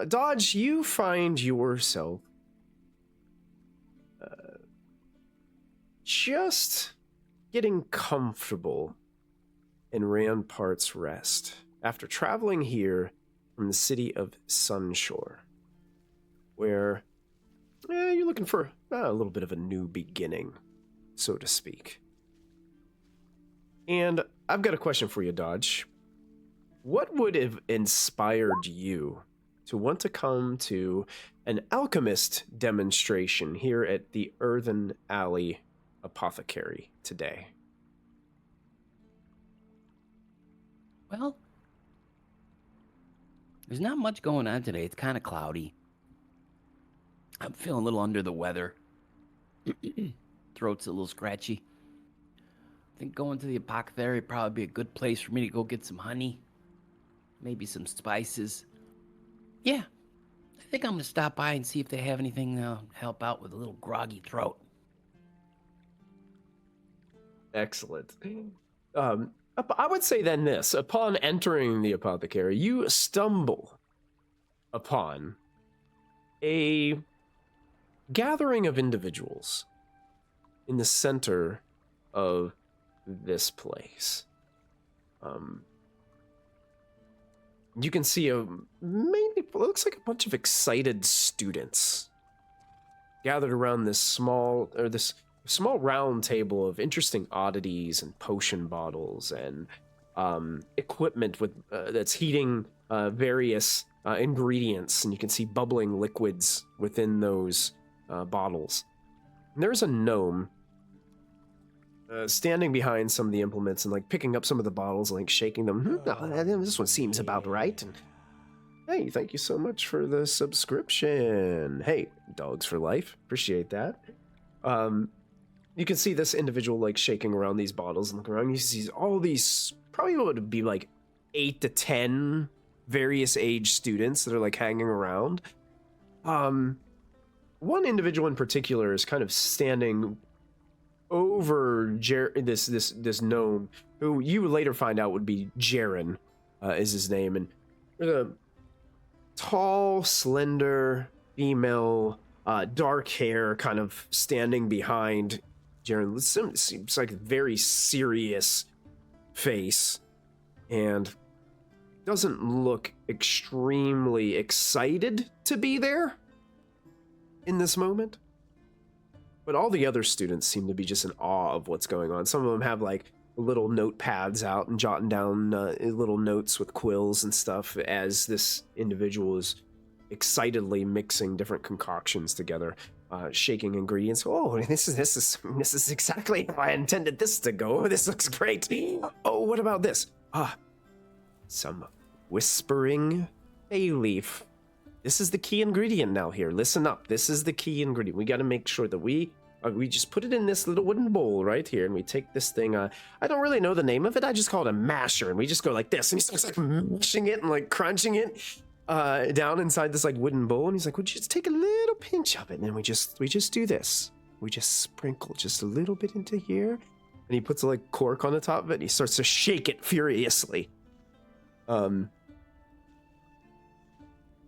Dodge, you find yourself just getting comfortable in Rampart's Rest after traveling here from the city of Sunshore, where you're looking for a little bit of a new beginning, so to speak. And I've got a question for you, Dodge. What would have inspired you to want to come to an alchemist demonstration here at the Earthen Alley Apothecary today? Well, there's not much going on today. It's kind of cloudy. I'm feeling a little under the weather. Throat's a little scratchy. I think going to the apothecary would probably be a good place for me to go get some honey. Maybe some spices. Yeah, I think I'm going to stop by and see if they have anything to help out with a little groggy throat. Excellent. I would say then this. Upon entering the apothecary, you stumble upon a gathering of individuals in the center of this place. You can see maybe looks like a bunch of excited students gathered around this small round table of interesting oddities and potion bottles and equipment with that's heating various ingredients, and you can see bubbling liquids within those bottles. And there's a gnome standing behind some of the implements and like picking up some of the bottles and like shaking them. This one seems about right. And hey, thank you so much for the subscription. Hey, Dogs for Life, appreciate that. You can see this individual like shaking around these bottles and looking around. You see all these, probably what would be like 8 to 10 various age students that are like hanging around. One individual in particular is kind of standing over this gnome, who you would later find out would be Jaren, is his name. And there's a tall, slender female, dark hair, kind of standing behind Jaren. Seems like a very serious face, and doesn't look extremely excited to be there in this moment. But all the other students seem to be just in awe of what's going on. Some of them have like little notepads out and jotting down little notes with quills and stuff as this individual is excitedly mixing different concoctions together, shaking ingredients. Oh, this is exactly how I intended this to go. This looks great. Oh, what about this? Some whispering bay leaf. This is the key ingredient now here. Listen up. This is the key ingredient. We got to make sure that we just put it in this little wooden bowl right here, and we take this thing. I don't really know the name of it. I just call it a masher, and we just go like this, and he starts like mashing it and like crunching it down inside this like wooden bowl, and he's like, "Would you just take a little pinch of it?" And then we just do this. We just sprinkle just a little bit into here, and he puts a like cork on the top of it, and he starts to shake it furiously.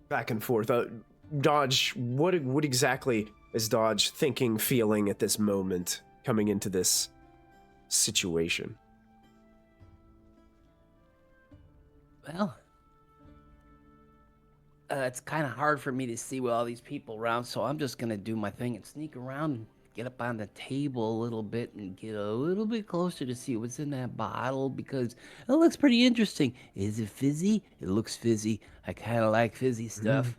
Back and forth. Dodge, what exactly is Dodge thinking, feeling at this moment, coming into this situation? Well, it's kind of hard for me to see with all these people around, so I'm just going to do my thing and sneak around and get up on the table a little bit and get a little bit closer to see what's in that bottle, because it looks pretty interesting. Is it fizzy? It looks fizzy. I kind of like fizzy stuff.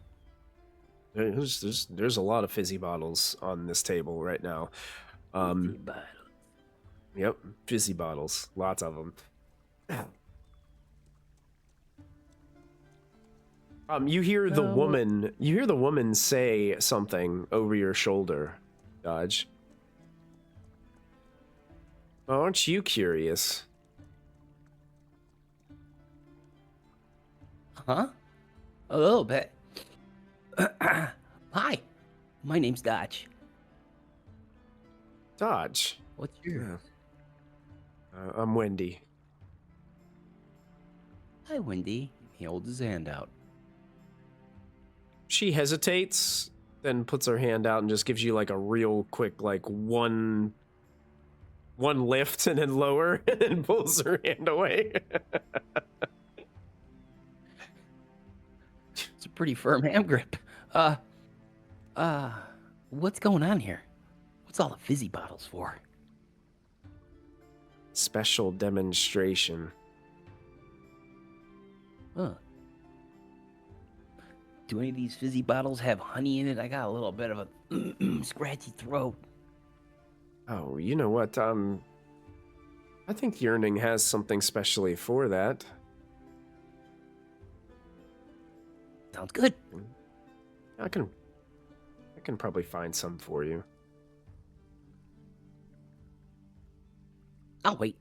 There's a lot of fizzy bottles on this table right now. Fizzy bottles. Yep, fizzy bottles. Lots of them. You hear the woman say something over your shoulder, Dodge. Aren't you curious? Huh? A little bit. Hi, my name's Dodge. Dodge? What's your... I'm Wendy. Hi, Wendy. He holds his hand out. She hesitates, then puts her hand out and just gives you like a real quick, like one lift and then lower, and then pulls her hand away. It's a pretty firm hand grip. What's going on here? What's all the fizzy bottles for? Special demonstration. Huh. Do any of these fizzy bottles have honey in it? I got a little bit of a scratchy throat. Oh, you know what? I think Yearning has something specially for that. Sounds good. I can probably find some for you. I'll wait.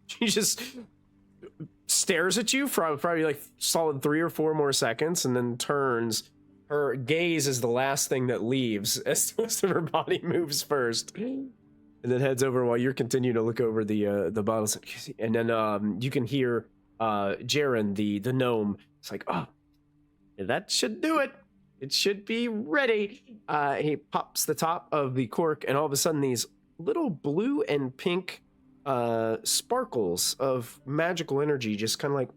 She just stares at you for probably like solid 3 or 4 more seconds, and then turns. Her gaze is the last thing that leaves as most of her body moves first, and then heads over while you're continuing to look over the bottles. And then you can hear Jaren, the gnome. It's like, oh, that should do it. It should be ready. He pops the top of the cork, and all of a sudden these little blue and pink sparkles of magical energy just kind of like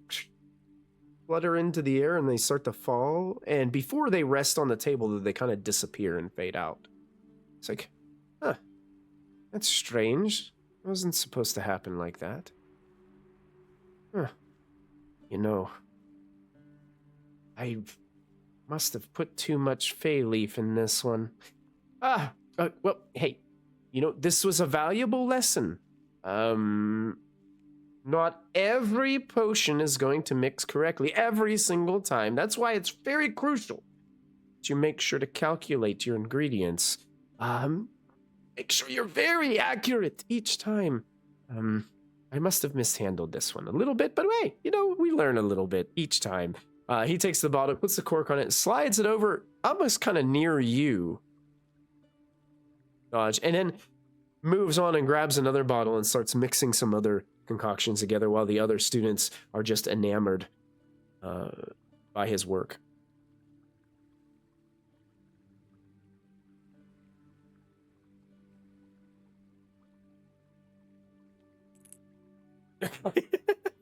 flutter into the air, and they start to fall. And before they rest on the table, they kind of disappear and fade out. It's like, huh, that's strange. It wasn't supposed to happen like that. Huh. You know, I must have put too much fey leaf in this one. Well, hey, you know, this was a valuable lesson. Not every potion is going to mix correctly every single time. That's why it's very crucial that you make sure to calculate your ingredients. Make sure you're very accurate each time. I must have mishandled this one a little bit, but hey, you know, we learn a little bit each time. He takes the bottle, puts the cork on it, slides it over almost kind of near you, Dodge, and then moves on and grabs another bottle and starts mixing some other concoctions together while the other students are just enamored by his work.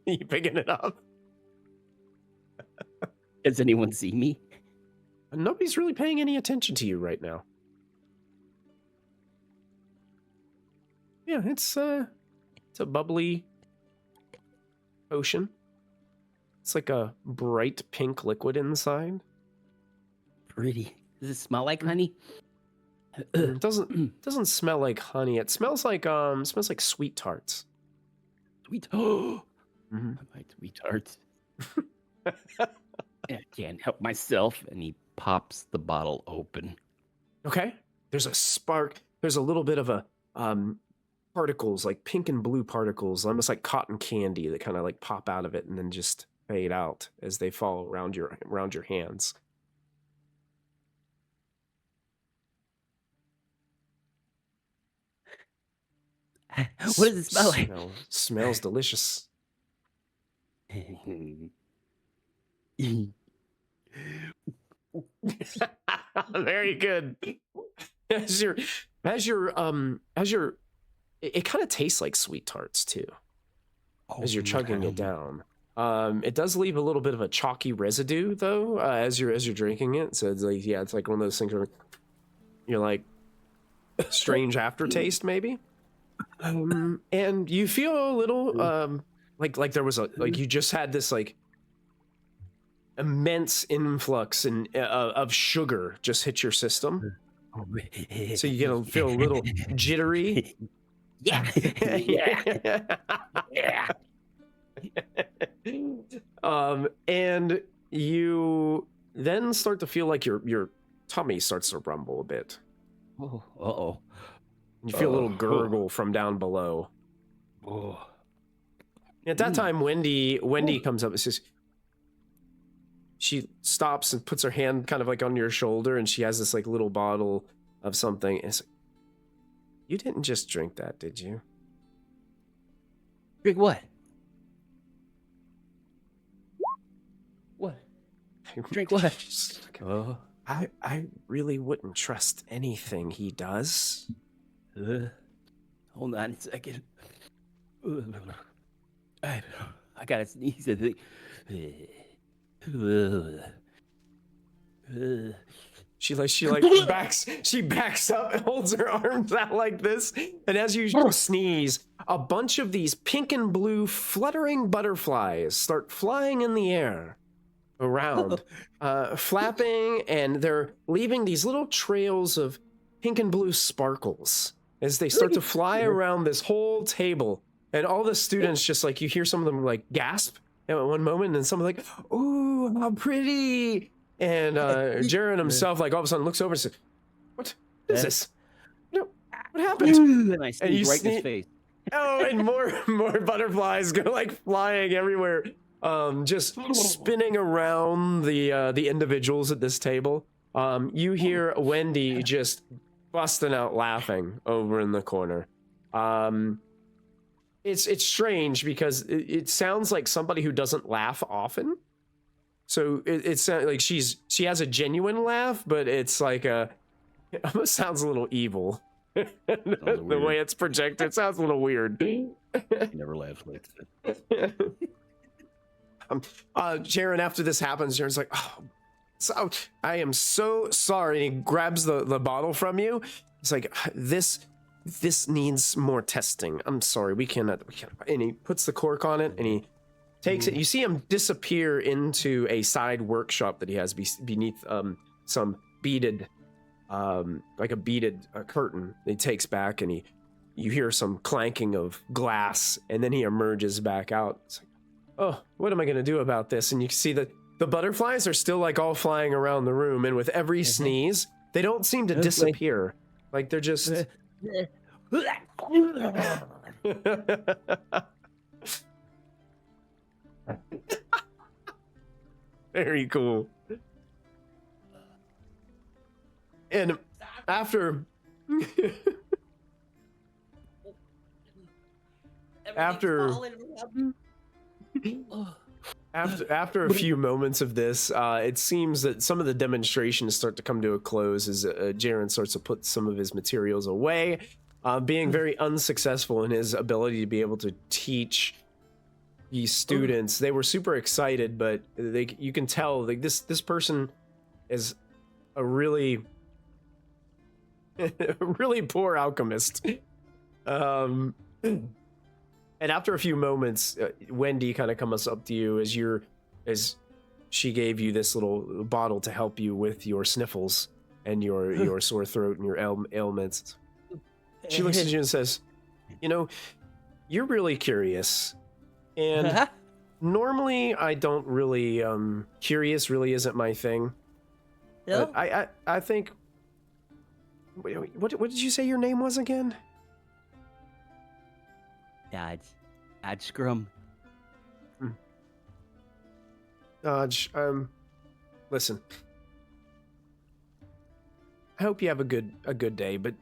You picking it up? Does anyone see me? Nobody's really paying any attention to you right now. Yeah, it's a bubbly potion. It's like a bright pink liquid inside. Pretty. Does it smell like honey? It doesn't smell like honey. It smells like sweet tarts. Sweet. Oh, I like sweet tarts. I can't help myself. And he pops the bottle open. Okay. There's a spark. There's a little bit of a particles, like pink and blue particles, almost like cotton candy, that kind of like pop out of it and then just fade out as they fall around your hands. What does it smell like? Smells delicious. Very good. As your it kind of tastes like sweet tarts too. As you're chugging it down. It does leave a little bit of a chalky residue though, as you're drinking it. So it's like, yeah, it's like one of those things where you're like strange aftertaste maybe. And you feel a little like there was you just had this like immense influx of sugar just hit your system. So you feel a little jittery. Yeah. Yeah. And you then start to feel like your tummy starts to rumble a bit. Oh, uh-oh. You feel a little gurgle from down below. Oh. At that time, Wendy comes up and says, she stops and puts her hand kind of like on your shoulder, and she has this like little bottle of something. And it's like, you didn't just drink that, did you? Drink what? What? Drink what? I really wouldn't trust anything he does. Hold on a second. I gotta sneeze, I think. She backs up and holds her arms out like this, and as you sneeze, a bunch of these pink and blue fluttering butterflies start flying in the air around, flapping, and they're leaving these little trails of pink and blue sparkles as they start to fly around this whole table. And all the students just like, you hear some of them like gasp at one moment, and some are like, "Ooh, how pretty!" And Jaren himself, like, all of a sudden looks over and says, "What is this? What happened?" And I sneeze right in his face. Oh, and more butterflies go like flying everywhere, just spinning around the individuals at this table. You hear Wendy just busting out laughing over in the corner. It's strange because it sounds like somebody who doesn't laugh often. So it sounds like she has a genuine laugh, but it's like it almost sounds a little evil. The way it's projected, it sounds a little weird. He never laughs like that. Jaren, after this happens, Jaren's like, "Oh, so I am so sorry." And he grabs the bottle from you. It's like, this needs more testing. I'm sorry, we cannot. And he puts the cork on it and he takes it. You see him disappear into a side workshop that he has beneath some beaded, like a beaded curtain that he takes back, and you hear some clanking of glass, and then he emerges back out. It's like, "Oh, what am I going to do about this?" And you can see that the butterflies are still like all flying around the room, and with every sneeze, they don't seem to disappear. Like they're just... Very cool. And after a few moments of this, it seems that some of the demonstrations start to come to a close as Jaren starts to put some of his materials away, being very unsuccessful in his ability to be able to teach these students. They were super excited, but you can tell like this person is a really really poor alchemist. And after a few moments, Wendy kind of comes up to you as she gave you this little bottle to help you with your sniffles and your sore throat and your ailments. She looks at you and says, "You know, you're really curious. And normally I don't really, curious really isn't my thing. No? But I think, what did you say your name was again?" Dodge Scrum. Dodge, listen. I hope you have a good day, but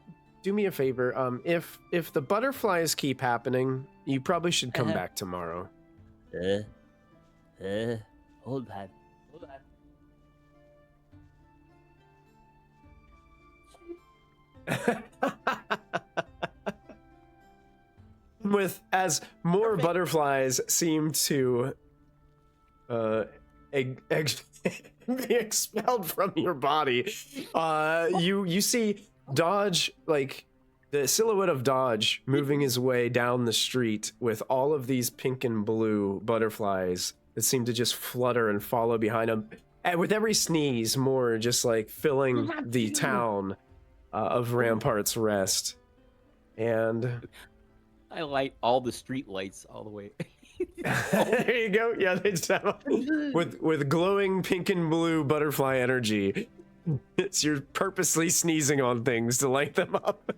do me a favor. If the butterflies keep happening, you probably should come back tomorrow. Hold on. With as more butterflies seem to be expelled from your body, you see Dodge, like the silhouette of Dodge moving his way down the street with all of these pink and blue butterflies that seem to just flutter and follow behind him. And with every sneeze, more just like filling the town of Rampart's Rest. And I light all the street lights all the way. there you go. Yeah, they just have with glowing pink and blue butterfly energy. It's you're purposely sneezing on things to light them up.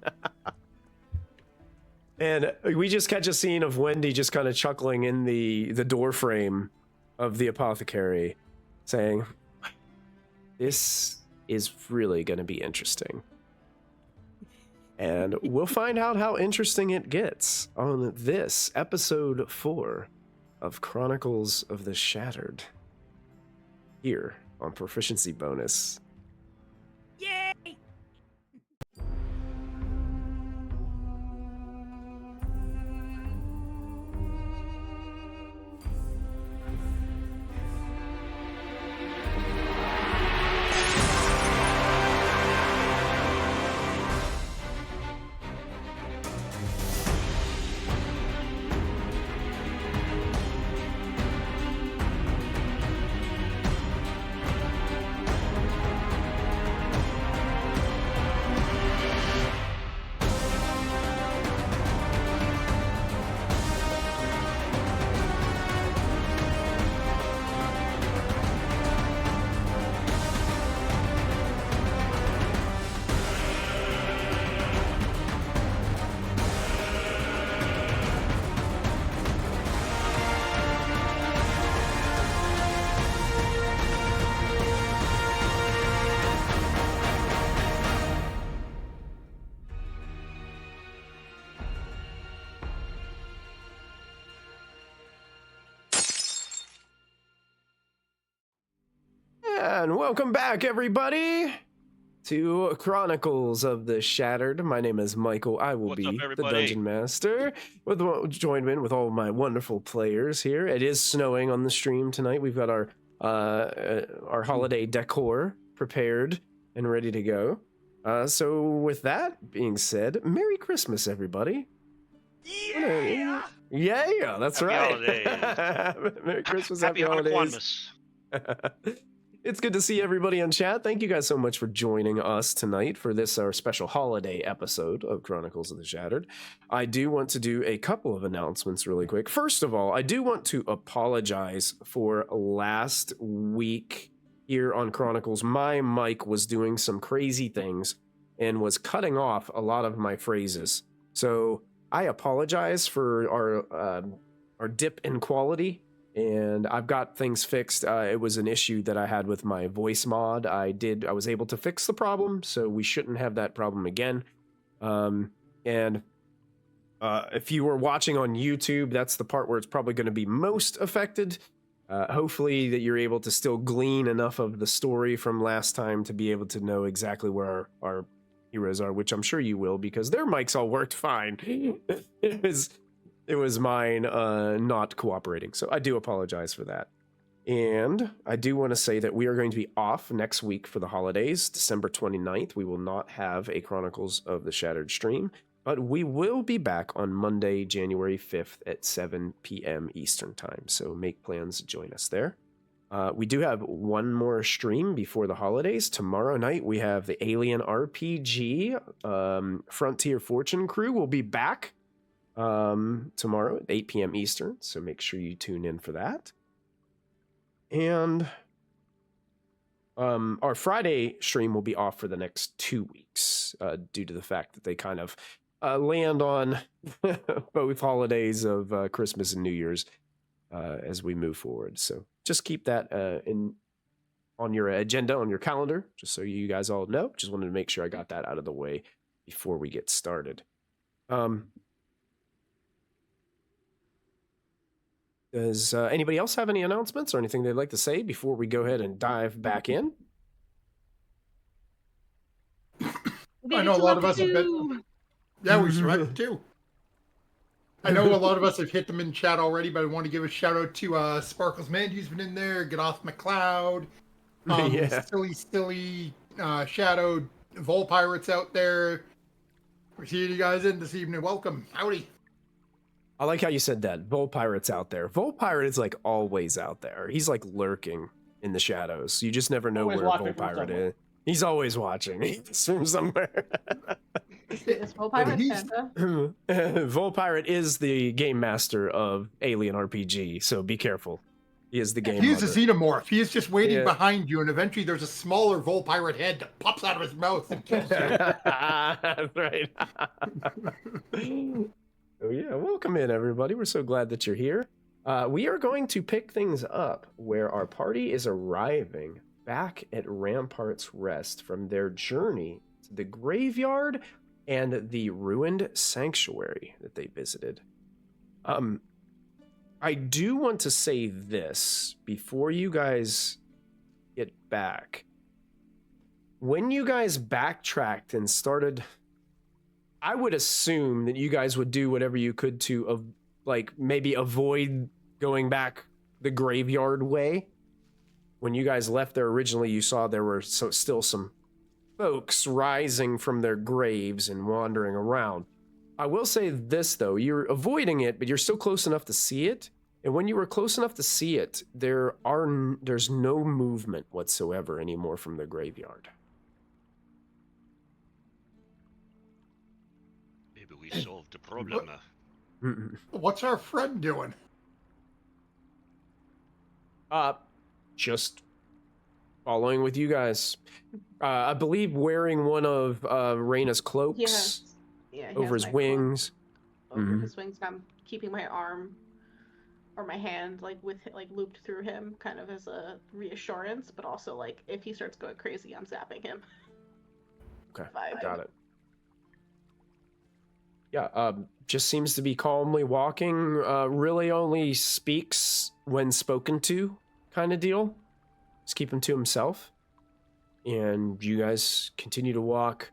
And we just catch a scene of Wendy just kind of chuckling in the door frame of the apothecary, saying, "This is really going to be interesting." And we'll find out how interesting it gets on this episode 4 of Chronicles of the Shattered, here on proficiency bonus. Yay! And welcome back, everybody, to Chronicles of the Shattered. My name is Michael. I will be the Dungeon Master, joined in with all my wonderful players here. It is snowing on the stream tonight. We've got our holiday decor prepared and ready to go. So with that being said, Merry Christmas, everybody. Yeah! Yeah, that's happy right. Merry Christmas, happy holidays. It's good to see everybody in chat. Thank you guys so much for joining us tonight for this, our special holiday episode of Chronicles of the Shattered. I do want to do a couple of announcements really quick. First of all, I do want to apologize for last week here on Chronicles. My mic was doing some crazy things and was cutting off a lot of my phrases. So I apologize for our dip in quality. And I've got things fixed. It was an issue that I had with my voice mod. I was able to fix the problem, so we shouldn't have that problem again. And if you were watching on YouTube, that's the part where it's probably going to be most affected. Hopefully that you're able to still glean enough of the story from last time to be able to know exactly where our heroes are, which I'm sure you will, because their mics all worked fine. It was mine not cooperating, so I do apologize for that. And I do want to say that we are going to be off next week for the holidays, December 29th. We will not have a Chronicles of the Shattered stream, but we will be back on Monday, January 5th at 7 p.m. Eastern Time, so make plans to join us there. We do have one more stream before the holidays. Tomorrow night, we have the Alien RPG Frontier Fortune crew will be back tomorrow at 8 p.m. Eastern, so make sure you tune in for that. And our Friday stream will be off for the next 2 weeks due to the fact that they kind of land on both holidays of Christmas and New Year's as we move forward. So just keep that on your agenda, on your calendar, just so you guys all know. Just wanted to make sure I got that out of the way before we get started. Does anybody else have any announcements or anything they'd like to say before we go ahead and dive back in? I know a lot of us have been... Yeah, we survived too. I know a lot of us have hit them in chat already, but I want to give a shout out to Sparkles Man, who's been in there, Get Off McCloud, Silly Shadow, Vol Pirates out there. We're seeing you guys in this evening. Welcome. Howdy. I like how you said that. Vol Pirate's out there. Vol Pirate is like always out there. He's like lurking in the shadows. You just never know Always where Vol Pirate is. He's always watching. He's from somewhere. Is Vol Pirate Santa? Vol Pirate is the game master of Alien RPG, so be careful. He is the game He's mother. a xenomorph. He is just waiting behind you, and eventually there's a smaller Vol Pirate head that pops out of his mouth and kills you. That's right. Oh yeah, welcome in everybody. We're so glad that you're here. We are going to pick things up where our party is arriving back at Rampart's Rest from their journey to the graveyard and the ruined sanctuary that they visited. I do want to say this before you guys get back. When you guys backtracked and started, I would assume that you guys would do whatever you could to, maybe avoid going back the graveyard way. When you guys left there originally, you saw there were still some folks rising from their graves and wandering around. I will say this, though. You're avoiding it, but you're still close enough to see it. And when you were close enough to see it, there's no movement whatsoever anymore from the graveyard. Maybe we solved the problem. What's our friend doing? Just following with you guys. I believe wearing one of Reyna's cloaks over his wings. Over his wings. I'm keeping my arm or my hand looped through him, kind of as a reassurance, but also if he starts going crazy, I'm zapping him. Okay, got it. Yeah, just seems to be calmly walking. Really only speaks when spoken to, kind of deal. Just keep him to himself. And you guys continue to walk.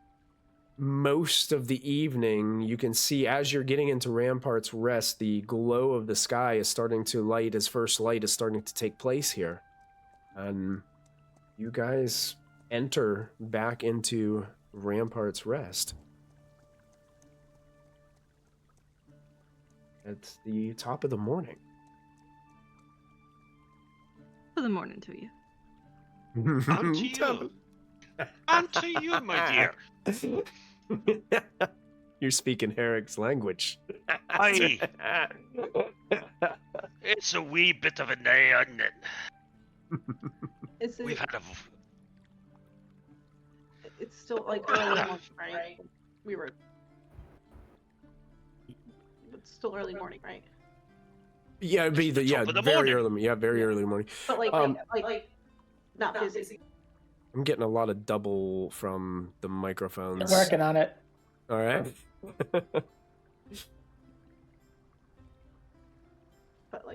Most of the evening, you can see as you're getting into Rampart's Rest, the glow of the sky is starting to light. His first light is starting to take place here. And you guys enter back into Rampart's Rest. It's the top of the morning. Good morning to you. And to you. And to you, my dear. You're speaking Harruk's language. Aye. It's a wee bit of a day, isn't it? We've had a... It's still early morning, right? It's still early morning, right? Yeah, it'd be very early. Yeah, very early morning. But not busy. I'm getting a lot of double from the microphones. You're working on it. All right. But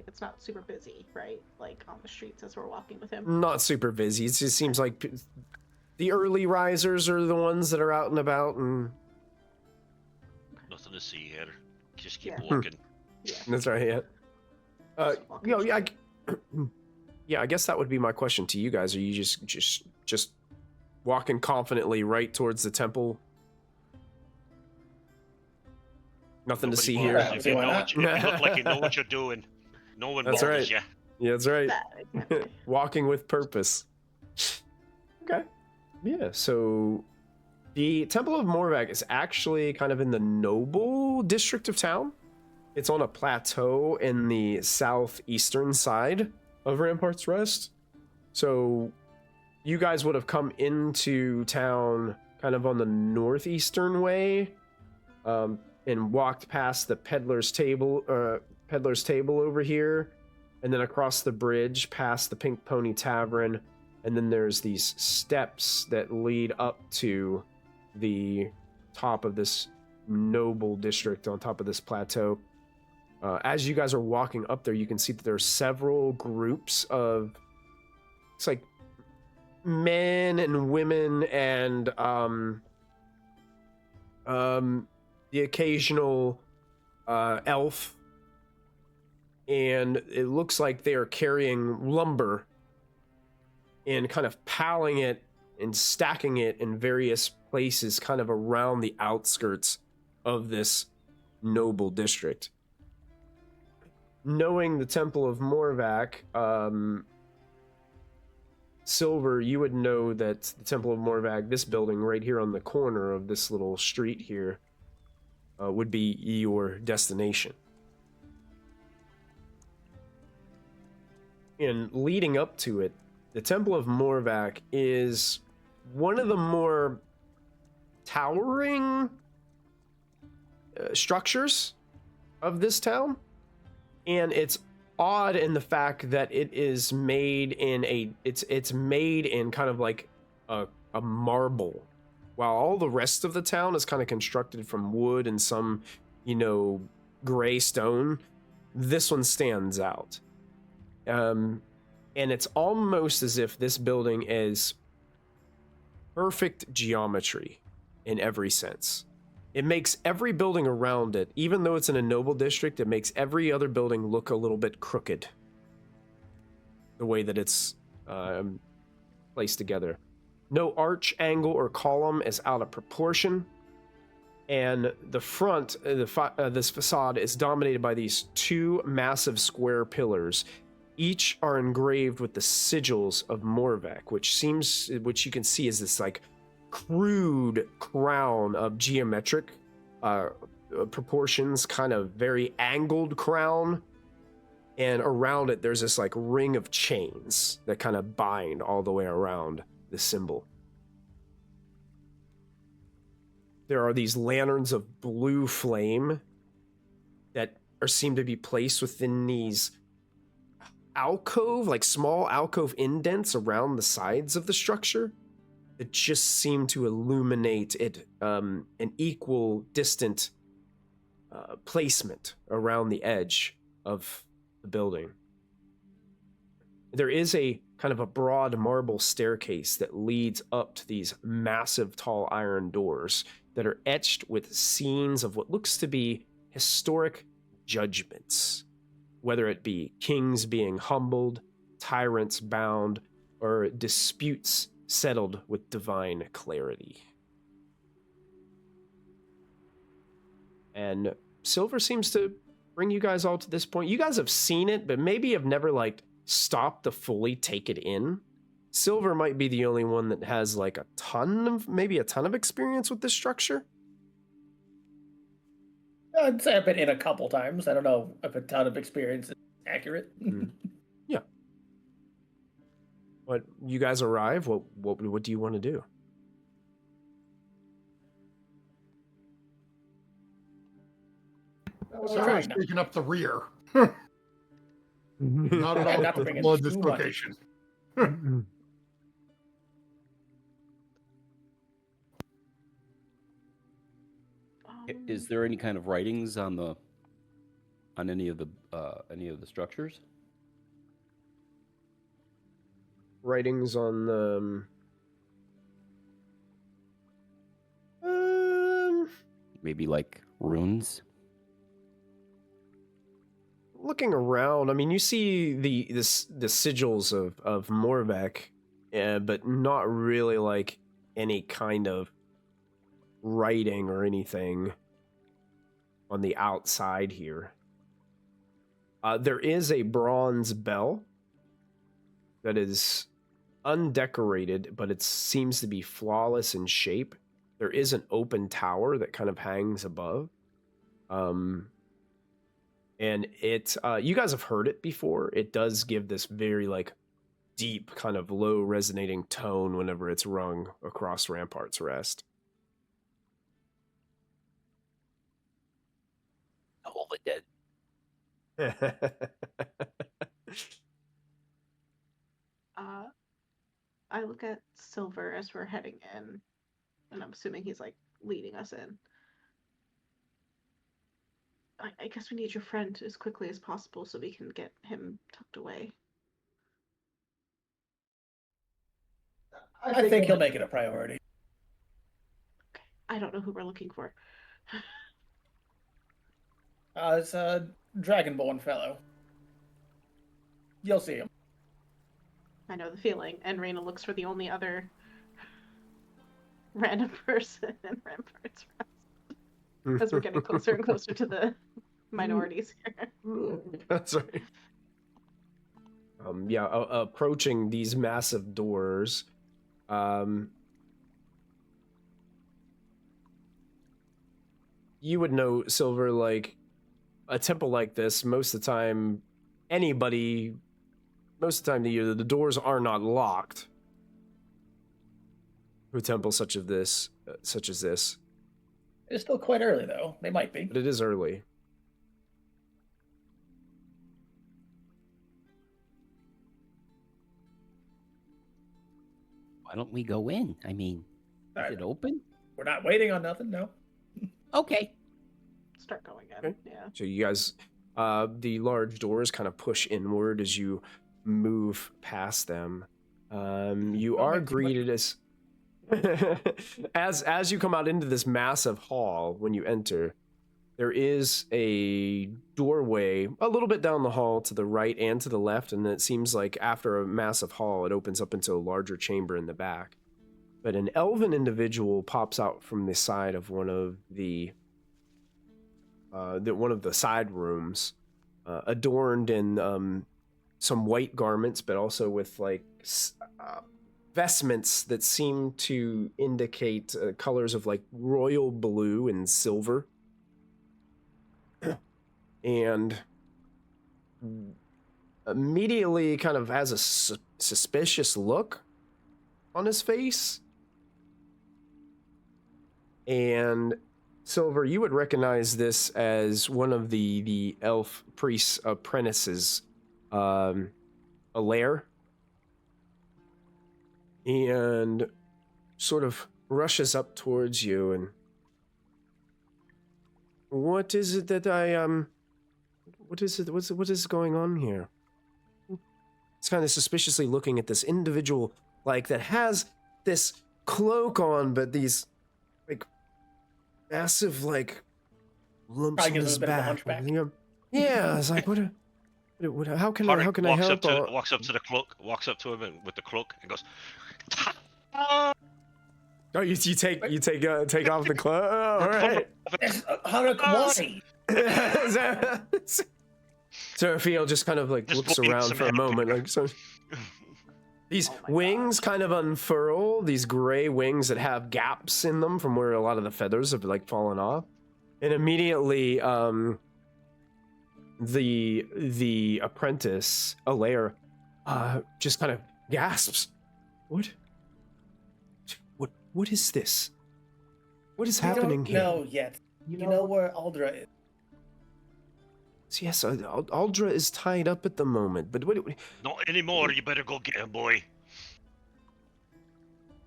it's not super busy, right? On the streets as we're walking with him. Not super busy. It just seems like the early risers are the ones that are out and about, and nothing to see here. Just keep walking. Yeah. That's right. Yeah. Yeah, I guess that would be my question to you guys. Are you just walking confidently right towards the temple? Nothing to see here. If you look like you know what you're doing, no one bothers you. Yeah, that's right. Walking with purpose. Okay. Yeah, so the Temple of Morvek is actually kind of in the noble district of town. It's on a plateau in the southeastern side of Rampart's Rest. So you guys would have come into town kind of on the northeastern way, and walked past the peddler's table over here, and then across the bridge past the Pink Pony Tavern, and then there's these steps that lead up to the top of this noble district on top of this plateau. As you guys are walking up there, you can see that there are several groups of, it's like men and women and the occasional elf, and it looks like they are carrying lumber and kind of piling it and stacking it in various places kind of around the outskirts of this noble district. Knowing the Temple of Morvek, Silvyr, you would know that the Temple of Morvek, this building right here on the corner of this little street here, would be your destination. And leading up to it, the Temple of Morvek is one of the more towering structures of this town. And it's odd in the fact that it is made in it's made in kind of like a marble, while all the rest of the town is kind of constructed from wood and some, gray stone. This one stands out. And And it's almost as if this building is perfect geometry in every sense. It makes every building around it, even though it's in a noble district, it makes every other building look a little bit crooked. The way that it's placed together. No arch, angle, or column is out of proportion. And the front, this facade is dominated by these two massive square pillars. Each are engraved with the sigils of Morvek, which you can see is this like crude crown of geometric proportions, kind of very angled crown. And around it, there's this like ring of chains that kind of bind all the way around the symbol. There are these lanterns of blue flame that seem to be placed within these small alcove indents around the sides of the structure that just seem to illuminate it an equal distant placement around the edge of the building. There is a kind of a broad marble staircase that leads up to these massive tall iron doors that are etched with scenes of what looks to be historic judgments, whether it be kings being humbled, tyrants bound, or disputes settled with divine clarity. And Silvyr seems to bring you guys all to this point. You guys have seen it, but maybe have never like stopped to fully take it in. Silvyr might be the only one that has like a ton of experience with this structure. I'd say I've been in a couple times. I don't know if a ton of experience is accurate. Yeah. But you guys arrive. What do you want to do? So speaking up the rear. Not at all Not to bring in blood too this much. location. Is there any kind of writings on any of the structures? Writings on the Maybe like runes? looking around, I mean, you see the sigils of Morvek, but not really like any kind of writing or anything on the outside here. There is a bronze bell that is undecorated, but it seems to be flawless in shape. There is an open tower that kind of hangs above. And it, you guys have heard it before. It does give this very like deep kind of low resonating tone whenever it's rung across Rampart's Rest. Hold it dead. I look at Silvyr as we're heading in, and I'm assuming he's like leading us in. I guess we need your friend as quickly as possible so we can get him tucked away. I think he'll make it a priority. Okay. I don't know who we're looking for. It's a Dragonborn fellow. You'll see him. I know the feeling. And Reyna looks for the only other random person in Rampart's Rest. As we're getting closer and closer to the minorities here. That's right. Approaching these massive doors. You would know, Silvyr, like a temple like this, most of the time, the doors are not locked. For a temple such as this. It's still quite early, though. They might be. But it is early. Why don't we go in? I mean, is it open? We're not waiting on nothing, no. Okay. Start going in. Okay. Yeah. So you guys, the large doors kind of push inward as you move past them. You are greeted as you come out into this massive hall. When you enter, there is a doorway a little bit down the hall to the right and to the left, and it seems like after a massive hall, it opens up into a larger chamber in the back. But an elven individual pops out from the side of one of the side rooms, adorned in some white garments, but also with like vestments that seem to indicate colors of like royal blue and silver. And immediately kind of has a suspicious look on his face. And Silvyr, you would recognize this as one of the elf priest's apprentices, Alair, and sort of rushes up towards you. And what is it that what is going on here? It's kind of suspiciously looking at this individual, like, that has this cloak on, but these like massive like lumps on his back. Yeah, it's like what? How can I help? Walks up to the cloak, walks up to him with the cloak, and goes. Oh, you take off the cloak. Oh, all right. Harruk, why? Sepheriel just kind of like looks around for a moment, like so. These wings kind of unfurl, these gray wings that have gaps in them from where a lot of the feathers have like fallen off. And immediately the apprentice, Alair, just kind of gasps. What is this? What is happening here? I don't know yet. You know where Aldra is? Yes, Aldra is tied up at the moment, but what? Not anymore. You better go get him, boy.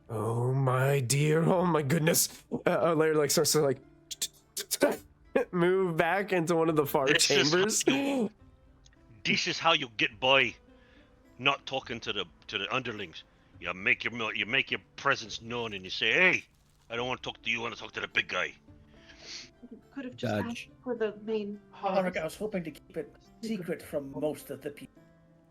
Oh my dear! Oh my goodness! Alair like starts to like move back into one of the far chambers. This is how you get by, not talking to the underlings. You make your presence known, and you say, "Hey, I don't want to talk to you. I want to talk to the big guy." Could have just asked for the main. Harruk, I was hoping to keep it secret from most of the people.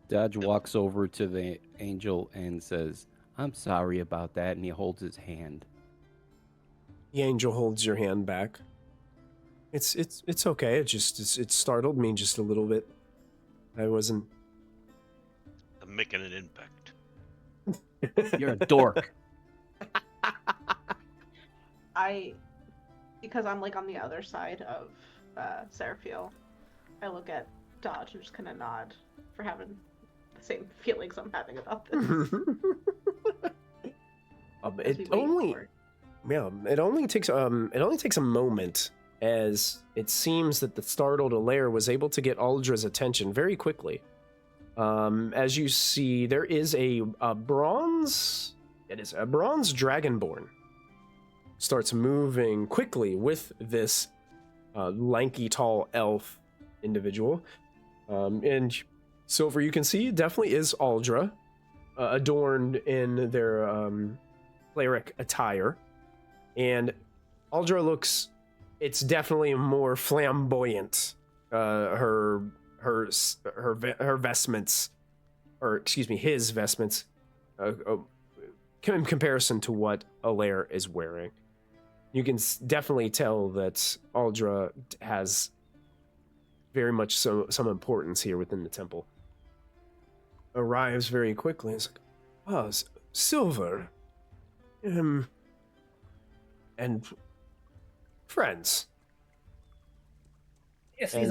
Dodge walks over to the angel and says, "I'm sorry about that," and he holds his hand. The angel holds your hand back. It's okay. It startled me just a little bit. I'm making an impact. You're a dork. Because I'm like on the other side of Sepheriel, I look at Dodge and just kind of nod for having the same feelings I'm having about this. It only takes a moment, as it seems that the startled Alair was able to get Aldra's attention very quickly. As you see, there is a bronze dragonborn starts moving quickly with this lanky, tall elf individual. And Silvyr, you can see, definitely is Aldra, adorned in their cleric attire. And Aldra looks, it's definitely more flamboyant. Her vestments, or excuse me, his vestments, in comparison to what Alair is wearing. You can definitely tell that Aldra has very much some importance here within the temple. Arrives very quickly. It's like, oh, Silvyr, and friends. Yes, these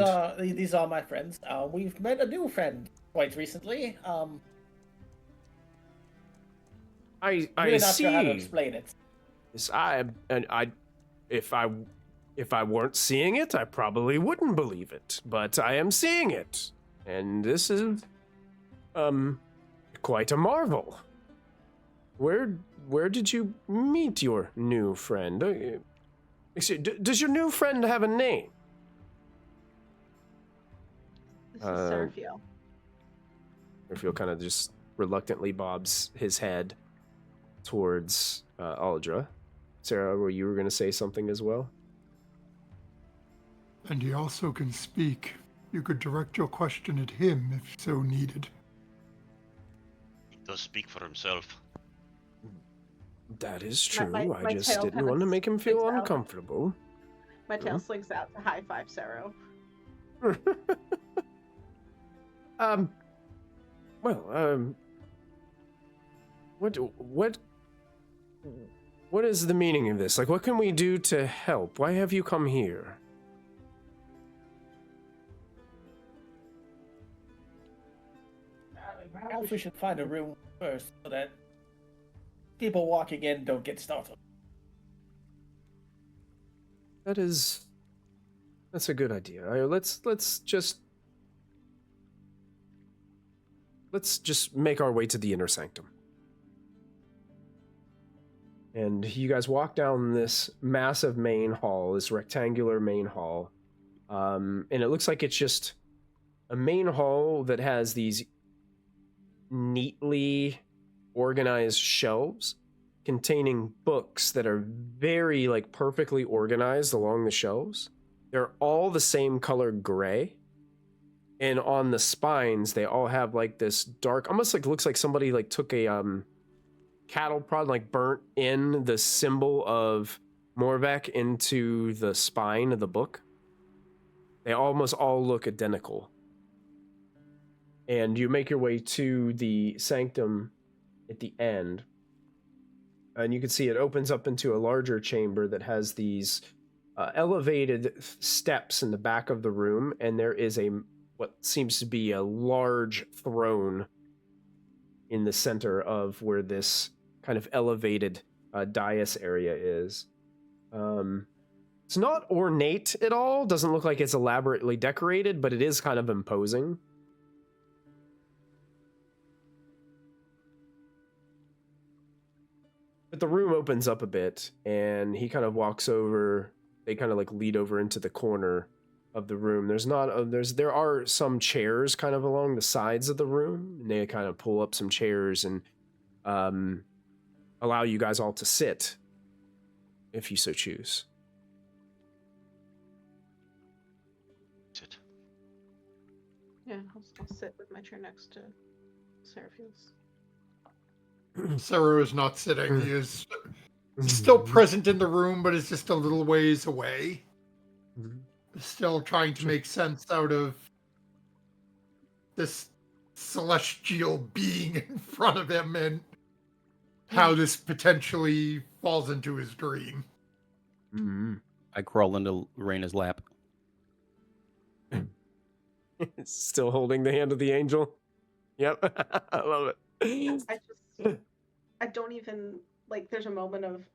are my friends. We've met a new friend quite recently. I really not see. sure how to explain it. Yes, if I weren't seeing it, I probably wouldn't believe it. But I am seeing it, and this is quite a marvel. Where did you meet your new friend? Does your new friend have a name? This is Sepheriel. Sepheriel kind of just reluctantly bobs his head towards Aldra. Sarah, were you going to say something as well? And he also can speak. You could direct your question at him if so needed. He does speak for himself. That is true. My I just tail didn't kinda want to make him feel sticks out. uncomfortable. My tail slings out to high five Sero. What is the meaning of this? Like, what can we do to help? Why have you come here? Perhaps we should find a room first so that people walking in don't get startled. That's a good idea. Let's just make our way to the inner sanctum. And you guys walk down this massive main hall, this rectangular main hall. And it looks like it's just a main hall that has these neatly organized shelves containing books that are very, like, perfectly organized along the shelves. They're all the same color gray. And on the spines, they all have, like, this dark, almost like looks like somebody, like, took a cattle prod, like, burnt in the symbol of Morvek into the spine of the book. They almost all look identical. And you make your way to the sanctum at the end. And you can see it opens up into a larger chamber that has these elevated steps in the back of the room. And there is what seems to be a large throne in the center of where this kind of elevated dais area is. It's not ornate at all. Doesn't look like it's elaborately decorated, but it is kind of imposing. But the room opens up a bit, and he kind of walks over. They kind of like lead over into the corner of the room. There are some chairs kind of along the sides of the room, and they kind of pull up some chairs and allow you guys all to sit, if you so choose. Sit. Yeah, I'll sit with my chair next to Seraphiel's. Sero is not sitting. He is still present in the room, but is just a little ways away. Still trying to make sense out of this celestial being in front of him and how this potentially falls into his dream. I crawl into Reina's lap. Still holding the hand of the angel. Yep. I love it. I don't even, like, there's a moment of,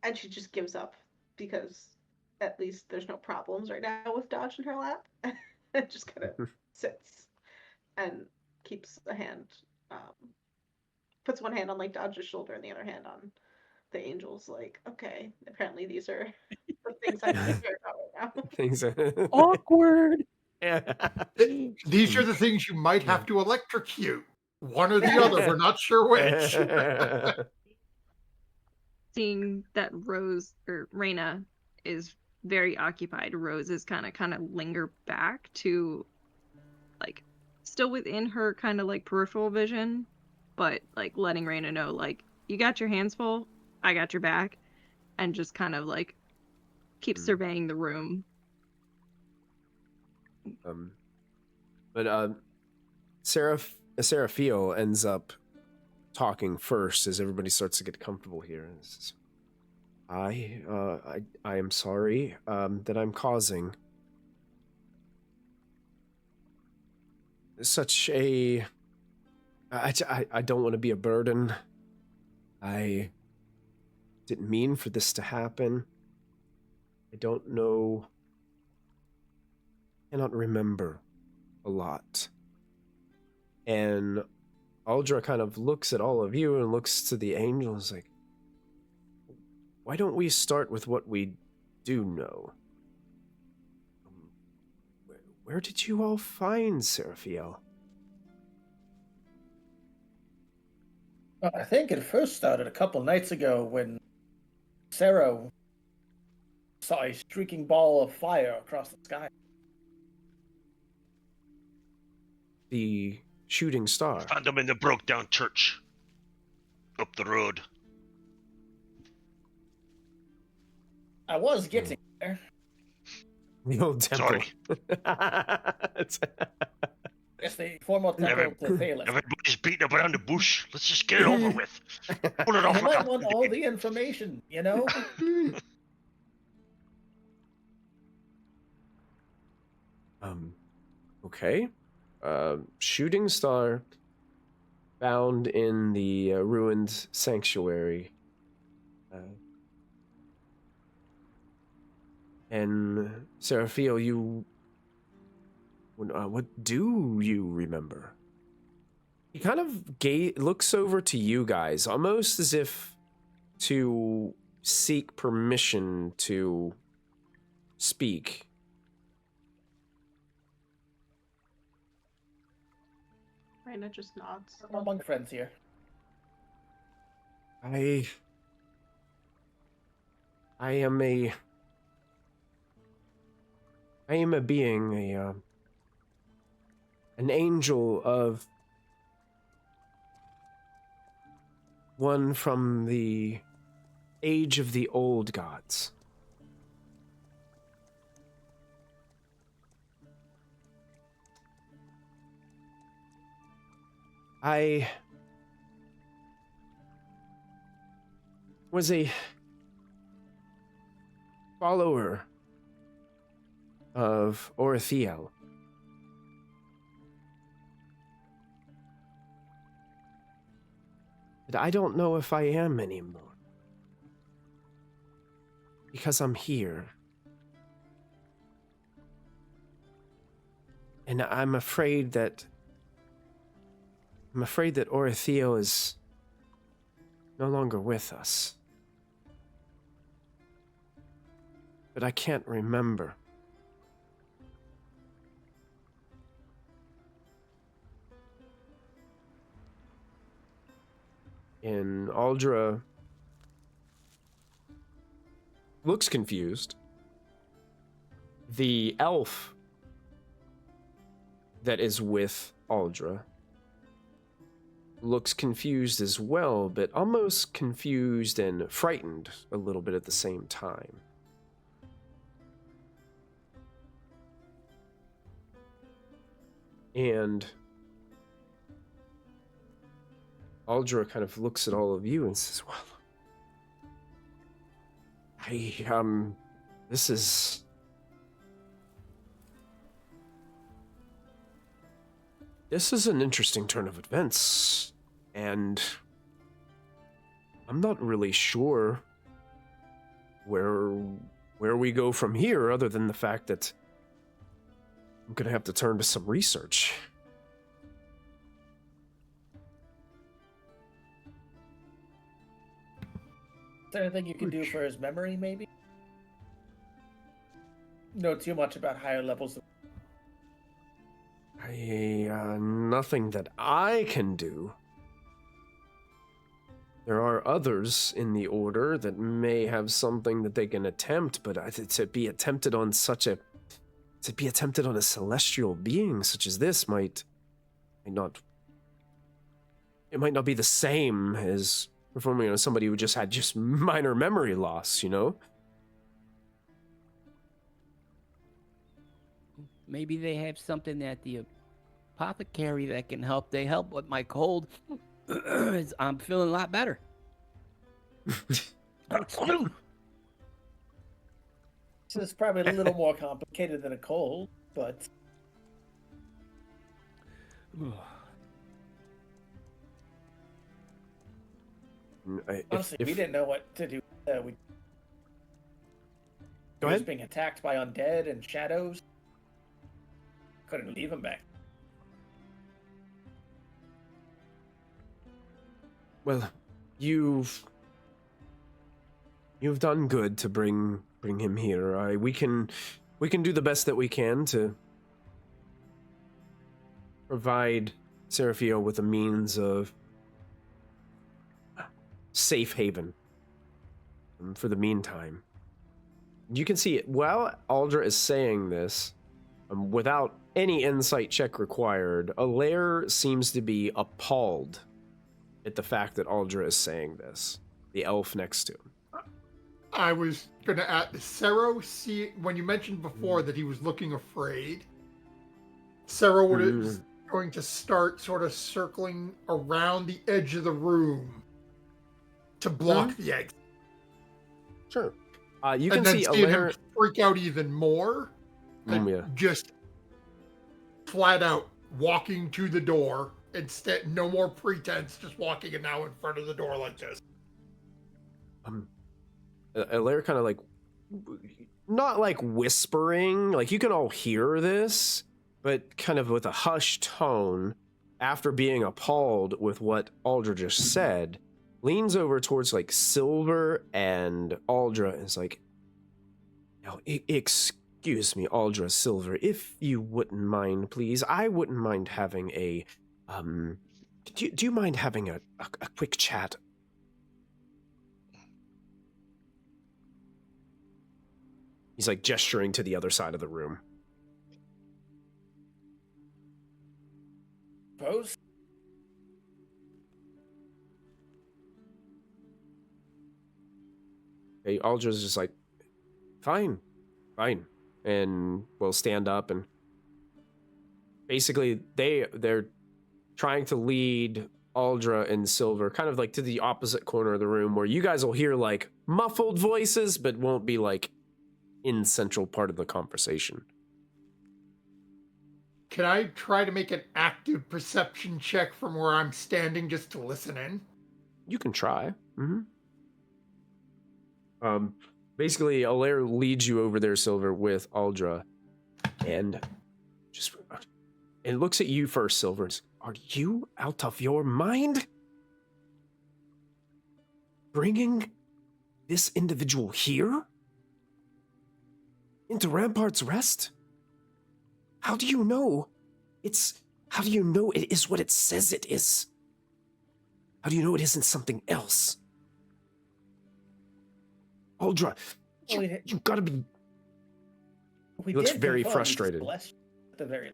and she just gives up because at least there's no problems right now with Dodge in her lap. And just kind of sits and keeps a hand, puts one hand on, like, Dodge's shoulder and the other hand on the angel's, like, okay, apparently these are the things I care about right now. Things are Awkward. These are the things you might have to electrocute. One or the other, we're not sure which. Seeing that Reina is very occupied, Rose is kind of linger back to, like, still within her kind of like peripheral vision, but like letting Reina know, like, you got your hands full, I got your back, and just kind of like keep surveying the room. But Seraphiel ends up talking first as everybody starts to get comfortable here. I am sorry that I'm causing such a... I don't want to be a burden. I didn't mean for this to happen. I don't know... I cannot remember a lot. And Aldra kind of looks at all of you and looks to the angels like, why don't we start with what we do know? Where did you all find Seraphiel? I think it first started a couple nights ago when Sero saw a streaking ball of fire across the sky. The shooting star. Found them in the broke down church. Up the road. I was getting there. The old temple. Sorry. It's the former temple of Bethesda. Everybody's beating up around the bush. Let's just get it over with. Pull it off. I might want all the information, you know? Okay. Shooting star found in the ruined sanctuary. And Sepheriel, you... what do you remember? He kind of looks over to you guys, almost as if to seek permission to speak. Raina just nods. I'm among friends here. I am a being, an angel of one from the age of the old gods. I was a follower of Orithiel. But I don't know if I am anymore. Because I'm here. And I'm afraid that Orithiel is no longer with us. But I can't remember. And Aldra looks confused. The elf that is with Aldra looks confused as well, but almost confused and frightened a little bit at the same time. And Aldra kind of looks at all of you and says, well, this is... This is an interesting turn of events, and I'm not really sure where we go from here, other than the fact that I'm gonna have to turn to some research. Is there anything you can do for his memory, maybe? Know too much about higher levels of... Nothing that I can do. There are others in the Order that may have something that they can attempt, but to be attempted on a celestial being such as this might not be the same as performing on somebody who just had minor memory loss, you know? Maybe they have something at the apothecary that can help. They help with my cold. I'm feeling a lot better. This is probably a little more complicated than a cold, but... Honestly, we didn't know what to do. We Go was ahead. being attacked by undead and shadows. Couldn't leave him back. Well, you've done good to bring him here. We can do the best that we can to provide Sepheriel with a means of safe haven for the meantime. You can see it while Aldra is saying this, without any insight check required, Alair seems to be appalled at the fact that Aldra is saying this. The elf next to him. I was gonna ask Sero. See, when you mentioned before that he was looking afraid, Sero is going to start sort of circling around the edge of the room to block the exit. Sure. You can and then see see him Alair freak out even more. Just flat out walking to the door. Instead, no more pretense, just walking and now in front of the door like this. Alair kind of like, not like whispering, like you can all hear this, but kind of with a hushed tone, after being appalled with what Aldra just said, leans over towards like Silvyr and Aldra and is like, "Now, excuse me, Aldra, Silvyr, if you wouldn't mind, please, I wouldn't mind having a, do you mind having a quick chat?" He's like gesturing to the other side of the room. Suppose. Hey, Aldra's just like, fine, and we'll stand up, and basically they're trying to lead Aldra and Silvyr kind of like to the opposite corner of the room where you guys will hear like muffled voices, but won't be like in central part of the conversation. Can I try to make an active perception check from where I'm standing just to listen in? You can try. Basically, Alair leads you over there, Silvyr, with Aldra, and looks at you first, Silvyr. Are you out of your mind? Bringing this individual here? Into Rampart's Rest? How do you know it is what it says it is? How do you know it isn't something else? Aldra, you gotta be... He looks very frustrated. At the very...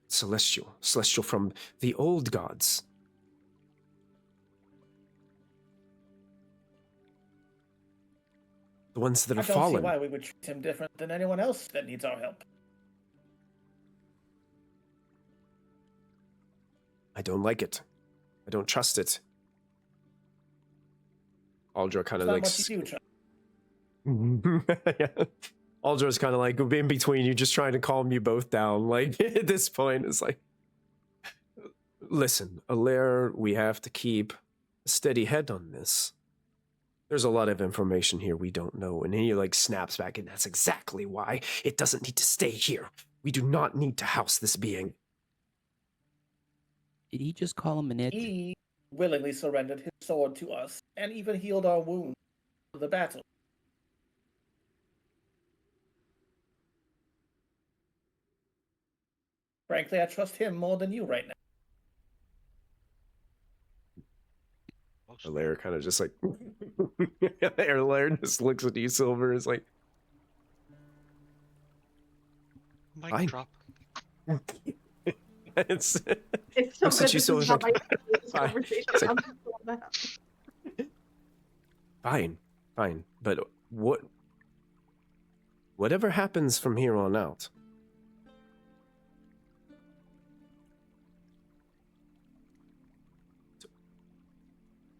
Celestial from the old gods. The ones that have fallen. I don't see why we would treat him different than anyone else that needs our help. I don't like it. I don't trust it. Aldra kind of like... What you do, yeah. Aldra's kind of like in between you, just trying to calm you both down. Like, at this point, it's like... Listen, Alair, we have to keep a steady head on this. There's a lot of information here we don't know. And he like snaps back, and that's exactly why it doesn't need to stay here. We do not need to house this being. Did he just call him an it? He willingly surrendered his sword to us and even healed our wound for the battle. Frankly, I trust him more than you right now. Alair kind of just like... Alair just looks at you, Silvyr, is like... Mic drop. It's so good. This is how I this conversation. It's like, I'm just doing that. Fine. But whatever happens from here on out,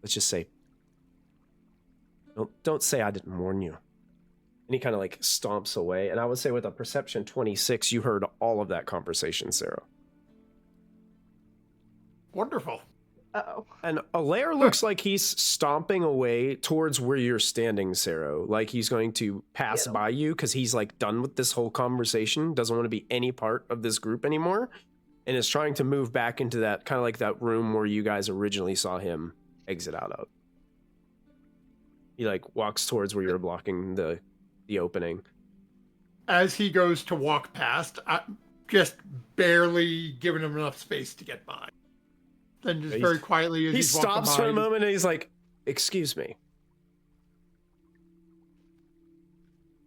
let's just say, don't say I didn't warn you. And he kind of like stomps away. And I would say with a perception 26, you heard all of that conversation, Sero. Wonderful. Uh-oh. And Alair looks like he's stomping away towards where you're standing, Sero. Like he's going to pass by you because he's like done with this whole conversation, doesn't want to be any part of this group anymore, and is trying to move back into that kind of like that room where you guys originally saw him exit out of. He like walks towards where you're blocking the opening. As he goes to walk past, just barely giving him enough space to get by. Then just very quietly as he he's walking stops by, for a moment and he's like, "Excuse me."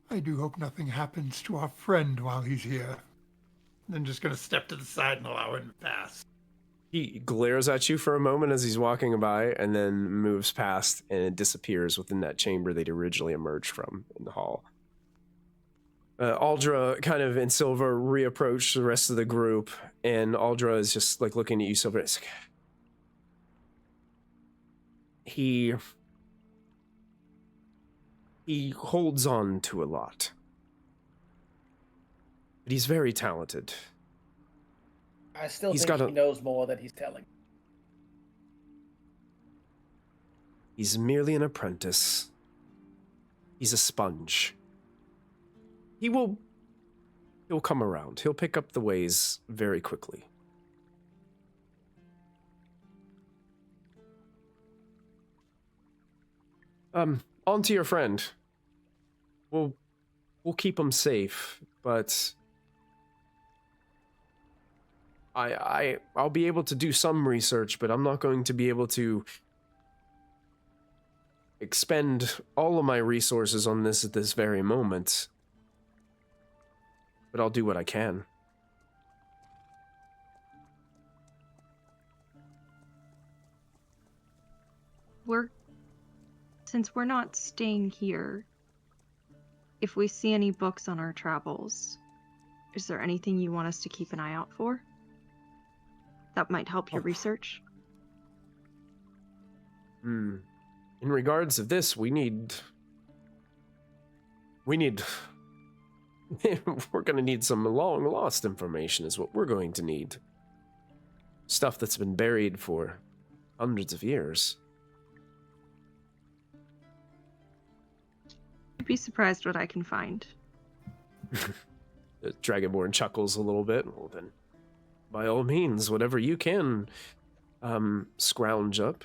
I do hope nothing happens to our friend while he's here. Then just gonna step to the side and allow him to pass. He glares at you for a moment as he's walking by and then moves past and it disappears within that chamber they'd originally emerged from in the hall. Aldra kind of and Silvyr reapproach the rest of the group, and Aldra is just like looking at you, Silvyr. It's like, he holds on to a lot, but he's very talented. I still He's think got he knows more than he's telling. He's merely an apprentice. He's a sponge. He'll come around. He'll pick up the ways very quickly. On to your friend. We'll keep him safe, but I'll be able to do some research, but I'm not going to be able to expend all of my resources on this at this very moment. But I'll do what I can. Since we're not staying here, if we see any books on our travels, is there anything you want us to keep an eye out for? That might help your research? In regards of this, we need we're going to need some long lost information is what we're going to need. Stuff that's been buried for hundreds of years. You'd be surprised what I can find. The Dragonborn chuckles a little bit. Well then, by all means, whatever you can scrounge up,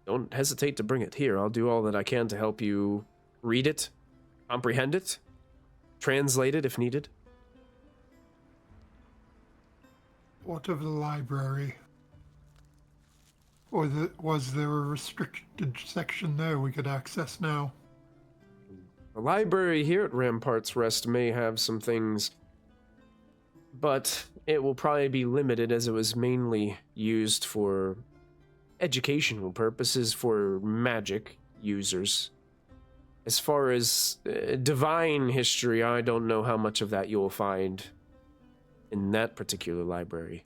don't hesitate to bring it here. I'll do all that I can to help you read it, comprehend it, translate it if needed. What of the library? Or was there a restricted section there we could access now? The library here at Rampart's Rest may have some things, but it will probably be limited as it was mainly used for educational purposes for magic users. As far as divine history, I don't know how much of that you'll find in that particular library.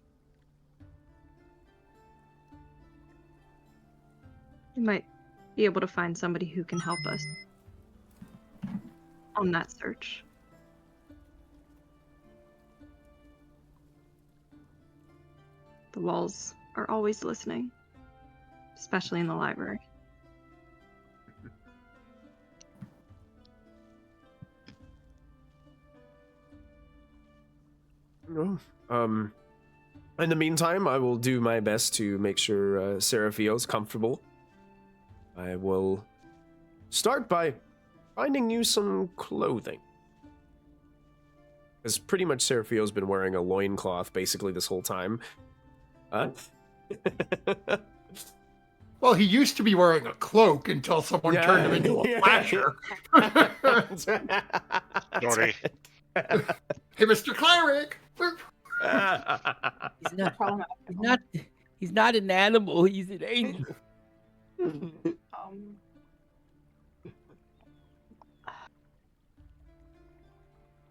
We might be able to find somebody who can help us on that search. The walls are always listening, especially in the library. No. In the meantime, I will do my best to make sure Sarah feels comfortable. I will start by finding you some clothing. Because pretty much Serafio's been wearing a loincloth basically this whole time. Well, he used to be wearing a cloak until someone turned him into a flasher. Sorry. Hey, Mr. Cleric! He's not an animal, he's an angel.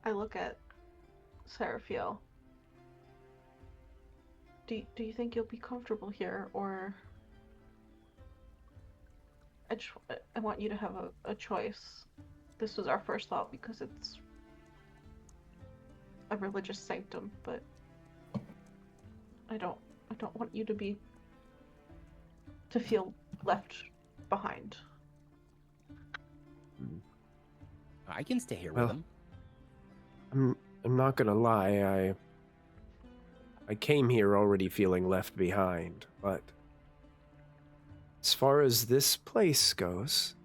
I look at Seraphiel. Do you think you'll be comfortable here, or I want you to have a choice. This was our first thought because it's a religious sanctum, but I don't want you to feel left behind. I can stay here with him. I'm not gonna lie, I came here already feeling left behind, but as far as this place goes,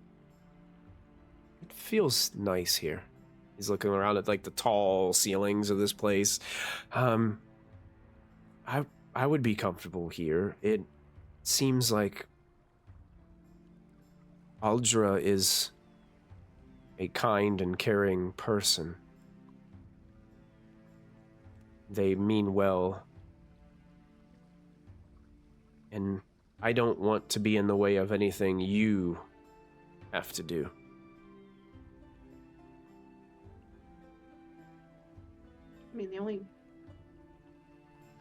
it feels nice here. He's looking around at like the tall ceilings of this place. I would be comfortable here. It seems like Aldra is a kind and caring person. They mean well. And I don't want to be in the way of anything you have to do. I mean,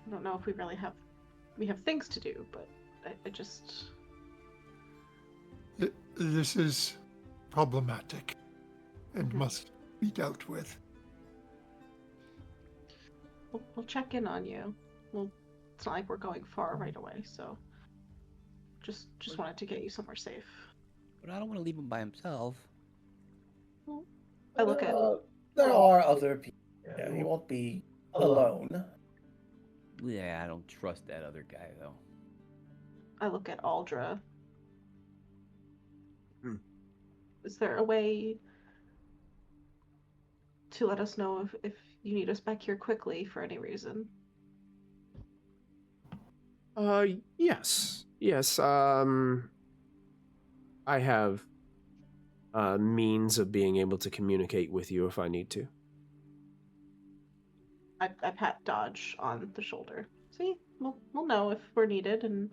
I don't know if we really have things to do, but I just... This is problematic and must be dealt with. We'll check in on you. It's not like we're going far right away, so just wanted to get you somewhere safe. But I don't want to leave him by himself. I look at... There are other people. Yeah, he won't be alone. Yeah, I don't trust that other guy, though. I look at Aldra. Is there a way to let us know if you need us back here quickly for any reason? Yes. I have means of being able to communicate with you if I need to. I pat Dodge on the shoulder. See, we'll know if we're needed, and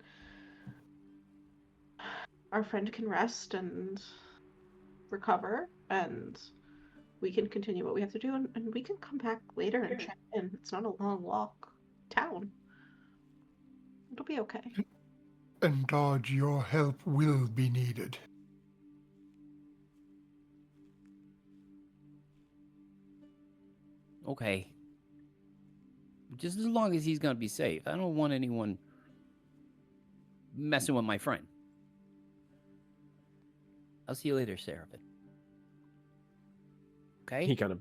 our friend can rest and recover, and we can continue what we have to do, and we can come back later and check in. It's not a long walk town. It'll be okay. And Dodge, your help will be needed. Okay. Just as long as he's gonna be safe. I don't want anyone messing with my friend. I'll see you later, Seraphim. Okay? He kind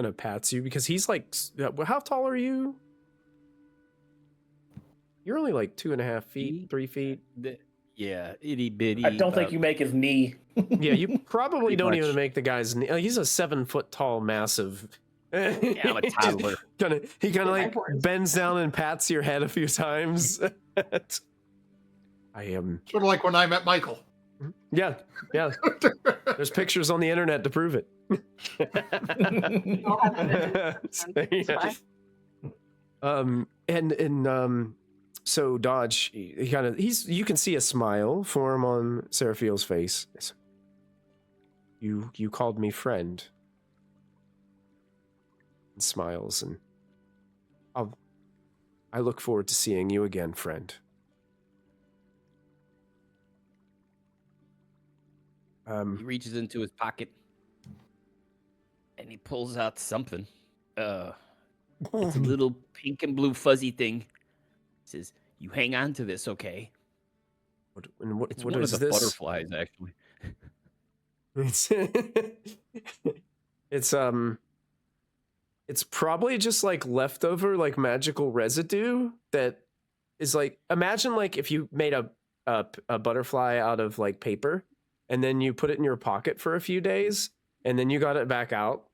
of pats you because he's like, how tall are you? You're only like 2.5 feet, 3 feet. Yeah, itty bitty. I don't think you make his knee. Yeah, you probably don't much. even make the guy's knee. He's a 7 foot tall, massive. Yeah, I'm a toddler. He kind of like bends down and pats your head a few times. I am Sort of like when I met Michael. Yeah. There's pictures on the internet to prove it. So Dodge, you can see a smile form on Sepheriel's face. You called me friend. And smiles, and I look forward to seeing you again, friend. He reaches into his pocket and he pulls out something. It's a little pink and blue fuzzy thing. He says, "You hang on to this, okay?" What It's what one is of the this? butterflies, actually. It's probably just like leftover like magical residue that is like, imagine like if you made a butterfly out of like paper and then you put it in your pocket for a few days and then you got it back out.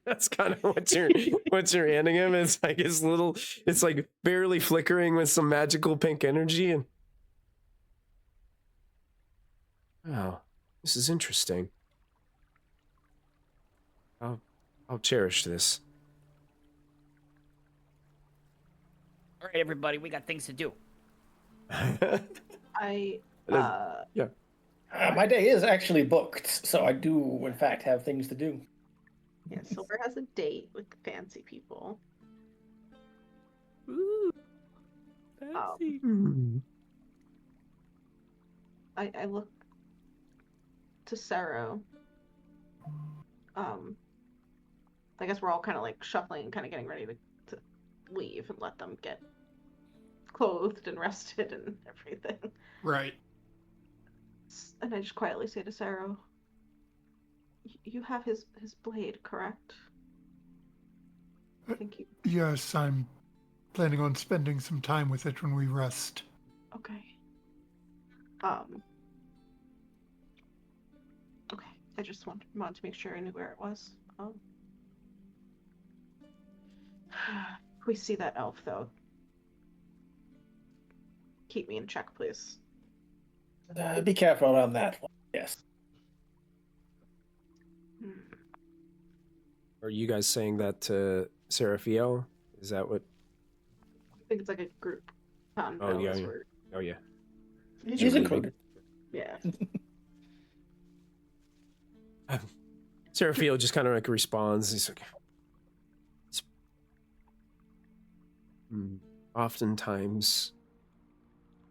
That's kind of what you're handing him. It's like it's like barely flickering with some magical pink energy. And oh, this is interesting. I'll cherish this. All right, everybody, we got things to do. Yeah. My day is actually booked, so I do, in fact, have things to do. Yeah, Silvyr has a date with the fancy people. Ooh, fancy. I look to Sero. I guess we're all kind of like shuffling and kind of getting ready to leave and let them get clothed and rested and everything. Right. And I just quietly say to Sero, "You have his blade, correct?" Thank you. Yes, I'm planning on spending some time with it when we rest. Okay. Okay. I just wanted to make sure I knew where it was. If we see that elf, though, keep me in check, please. Be careful around that one. Yes. Are you guys saying that to Sepheriel? Is that what? I think it's like a group convo. Oh, yeah. as we're- Oh, yeah. She's included. Yeah. Sepheriel just kind of like responds. He's like, oftentimes,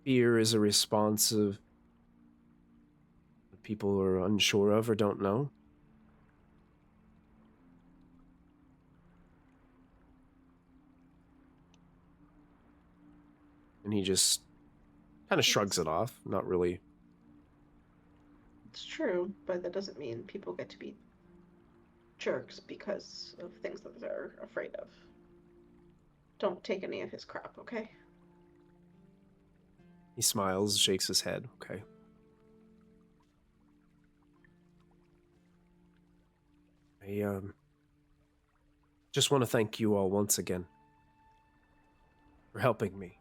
fear is a response of what people are unsure of or don't know. And he just kind of shrugs it off, not really. It's true, but that doesn't mean people get to be jerks because of things that they're afraid of. Don't take any of his crap, okay? He smiles, shakes his head. Okay. I just want to thank you all once again for helping me.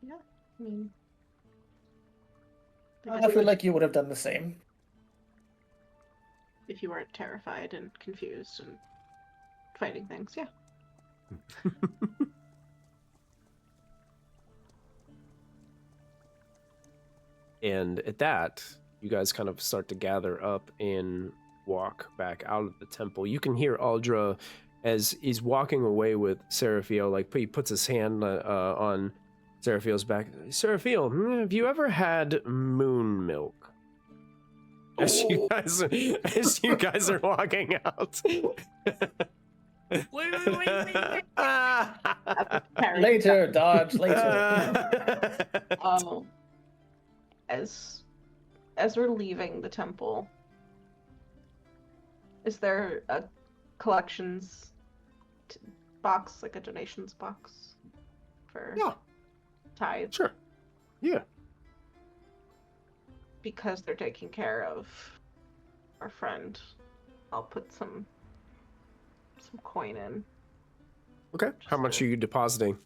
Yeah, I mean, I feel like you would have done the same. if you weren't terrified and confused and fighting things, yeah. And at that, you guys kind of start to gather up and walk back out of the temple. You can hear Aldra as he's walking away with Sepheriel, like he puts his hand on Seraphiel's back. Sepheriel, have you ever had moon milk? As you guys are walking out. Wait. Later, Dodge, later. As we're leaving the temple, is there a collections box, like a donations box for tithe? Sure. Yeah. Because they're taking care of our friend, I'll put some coin in. Okay. How much are you depositing?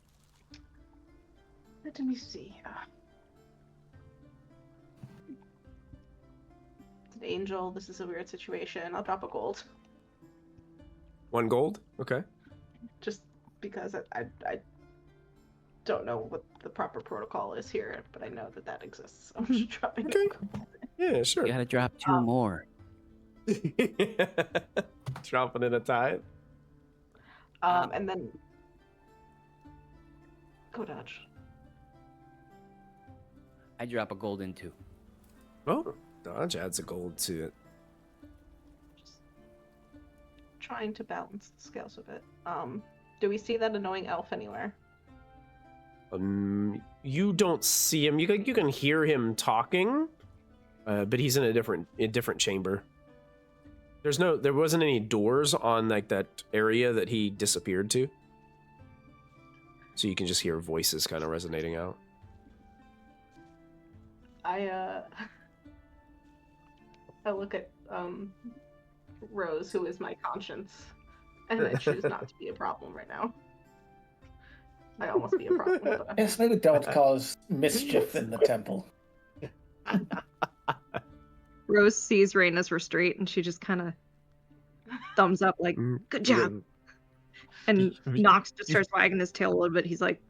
Let me see. It's an angel. This is a weird situation. I'll drop a gold. 1 gold? Okay. Just because I don't know what the proper protocol is here, but I know that exists. So I'm just dropping Okay. a gold. Yeah, sure. You gotta drop 2 more. Dropping in a tithe. And then go Dodge. I drop a gold in 2. Oh, Dodge adds a gold to it. Just trying to balance the scales a bit. Do we see that annoying elf anywhere? You don't see him. You can hear him talking, but he's in a different chamber. There wasn't any doors on like that area that he disappeared to, so you can just hear voices kind of resonating out. I look at Rose, who is my conscience, and I choose not to be a problem right now. I almost be a problem. But... Yes, maybe don't cause mischief in the temple. Rose sees Raina's restraint and she just kind of thumbs up like, good job. And Nox just starts wagging his tail a little bit. He's like,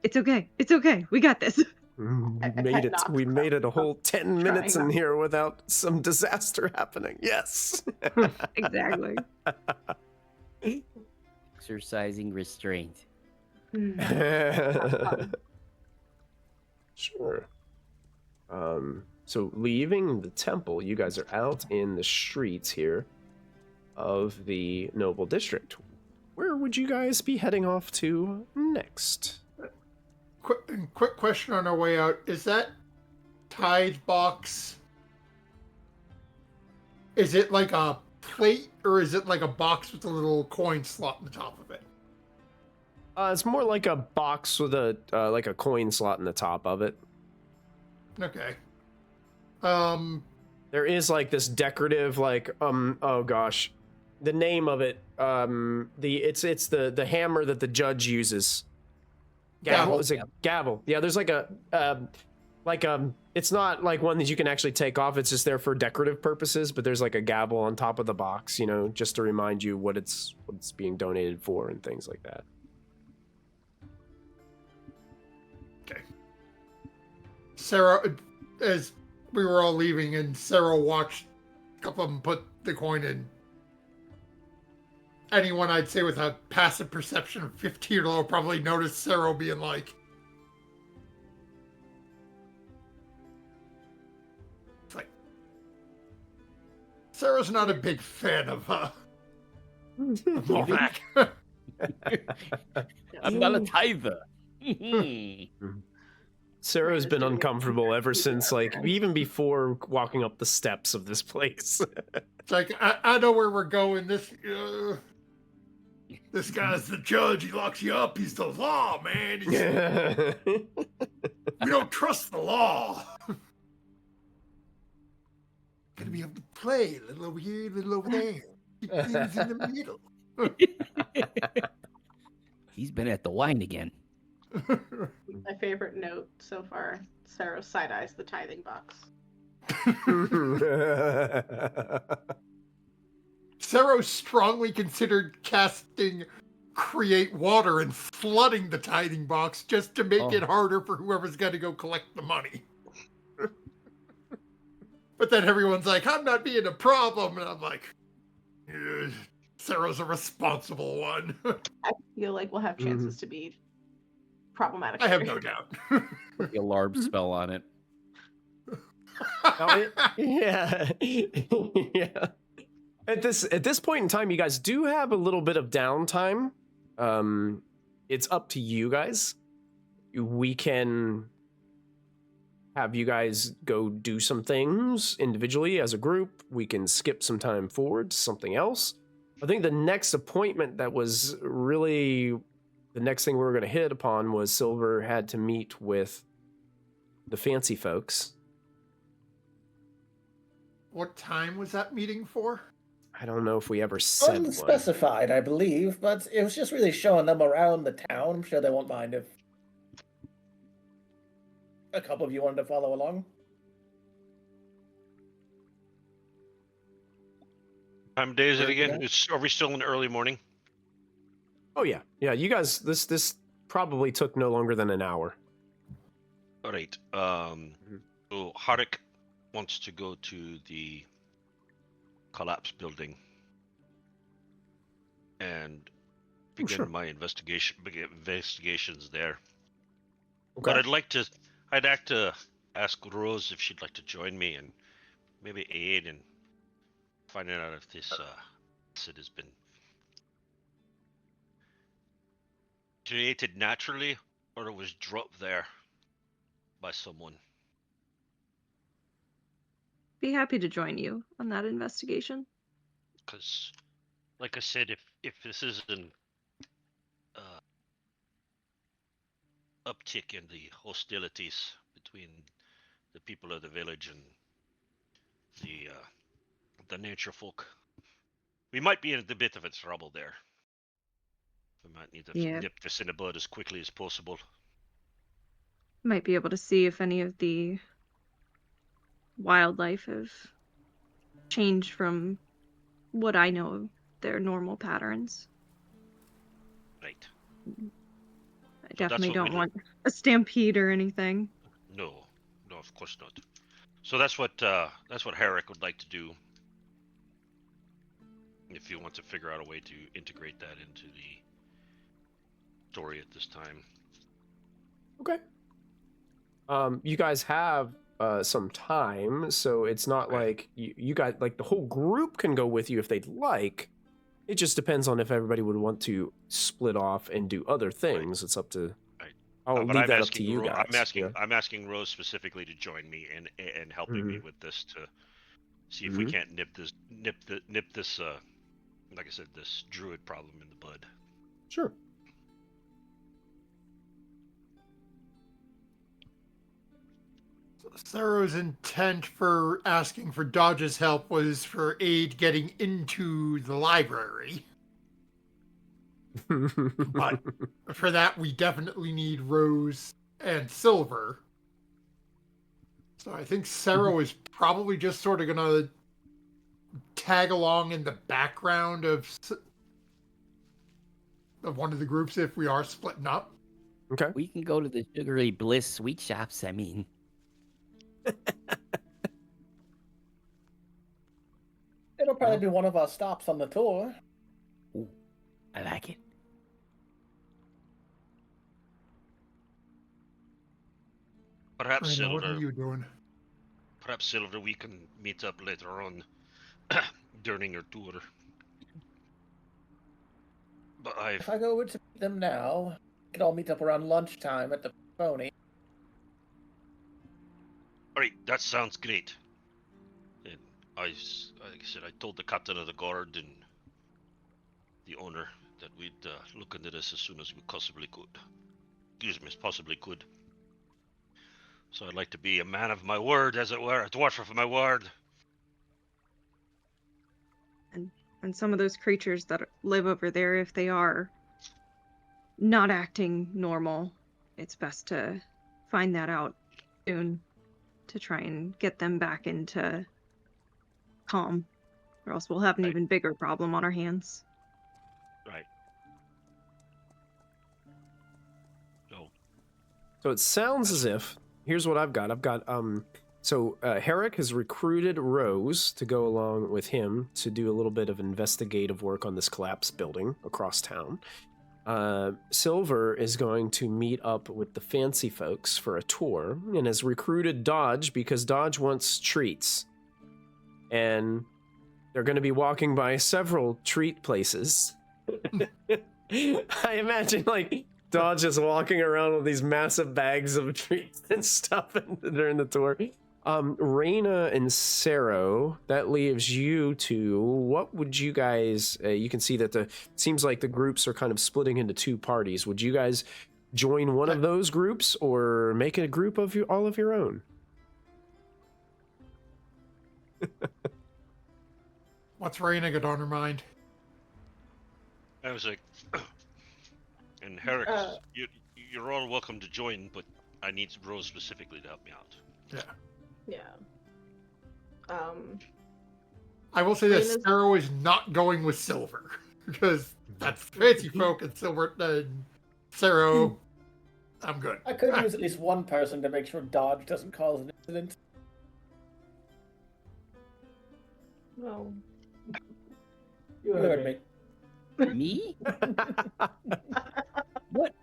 it's okay. It's okay. We got this. We made it a whole 10 minutes in here without some disaster happening. Yes. Exactly. Exercising restraint. Sure. So leaving the temple, you guys are out in the streets here of the noble district. Where would you guys be heading off to next? Quick question on our way out. Is that tithe box, is it like a plate or is it like a box with a little coin slot on the top of it? It's more like a box with a coin slot in the top of it. Okay. there is like this decorative like oh gosh, the name of it it's the hammer that the judge uses. Gavel. Is it gavel? Yeah, there's like a it's not like one that you can actually take off. It's just there for decorative purposes. But there's like a gavel on top of the box, you know, just to remind you what it's being donated for and things like that. Okay. Sarah, as we were all leaving, and Sarah watched a couple of them put the coin in. Anyone I'd say with a passive perception of 15 or lower probably noticed Sarah being like, it's like, Sarah's not a big fan of Morvek. I'm not a tither. Sarah's been uncomfortable ever since, like, even before walking up the steps of this place. It's like, I know where we're going. This guy's the judge. He locks you up. He's the law, man. We don't trust the law. Gotta be able to play a little over here, a little over there. Keep things in the middle. He's been at the wine again. My favorite note so far, Sarah side eyes the tithing box. Sero strongly considered casting Create Water and flooding the tithing box just to make it harder for whoever's got to go collect the money. But then everyone's like, I'm not being a problem. And I'm like, Sero's a responsible one. I feel like we'll have chances to be problematic. I have no doubt. Put the alarm spell on it. Yeah. Yeah. At this point in time, you guys do have a little bit of downtime. It's up to you guys. We can have you guys go do some things individually as a group. We can skip some time forward to something else. I think the next appointment that was really the next thing we were going to hit upon was Silvyr had to meet with the fancy folks. What time was that meeting for? I don't know if we ever said one. Unspecified, I believe, but it was just really showing them around the town. I'm sure they won't mind if a couple of you wanted to follow along. Time of day is it again? Are we still in the early morning? Oh yeah. Yeah, you guys, this probably took no longer than an hour. All right. So Harruk wants to go to the collapsed building and begin my investigations there. Okay. But I'd like to ask Rose if she'd like to join me and maybe aid in finding out if this acid has been created naturally or it was dropped there by someone. Be happy to join you on that investigation. Because, like I said, if this is an uptick in the hostilities between the people of the village and the nature folk, we might be in a bit of a trouble there. We might need to nip this in the bud as quickly as possible. Might be able to see if any of the wildlife have changed from what I know of their normal patterns. Right. I definitely don't want a stampede or anything. No, of course not. So that's what Harruk would like to do. If you want to figure out a way to integrate that into the story at this time. Okay. You guys have some time, so it's not like you got like the whole group can go with you if they'd like. It just depends on if everybody would want to split off and do other things. Right. It's up to. Right. I'll leave that up to you guys. I'm asking Rose specifically to join me and helping me with this to see if we can't nip this like I said, this druid problem in the bud. Sure. Sero's intent for asking for Dodge's help was for aid getting into the library. But for that, we definitely need Rose and Silvyr. So I think Sero is probably just sort of going to tag along in the background of one of the groups if we are splitting up. Okay. We can go to the Sugary Bliss sweet shops. I mean, It'll probably be one of our stops on the tour. ooh, I like it. Perhaps Raina, what are Silvyr. you doing? Perhaps Silvyr, we can meet up later on during your tour. But If I go over to meet them now, we could all meet up around lunchtime at the Pony. Alright, that sounds great. And like I said, I told the captain of the guard and the owner that we'd look into this as soon as we possibly could. Excuse me, as possibly could. So I'd like to be a man of my word, as it were, a dwarf of my word. And some of those creatures that live over there, if they are not acting normal, it's best to find that out soon to try and get them back into calm, or else we'll have an Right. even bigger problem on our hands. Right. No. So it sounds as if, here's what I've got. So Harruk has recruited Rose to go along with him to do a little bit of investigative work on this collapsed building across town. Silvyr is going to meet up with the fancy folks for a tour and has recruited Dodge because Dodge wants treats. And they're going to be walking by several treat places. I imagine, like, Dodge is walking around with these massive bags of treats and stuff during the tour. Raina and Sero, that leaves you two. What would you guys, you can see that seems like the groups are kind of splitting into two parties. Would you guys join one of those groups or make a group of all of your own? What's Raina got on her mind? I was like, and Harruk, you're all welcome to join, but I need Rose specifically to help me out. Yeah. Yeah. I will say that Raina's- Sero is not going with Silvyr because that's fancy folk and Sero. I'm good. I could use at least one person to make sure Dodge doesn't cause an incident. No. You heard me. Me? What?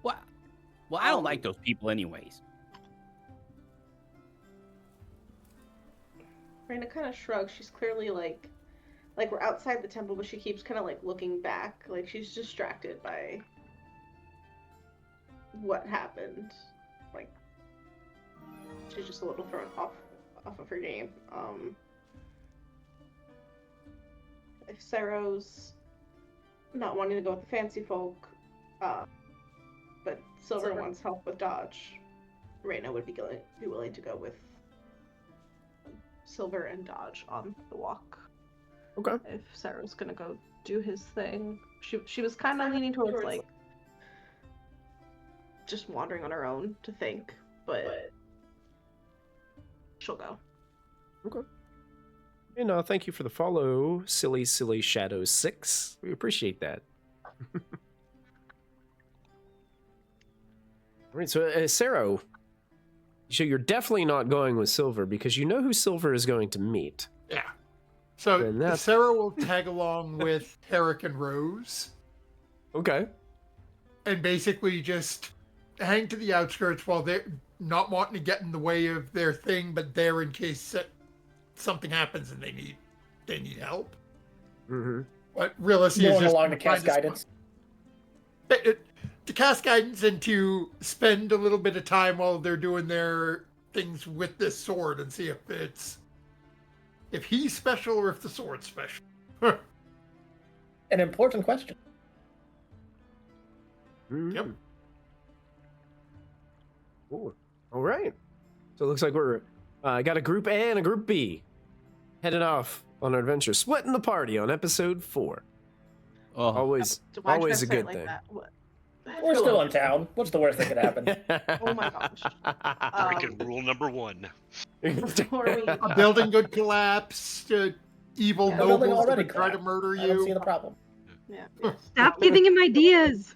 What? Well, I don't like those people anyways. Raina kind of shrugs. She's clearly like we're outside the temple, but she keeps kind of like looking back, like she's distracted by what happened. Like she's just a little thrown off of her game. If Sero's not wanting to go with the fancy folk, but Silvyr wants help with Dodge, Raina would be willing to go with Silvyr and Dodge on the walk. Okay. If Sero's gonna go do his thing, she was kind of leaning towards like just wandering on her own to think, but she'll go. Okay. And thank you for the follow, Silly Shadow 6. We appreciate that. All right, so Sero, so you're definitely not going with Silvyr because you know who Silvyr is going to meet. Yeah. So And that's- Sero will tag along with Harruk and Rose Okay. and basically just hang to the outskirts while they're not wanting to get in the way of their thing, but there in case something happens and they need help. Mm-hmm. But realistically, No is one just along to cast guidance. To cast guidance and to spend a little bit of time while they're doing their things with this sword and see if he's special or if the sword's special. An important question. Mm-hmm. Yep. Cool. All right. So it looks like we're got a group A and a group B headed off on our adventure, splitting the party on episode 4. Oh, Always Why'd you always a guys say it good like thing. that? What? We're still in town. What's the worst that could happen? Oh my gosh. Freaking rule number 1. Before we, A building could collapse. Evil Yeah. The building nobles already would try to collapsed. murder I don't see you. the problem. yeah. Stop giving him ideas.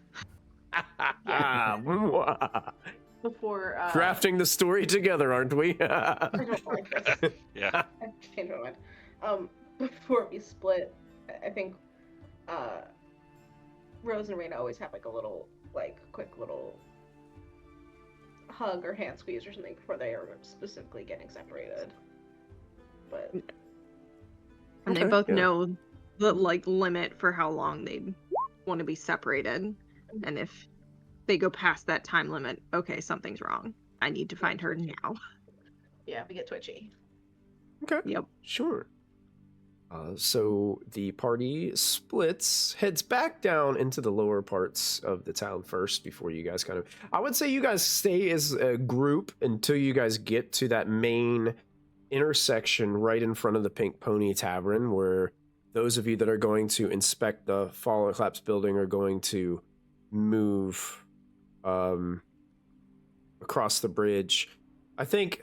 Before Crafting the story together, aren't we? I don't like this. Yeah. I changed my mind. Before we split, I think Rose and Raina always have like a little, like, quick little hug or hand squeeze or something before they are specifically getting separated. But And they Okay, both yeah. know the like limit for how long they want to be separated. And if they go past that time limit, okay, something's wrong. I need to find her now. yeah, we get twitchy. Okay. Yep. Sure. So the party splits, heads back down into the lower parts of the town first before you guys kind of... I would say you guys stay as a group until you guys get to that main intersection right in front of the Pink Pony Tavern, where those of you that are going to inspect the Fallen Collapse building are going to move across the bridge. I think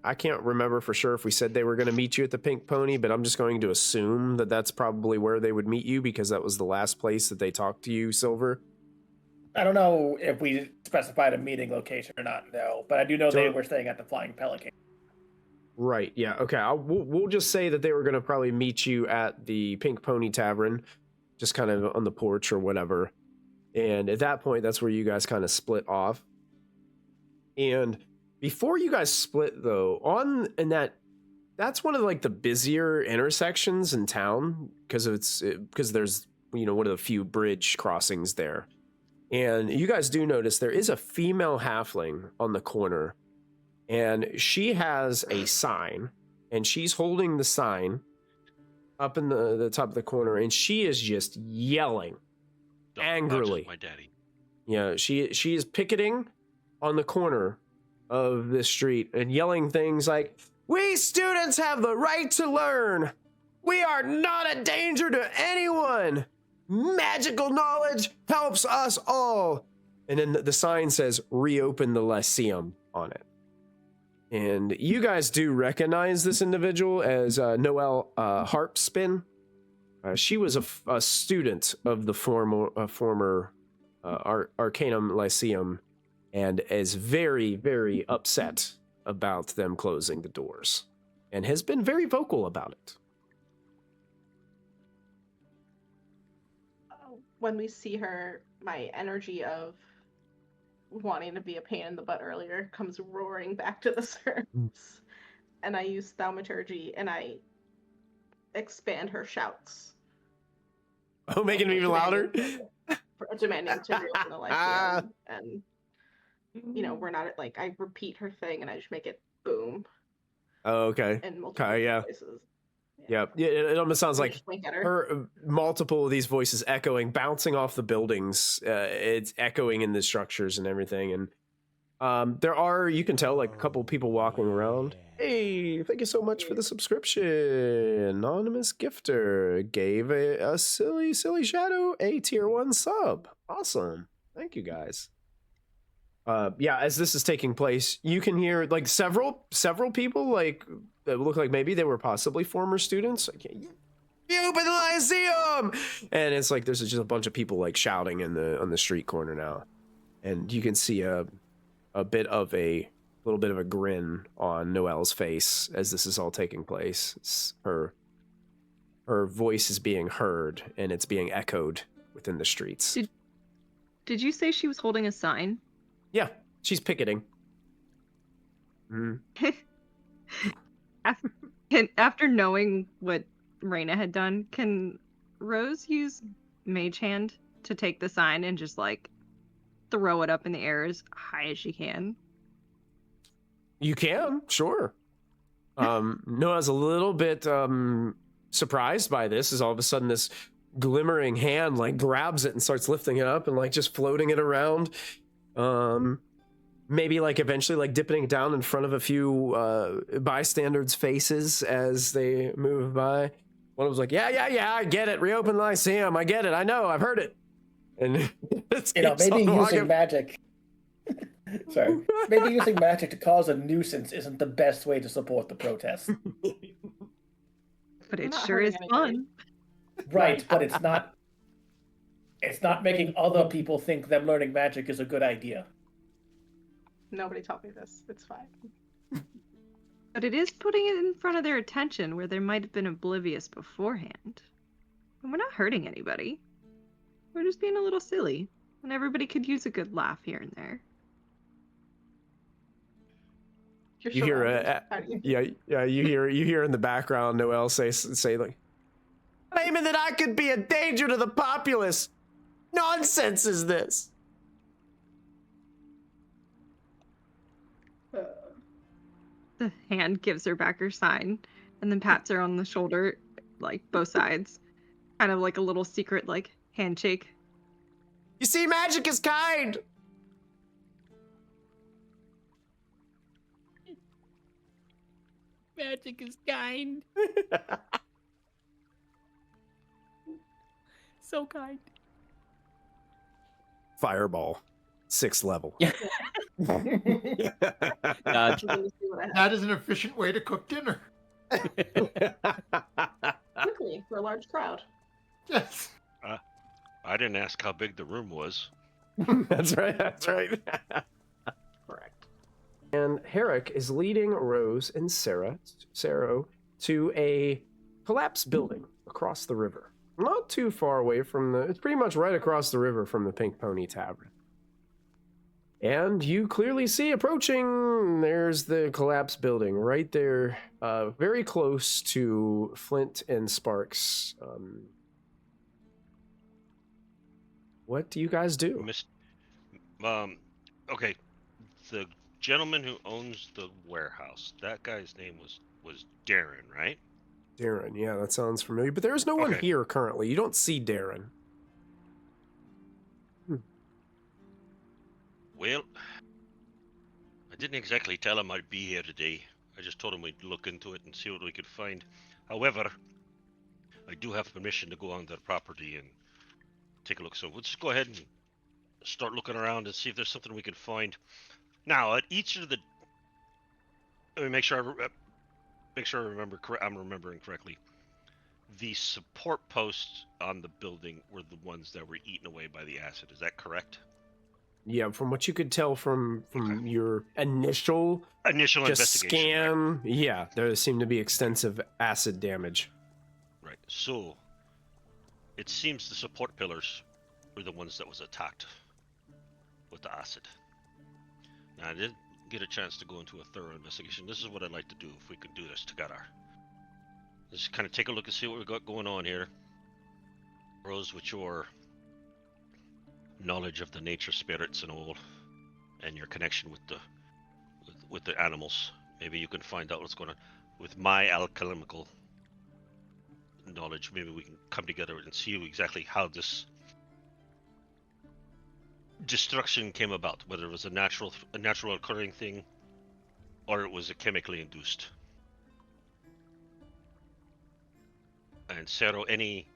I can't remember for sure if we said they were going to meet you at the Pink Pony, but I'm just going to assume that that's probably where they would meet you because that was the last place that they talked to you, Silvyr. I don't know if we specified a meeting location or not, no. But I do know they So- were staying at the Flying Pelican. Right, yeah, okay. We'll just say that they were going to probably meet you at the Pink Pony Tavern, just kind of on the porch or whatever. And at that point, that's where you guys kind of split off. And before you guys split, though, that's one of like the busier intersections in town because there's one of the few bridge crossings there. And you guys do notice there is a female halfling on the corner, and she has a sign, and she's holding the sign up in the top of the corner, and she is just yelling angrily. My daddy. Yeah, she is picketing on the corner of this street and yelling things like, "We students have the right to learn. We are not a danger to anyone. Magical knowledge helps us all." And then the sign says, "Reopen the Lyceum" on it. And you guys do recognize this individual as Noelle Harpspin. She was a student of the former Arcanum Lyceum, and is very, very upset about them closing the doors, and has been very vocal about it. When we see her, my energy of wanting to be a pain in the butt earlier comes roaring back to the surface. And I use thaumaturgy and I expand her shouts. Oh, making it even louder? Demanding to reopen the Lyceum. And, we're not like, I repeat her thing and I just make it boom. Oh, okay. In multiple Okay, yeah. voices. Yeah, it almost sounds like Just wink at her. her multiple of these voices echoing, bouncing off the buildings. It's echoing in the structures and everything. And there are, you can tell, like a couple people walking around. Hey, thank you so much for the subscription. Anonymous gifter gave a silly shadow a tier 1 sub. Awesome. Thank you guys. Yeah, as this is taking place, you can hear like several people like that look like maybe they were possibly former students. Like, "You open the Lyceum!" And it's like there's just a bunch of people like shouting on the street corner now, and you can see a little bit of a grin on Noelle's face as this is all taking place. Her voice is being heard, and it's being echoed within the streets. Did you say she was holding a sign? Yeah, she's picketing. After knowing what Raina had done, can Rose use Mage Hand to take the sign and just like throw it up in the air as high as she can? You can, sure. Noah's a little bit surprised by this, as all of a sudden this glimmering hand like grabs it and starts lifting it up and like just floating it around. maybe like eventually like dipping it down in front of a few bystanders' faces as they move by. One was like, yeah, I get it. Reopen the Lyceum. I get it. I know. I've heard it. And maybe using magic. Sorry. Maybe using magic to cause a nuisance isn't the best way to support the protest. But it sure is fun. Right, but it's not making other people think them learning magic is a good idea. Nobody taught me this. It's fine. But it is putting it in front of their attention where they might have been oblivious beforehand. And we're not hurting anybody. We're just being a little silly. And everybody could use a good laugh here and there. You hear you hear in the background Noelle say like, claiming that I could be a danger to the populace. Nonsense is this. The hand gives her back her sign and then pats her on the shoulder, like both sides. Kind of like a little secret, like, handshake. You see, magic is kind. Magic is kind. So kind. Fireball. 6th level. That is an efficient way to cook dinner. Quickly, for a large crowd. Yes. I didn't ask how big the room was. That's right. Correct. And Harruk is leading Rose and Sero to a collapsed building across the river. Not too far away from it's pretty much right across the river from the Pink Pony Tavern. And you clearly see approaching, there's the collapsed building right there, very close to Flint and Sparks. What do you guys do? Okay, the gentleman who owns the warehouse, that guy's name was Darren, right? Darren, yeah, that sounds familiar. But there's no one here currently. You don't see Darren. Well, I didn't exactly tell him I'd be here today. I just told him we'd look into it and see what we could find. However, I do have permission to go on their property and take a look. So we'll just go ahead and start looking around and see if there's something we can find. Now, at each of the... Let me make sure I'm remembering correctly. The support posts on the building were the ones that were eaten away by the acid. Is that correct? Yeah, from what you could tell from your initial investigation, scan, right? Yeah, there seemed to be extensive acid damage. Right. So it seems the support pillars were the ones that was attacked with the acid. Now, I didn't get a chance to go into a thorough investigation. This is what I'd like to do if we could do this together. Let's kind of take a look and see what we got going on here. Rose, with your knowledge of the nature spirits and all, and your connection with the animals, maybe you can find out what's going on. With my alchemical knowledge, maybe we can come together and see exactly how this destruction came about, whether it was a natural occurring thing or it was a chemically induced. And Sero, any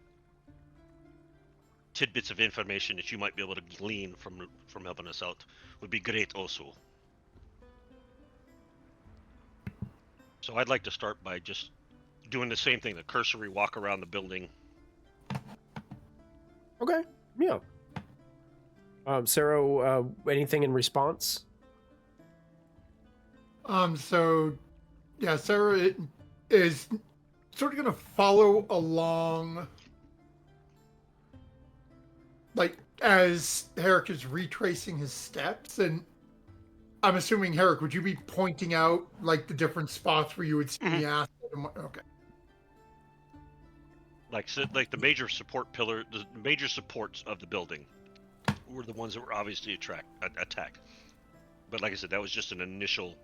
tidbits of information that you might be able to glean from helping us out would be great also. So I'd like to start by just doing the same thing, the cursory walk around the building. Okay, yeah. Sero, anything in response? So, yeah, Sarah is sort of going to follow along, like, as Harruk is retracing his steps, and I'm assuming, Harruk, would you be pointing out, like, the different spots where you would see the acid? Okay. Like the major support pillar, the major supports of the building were the ones that were obviously attacked. But like I said, that was just an initial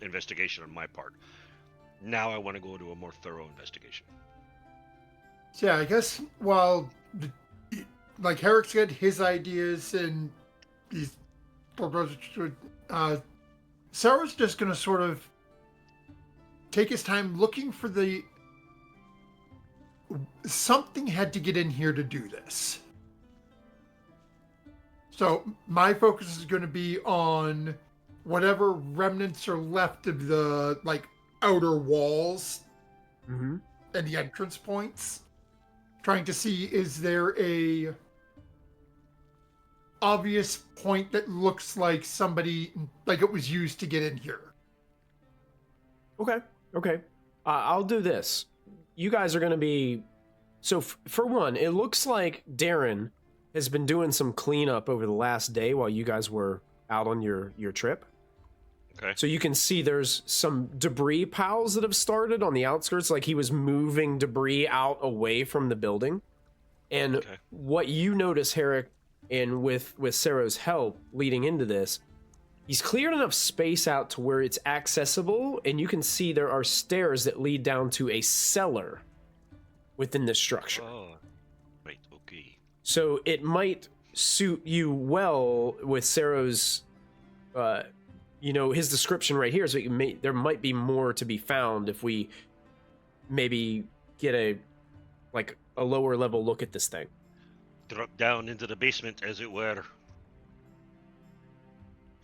investigation on my part. Now I want to go into a more thorough investigation. So yeah, I guess while like Harruk's got his ideas and he's Sarah's just going to sort of take his time looking for the... Something had to get in here to do this. So my focus is going to be on whatever remnants are left of the, like, outer walls and the entrance points. Trying to see, is there a obvious point that looks like somebody, like it was used to get in here? Okay. I'll do this. You guys are going to be... So, for one, it looks like Darren has been doing some cleanup over the last day while you guys were out on your trip. Okay. So you can see there's some debris piles that have started on the outskirts, like he was moving debris out away from the building. And what you notice, Harruk, and with Sero's help leading into this, he's cleared enough space out to where it's accessible, and you can see there are stairs that lead down to a cellar within the structure. Oh, right, okay. So it might suit you well with Sero's, his description right here. So there might be more to be found if we maybe get a lower level look at this thing. Drop down into the basement, as it were.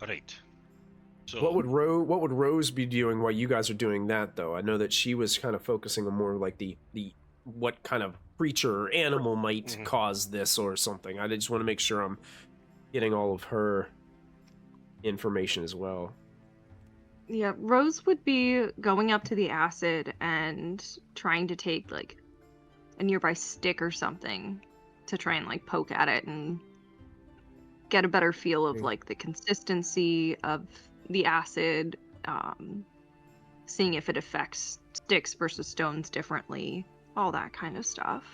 All right. So what would Rose be doing while you guys are doing that, though? I know that she was kind of focusing on more like the what kind of creature or animal might cause this or something. I just want to make sure I'm getting all of her information as well. Yeah, Rose would be going up to the acid and trying to take like a nearby stick or something to try and like poke at it and get a better feel of like the consistency of the acid, seeing if it affects sticks versus stones differently, all that kind of stuff.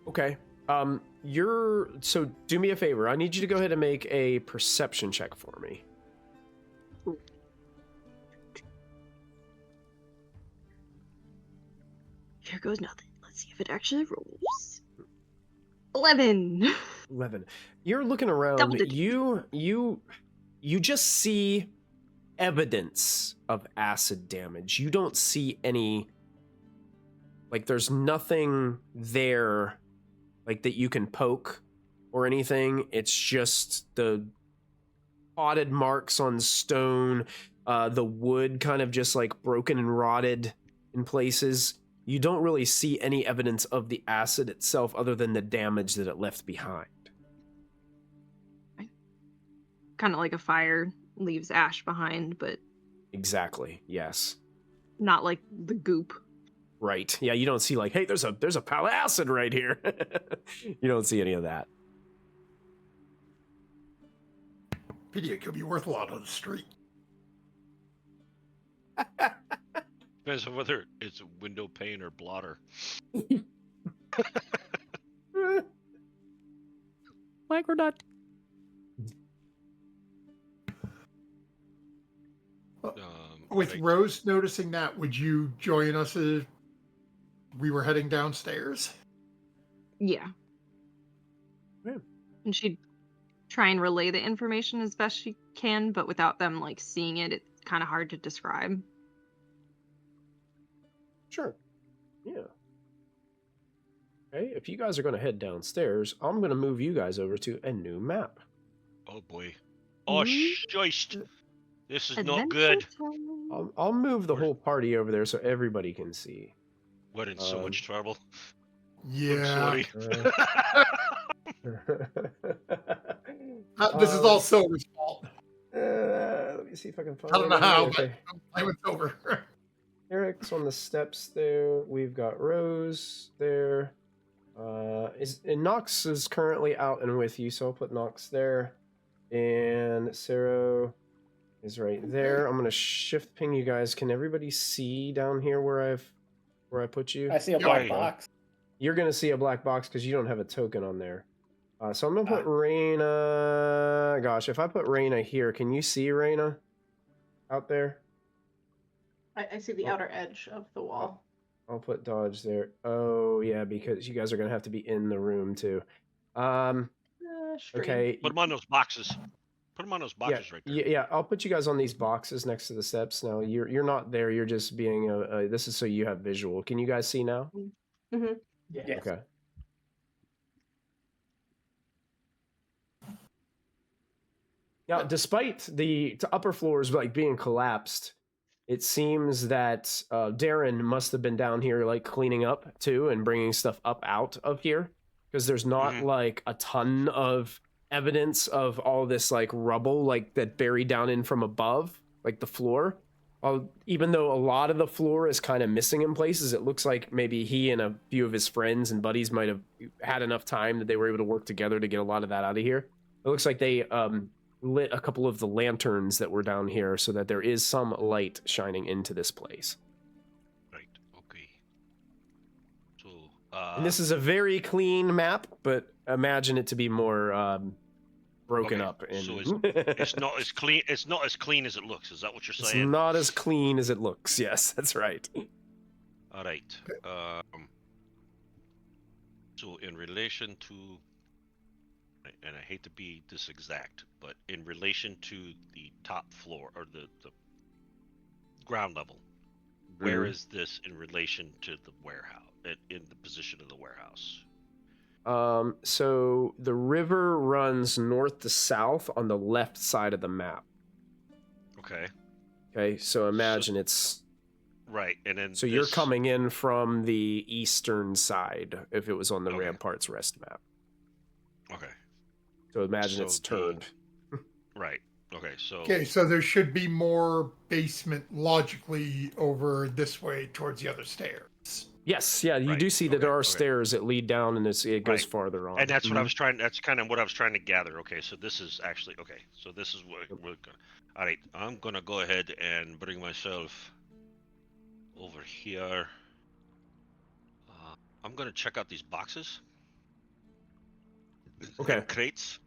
Okay. So do me a favor. I need you to go ahead and make a perception check for me. Here goes nothing. Let's see if it actually rolls. 11. You're looking around. You just see evidence of acid damage. You don't see any, like, there's nothing there, like, that you can poke or anything. It's just the potted marks on stone, the wood kind of just like broken and rotted in places. You don't really see any evidence of the acid itself other than the damage that it left behind. Kind of like a fire leaves ash behind, but... Exactly, yes. Not like the goop. Right, yeah, you don't see like, hey, there's a pile of acid right here. You don't see any of that. Pity it could be worth a lot on the street. Depends on whether it's a window pane or blotter. Microdot. With Rose noticing that, would you join us if we were heading downstairs? Yeah. And she'd try and relay the information as best she can, but without them like seeing it, it's kind of hard to describe. Sure. Yeah. Okay, if you guys are going to head downstairs, I'm going to move you guys over to a new map. Oh boy. Oh, shoist. This is not good. I'll move the whole party over there so everybody can see. We're in so much trouble. Yeah. I'm sorry. This is all Silver's fault. Let me see if I can find I don't know how, okay. but it's over. Eric's on the steps there. We've got Rose there. And Nox is currently out and with you, so I'll put Nox there. And Sero is right there. I'm gonna shift ping you guys. Can everybody see down here where I put you? I see a black box. You're gonna see a black box because you don't have a token on there. So I'm gonna put Reyna. Gosh, if I put Reyna here, can you see Reyna out there? I see the outer edge of the wall. I'll put Dodge there. Oh yeah, because you guys are gonna have to be in the room too. Okay. Put them on those boxes. Put them on those boxes right there. Yeah, I'll put you guys on these boxes next to the steps. Now you're not there. You're just being this is so you have visual. Can you guys see now? Mm-hmm. Yes. Okay. Now, despite the upper floors like being collapsed, it seems that Darren must have been down here like cleaning up too and bringing stuff up out of here, because there's not like a ton of evidence of all this like rubble like that buried down in from above, like the floor. Even though a lot of the floor is kind of missing in places, it looks like maybe he and a few of his friends and buddies might have had enough time that they were able to work together to get a lot of that out of here. It looks like they lit a couple of the lanterns that were down here so that there is some light shining into this place. Right. Okay. So. And this is a very clean map, but imagine it to be more broken up. And So it's not as clean. It's not as clean as it looks. Is that what you're saying? It's not as clean as it looks. Yes, that's right. All right. So in relation to, and I hate to be this exact, but in relation to the top floor or the ground level, where is this in relation to the warehouse? In the position of the warehouse? So the river runs north to south on the left side of the map. Okay. Okay, so imagine it's right, and then so you're coming in from the eastern side if it was on the Rampart's Rest map. Okay. So imagine it's turned. Right. Okay. So. Okay, so there should be more basement logically over this way towards the other stairs. Yes, yeah, you do see that there are stairs that lead down, and it goes farther on. And that's what I was trying. That's kind of what I was trying to gather. Okay, so this is actually okay. So this is what we're gonna. All right, I'm gonna go ahead and bring myself over here. I'm gonna check out these boxes. Okay. Crates.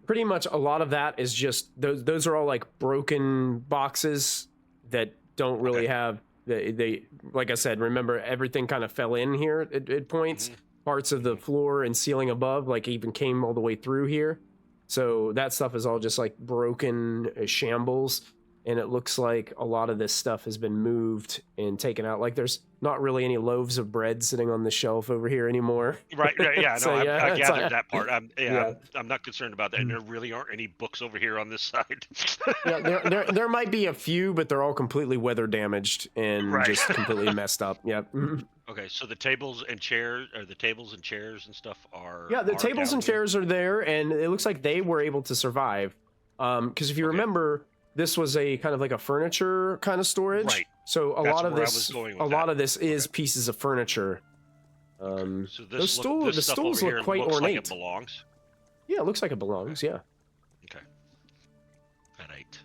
Pretty much a lot of that is just those are all like broken boxes that don't really have. They like I said, remember everything kind of fell in here at points. Parts of the floor and ceiling above like even came all the way through here. So that stuff is all just like broken shambles, and it looks like a lot of this stuff has been moved and taken out. Like there's not really any loaves of bread sitting on the shelf over here anymore. Right. Yeah. So, No, yeah, I gathered that part. I'm not concerned about that. And Mm. there really aren't any books over here on this side. Yeah, there might be a few, but they're all completely weather damaged and just completely messed up. Yep. Okay, so the tables and chairs, or the tables and chairs and stuff are. Yeah, the are tables down and here. chairs are there, and it looks like they were able to survive. Because if you remember, this was a kind of like a furniture kind of storage. Right. So a That's lot of where I this, was going with a lot that. of this is pieces of furniture. So Those this the stuff stools over here look quite looks ornate. Like it belongs. Yeah, it looks like it belongs. Yeah. Okay. All right.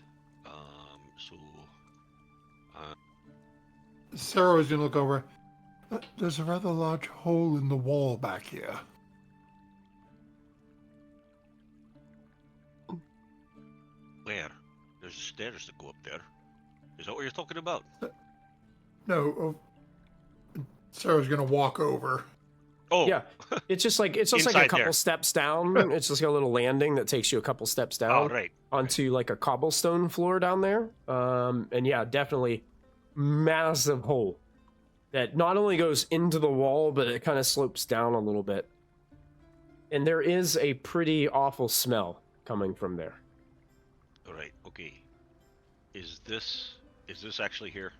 So. Sarah is going to look over. There's a rather large hole in the wall back here. Where? There's stairs that go up there. Is that what you're talking about? No. Sarah's going to walk over. Oh. Yeah. It's just like a Inside couple there. steps down. It's just like a little landing that takes you a couple steps down. Oh, right. Onto like a cobblestone floor down there. And yeah, definitely massive hole that not only goes into the wall, but it kind of slopes down a little bit. And there is a pretty awful smell coming from there. All right. Okay. Is this actually here?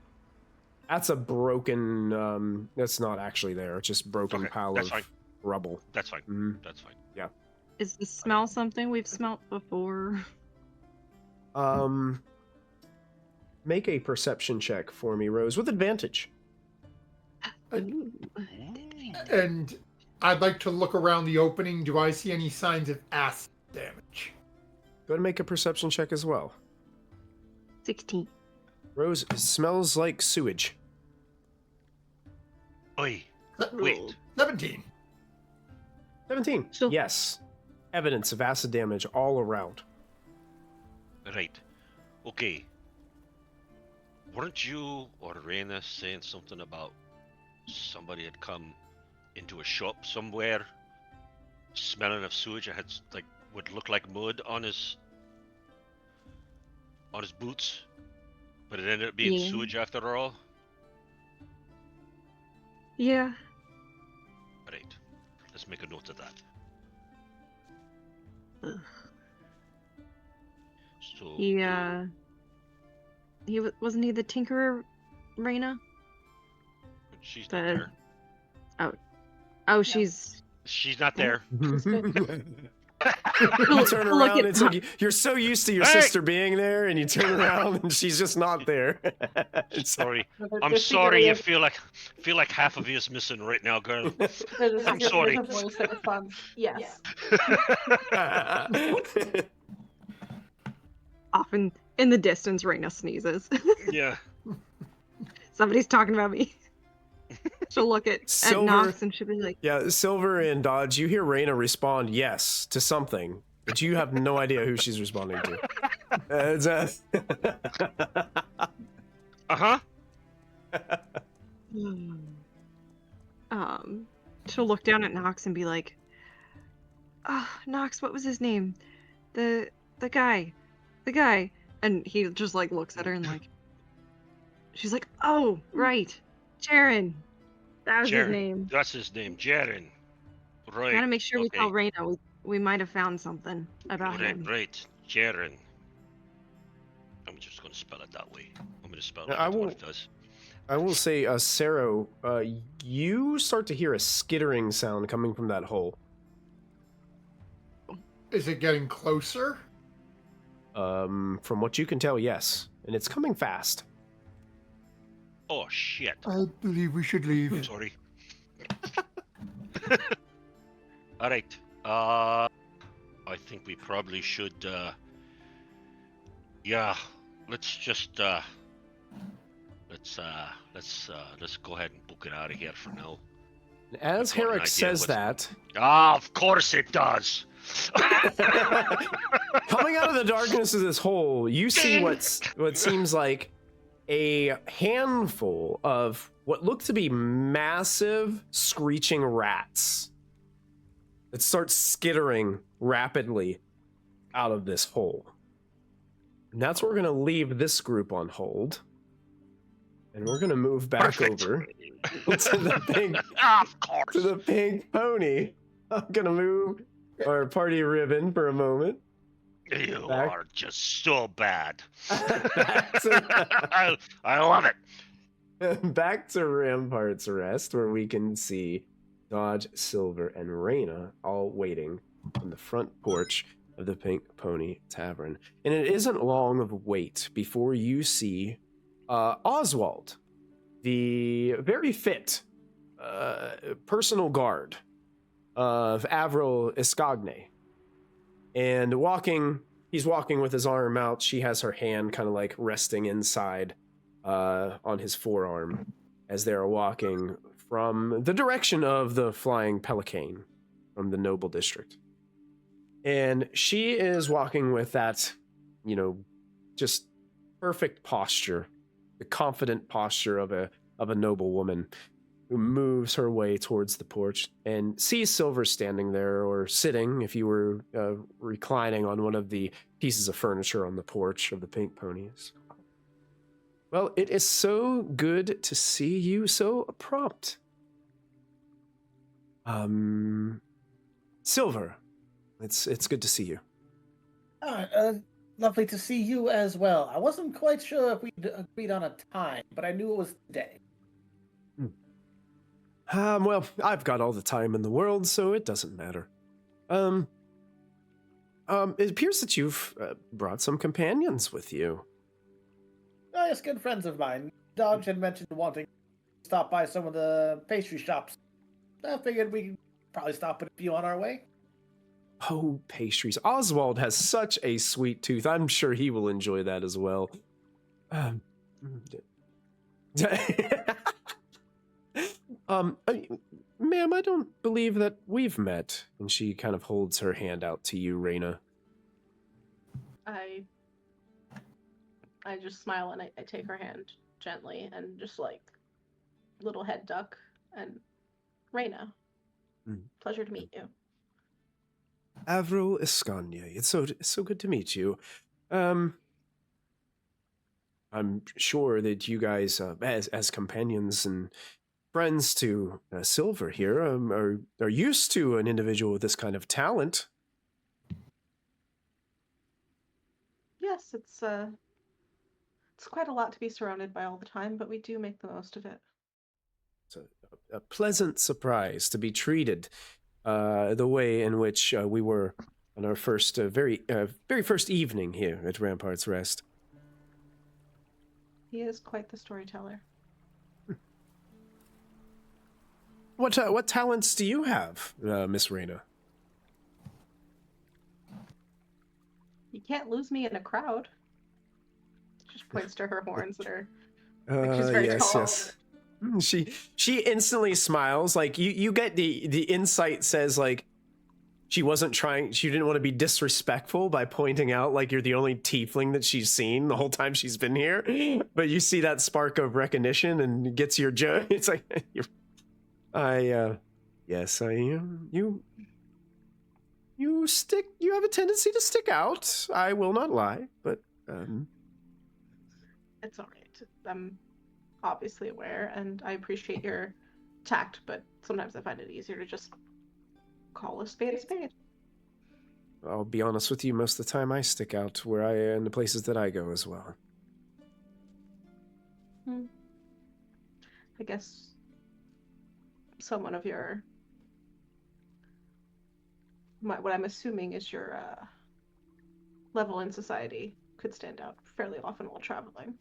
That's a broken, that's not actually there. It's just broken pile that's of fine. rubble. That's fine. Mhm. That's fine. Yeah. Is the smell something we've smelt before? Make a perception check for me, Rose, with advantage. And I'd like to look around the opening. Do I see any signs of acid damage? Go ahead and make a perception check as well. 16. Rose, it smells like sewage. Oi. Wait. 17. 17. So- Yes. Evidence of acid damage all around. Right. Okay. Weren't you or Reyna saying something about somebody had come into a shop somewhere, smelling of sewage? It had like would look like mud on his on his boots, but it ended up being Yeah. sewage after all. Yeah. Right. Let's make a note of that. Ugh. So Wasn't he the Tinkerer, Raina? she's not The- there. Oh, she's. She's not there. You Look- turn look around, at it's like you're so used to your Hey! sister being there, and you turn around and she's just not there. It's- Sorry. There's I'm a sorry. You secret- feel like half of you is missing right now, girl. there's a I'm secret- sorry. There's a voice that responds, yes. Off in the distance, Raina sneezes. Yeah. Somebody's talking about me. She'll look at Silvyr- Nox and she'll be like, Yeah, Silvyr and Dodge, you hear Raina respond yes to something, but you have no idea who she's responding to. It's, Uh-huh. she'll look down at Nox and be like, "Oh, Nox, what was his name? The guy. And he just like looks at her and like, she's like, "Oh, right, Jaren. That was his Jaren. name. That's his name, Jaren. Right. Gotta make sure we okay. tell Raina we might have found something about him." Right. Jaren. I'm just gonna spell it that way. I'm gonna spell it I like what won't- it does. I will say, Sero, you start to hear a skittering sound coming from that hole. Is it getting closer? From what you can tell, yes. And it's coming fast. Oh shit. I believe we should leave. Sorry. All right. I think we probably should. Yeah. Let's just. Let's go ahead and book it out of here for now. As I've got an Harruk idea says what's- that, Ah, of course it does. coming out of the darkness of this hole, you see what seems like a handful of what look to be massive screeching rats that start skittering rapidly out of this hole. And that's where we're going to leave this group on hold. And we're going to move back Perfect. over to the pink pony. I'm going to move our party ribbon for a moment. You Back. are just so bad. Back to- I love it. Back to Rampart's Rest, where we can see Dodge, Silvyr, and Raina all waiting on the front porch of the Pink Pony Tavern. And it isn't long of a wait before you see Oswald, the very fit personal guard of Avril Iscogne. And he's walking with his arm out. She has her hand kind of like resting inside on his forearm as they're walking from the direction of the Flying Pelican from the Noble District. And she is walking with that, just perfect posture, the confident posture of a noble woman who moves her way towards the porch and sees Silvyr standing there, or sitting if you were reclining on one of the pieces of furniture on the porch of the Pink Ponies. Well, it is so good to see you so prompt. Silvyr, it's good to see you. Lovely to see you as well. I wasn't quite sure if we'd agreed on a time, but I knew it was today. Well, I've got all the time in the world, so it doesn't matter. It appears that you've brought some companions with you. Oh, yes, good friends of mine. Dodge had mentioned wanting to stop by some of the pastry shops. I figured we could probably stop at a few on our way. Oh, pastries. Oswald has such a sweet tooth. I'm sure he will enjoy that as well. Ma'am, I don't believe that we've met. And she kind of holds her hand out to you, Raina. I just smile and I take her hand gently and just like little head duck and Raina. Pleasure to meet you. Avril Iscogne. It's so good to meet you. I'm sure that you guys, as companions and friends to Silvyr here, are used to an individual with this kind of talent. Yes, it's quite a lot to be surrounded by all the time, but we do make the most of it. It's a pleasant surprise to be treated the way in which we were on our first, very first evening here at Rampart's Rest. He is quite the storyteller. What talents do you have, Miss Reyna? You can't lose me in a crowd. Just points to her horns that are like she's very tall. Yes. She instantly smiles. Like you get the insight says like she didn't want to be disrespectful by pointing out like you're the only tiefling that she's seen the whole time she's been here. But you see that spark of recognition and it gets your joke. It's like yes, I am. You have a tendency to stick out. I will not lie, but It's all right. I'm obviously aware, and I appreciate your tact, but sometimes I find it easier to just call a spade a spade. I'll be honest with you, most of the time I stick out in the places that I go as well. I guess someone of your... what I'm assuming is your level in society could stand out fairly often while traveling.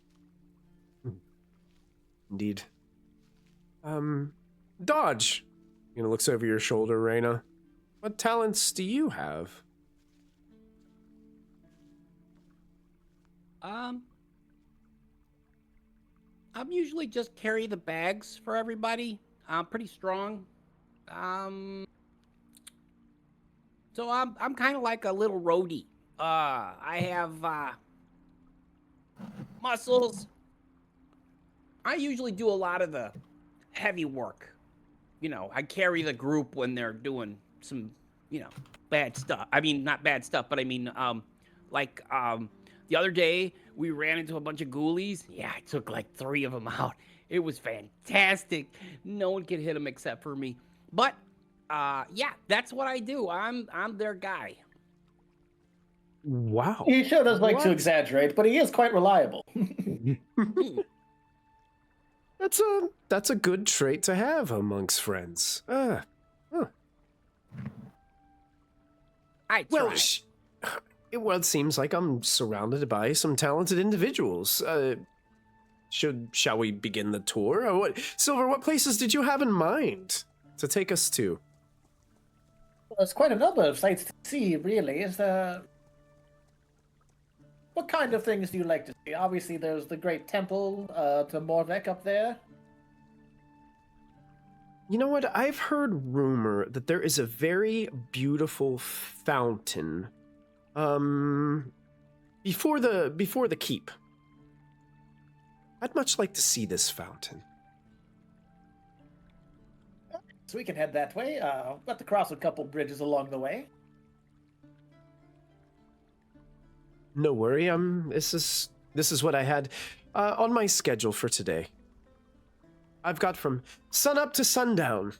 Indeed. Dodge. Looks over your shoulder, Reyna. What talents do you have? I'm usually just carry the bags for everybody. I'm pretty strong. So I'm kind of like a little roadie. I have muscles. I usually do a lot of the heavy work. I carry the group when they're doing some, bad stuff. I mean, not bad stuff, but I mean, the other day we ran into a bunch of ghoulies. Yeah, I took like 3 of them out. It was fantastic. No one could hit them except for me. But yeah, that's what I do. I'm their guy. Wow. He sure does like to exaggerate, but he is quite reliable. That's a good trait to have amongst friends. I try. Well, it seems like I'm surrounded by some talented individuals. Shall we begin the tour? Silvyr, what places did you have in mind to take us to? Well, there's quite a number of sights to see, really. What kind of things do you like to see? Obviously, there's the great temple to Morvek up there. You know what? I've heard rumor that there is a very beautiful fountain before the keep. I'd much like to see this fountain. So we can head that way. We'll have to cross a couple bridges along the way. No worry. This is what I had on my schedule for today. I've got from sun up to sundown.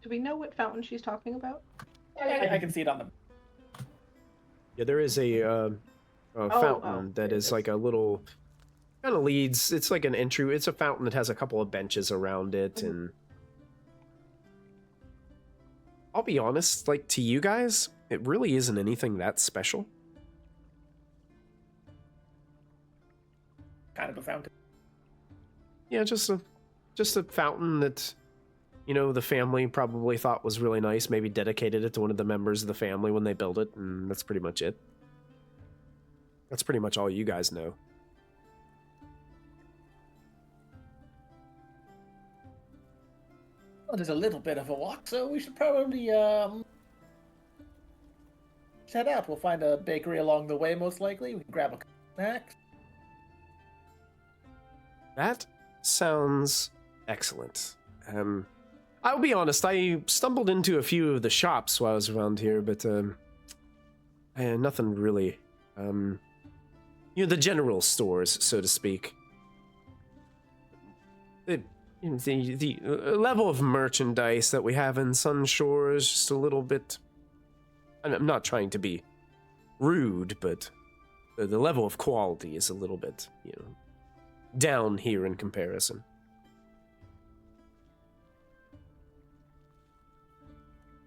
Do we know what fountain she's talking about? I can see it on the... Yeah, there is a fountain that is like a little... kind of leads... It's like an entry... It's a fountain that has a couple of benches around it, and... I'll be honest, like, to you guys, it really isn't anything that special. Kind of a fountain. Yeah, just a fountain that, the family probably thought was really nice, maybe dedicated it to one of the members of the family when they built it, and that's pretty much it. That's pretty much all you guys know. Well, there's a little bit of a walk, so we should probably head out. We'll find a bakery along the way, most likely. We can grab a snack. That sounds excellent. I'll be honest, I stumbled into a few of the shops while I was around here, but nothing really. The general stores, so to speak. The level of merchandise that we have in Sunshore is just a little bit... I'm not trying to be rude, but the level of quality is a little bit, down here in comparison.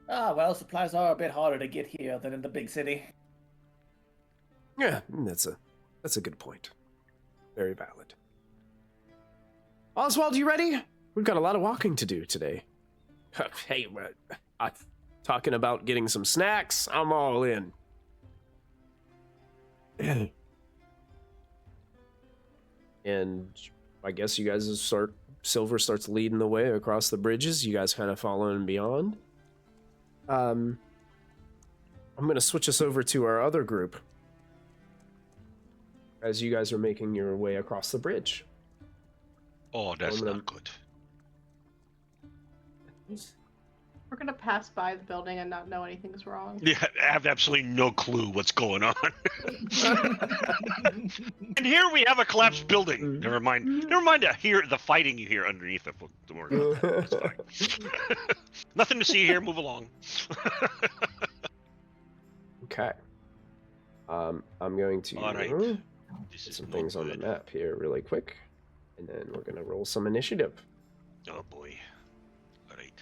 Well, supplies are a bit harder to get here than in the big city. Yeah, that's a good point. Very valid. Oswald, you ready? We've got a lot of walking to do today. Hey, talking about getting some snacks, I'm all in. And I guess you guys Silvyr starts leading the way across the bridges. You guys kind of following beyond. I'm going to switch us over to our other group as you guys are making your way across the bridge. Oh, that's not good. We're gonna pass by the building and not know anything's wrong. Yeah, I have absolutely no clue what's going on. And here we have a collapsed building. Never mind the fighting you hear underneath it. Don't worry about that. It's fine. Nothing to see here. Move along. Okay. I'm going to All right. put This is some not things on the good. map here really quick, and then we're going to roll some initiative. Oh boy. All right.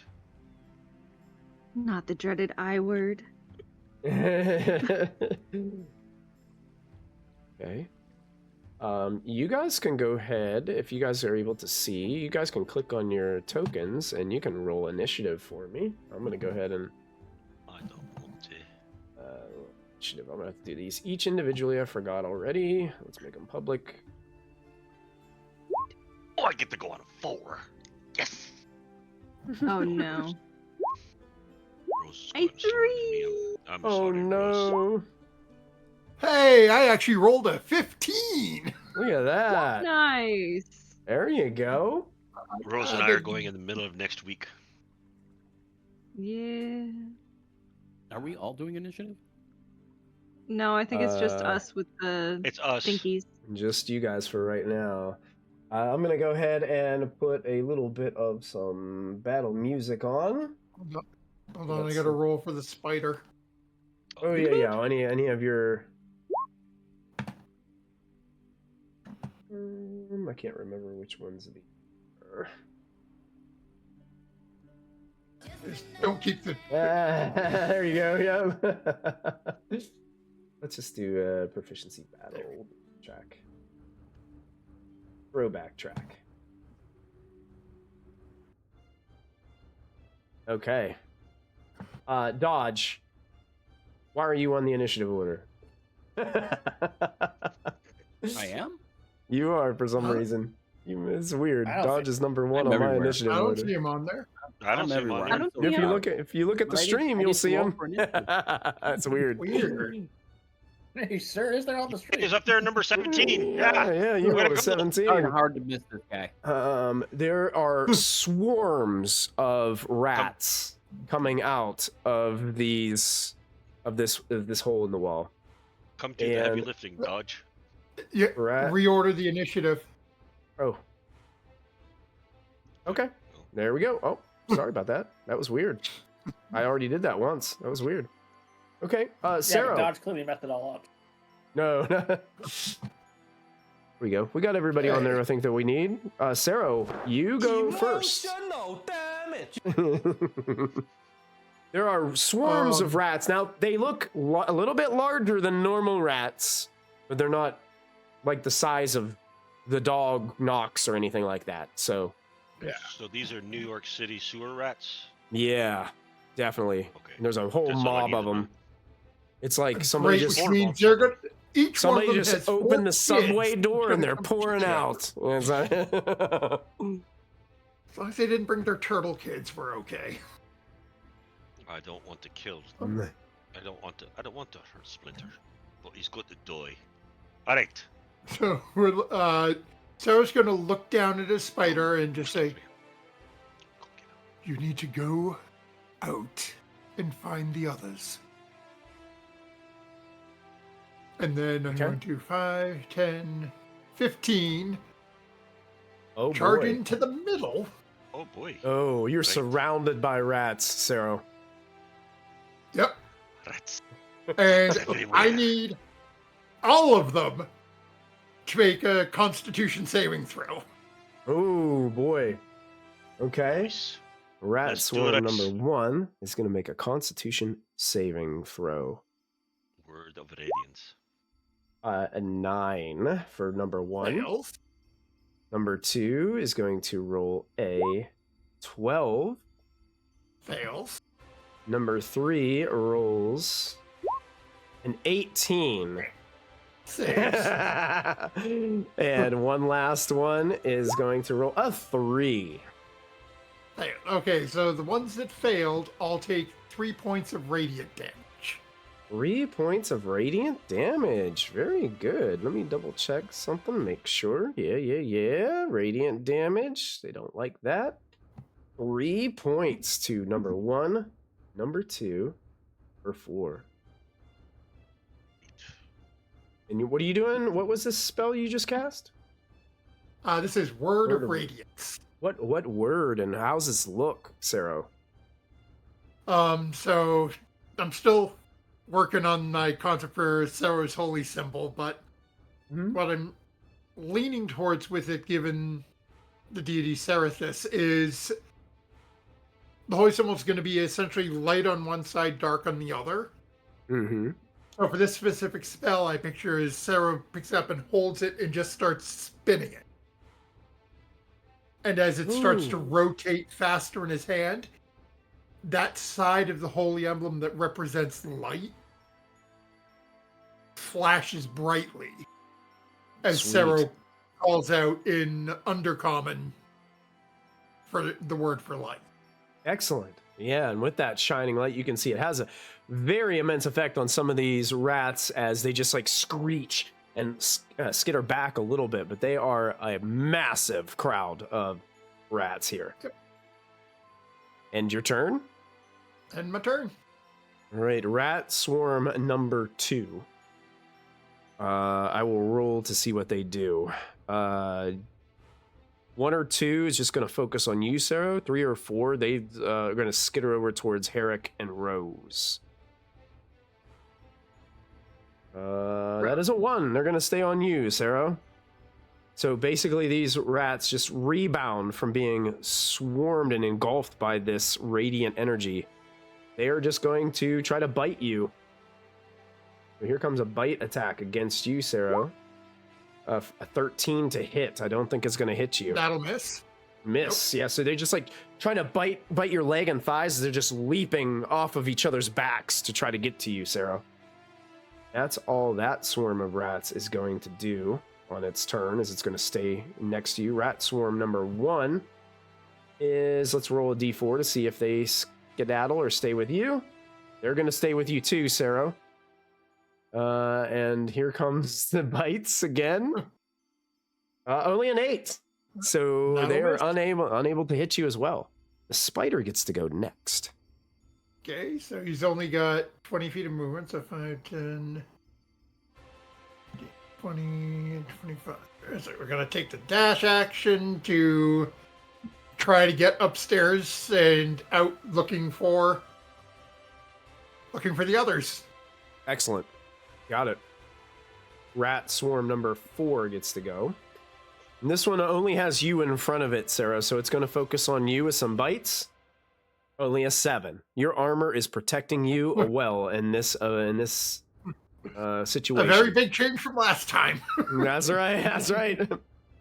Not the dreaded I word. Okay. You guys can go ahead, if you guys are able to see, you guys can click on your tokens and you can roll initiative for me. I'm going to go ahead and I don't want to. initiative. I'm going to have to do these each individually. I forgot already. Let's make them public. Oh, I get to go on a 4. Yes. Oh no. Rose is A going slower than me. 3. I'm Oh sorry, Rose. no. Hey, I actually rolled a 15. Look at that. Nice. There you go. Rose and I are going in the middle of next week. Yeah. Are we all doing initiative? No, I think it's just us with the It's us. thinkies. Just you guys for right now. I'm going to go ahead and put a little bit of some battle music on. Hold on, I gotta roll for the spider. Oh yeah. Any of your... I can't remember which ones these are. Just don't keep the. There you go, yeah. Let's just do a proficiency battle track. Throwback track. Okay. Dodge. Why are you on the initiative order? I am? You are for some reason. It's weird. I don't Dodge is number 1 I'm on my everywhere. initiative I don't order. see him on there. I don't I'm see him everywhere. on I there. don't If see you him. look at the But I stream, didn't you'll see roll him. for initiative. That's weird. Weird. He sure is there on the street. He's up there at number 17. Yeah. Yeah, you Way to rolled a go. 17. Hard to miss this guy. There are swarms of rats coming out of this hole in the wall. Come do the heavy And- lifting, Dodge. Yeah, Rat. reorder the initiative. Oh. Okay. There we go. Oh, sorry about that. That was weird. I already did that once. That was weird. Okay. Yeah, but Sero. Dodge clearly messed it all up. No. Here we go. We got everybody on there, I think, that we need. Sero, you go first. There are swarms of rats. Now, they look a little bit larger than normal rats, but they're not like the size of the dog Knox or anything like that. So, Yeah. So these are New York City sewer rats? yeah, definitely. Okay. And there's a whole Just so I mob need of to know. them. It's like somebody Great, just which means they're gonna. Each somebody one of them just has opened 4 the subway kids. door and they're pouring out. It's like- As long as they didn't bring their turtle kids, we're okay. I don't want to kill. I don't want to hurt Splinter. But he's got to die. Alright. So we're Sarah's gonna look down at his spider and just say, You need to go out and find the others. And then I'm going to 5, 10, 15. Oh, charge boy. into the middle. Oh boy. Oh, you're Right. surrounded by rats, Sero. Yep. Rats. And Everywhere. I need all of them to make a Constitution saving throw. Oh, boy. Okay. Nice. Rat Let's do swarm it. number 1 is going to make a Constitution saving throw. Word of Radiance. A 9 for number 1. Fails. Number 2 is going to roll a 12. Fails. Number 3 rolls an 18. Saves. And one last one is going to roll a 3. Fail. Okay, so the ones that failed all take 3 points of radiant damage. 3 points of radiant damage. Very good. Let me double check something, make sure. Yeah. Radiant damage. They don't like that. 3 points to number 1, number 2, or 4. And what are you doing? What was this spell you just cast? This is Word Word of of- Radiance. What word and how's this look, Sero? So I'm still working on my concept for Sero's holy symbol, but what I'm leaning towards with it, given the deity Serethis, is the holy symbol is going to be essentially light on one side, dark on the other. Mm-hmm. So for this specific spell, I picture is Sero picks it up and holds it and just starts spinning it. And as it starts to Ooh. rotate faster in his hand, that side of the holy emblem that represents light flashes brightly as Sweet. Sero calls out in Undercommon for the word for light. Excellent. Yeah, and with that shining light, you can see it has a very immense effect on some of these rats as they just like screech and skitter back a little bit, but they are a massive crowd of rats here. Yep. And your turn? And my turn. All right, rat swarm number 2. I will roll to see what they do. 1 or 2 is just going to focus on you, Sero. 3 or 4, they are going to skitter over towards Harruk and Rose. That is a 1. They're going to stay on you, Sero. So basically, these rats just rebound from being swarmed and engulfed by this radiant energy. They are just going to try to bite you. So here comes a bite attack against you, Sero. A 13 to hit. I don't think it's going to hit you. That'll miss. Miss. Yeah, so they're just like trying to bite your leg and thighs. They're just leaping off of each other's backs to try to get to you, Sero. That's all that swarm of rats is going to do on its turn, is it's going to stay next to you. Rat swarm number 1 is, let's roll a d4 to see if they skedaddle or stay with you. They're going to stay with you too, Sero. And here comes the bites again. Only an 8. So That'll they are miss. unable to hit you as well. The spider gets to go next. Okay, so he's only got 20 feet of movement, so 5, 10, 20, and 25. So we're going to take the dash action to try to get upstairs and out looking for the others. Excellent. Got it. Rat swarm number 4 gets to go. And this one only has you in front of it, Sarah, so it's going to focus on you with some bites. Only a 7. Your armor is protecting you well in this situation. A very big change from last time. That's right. That's right.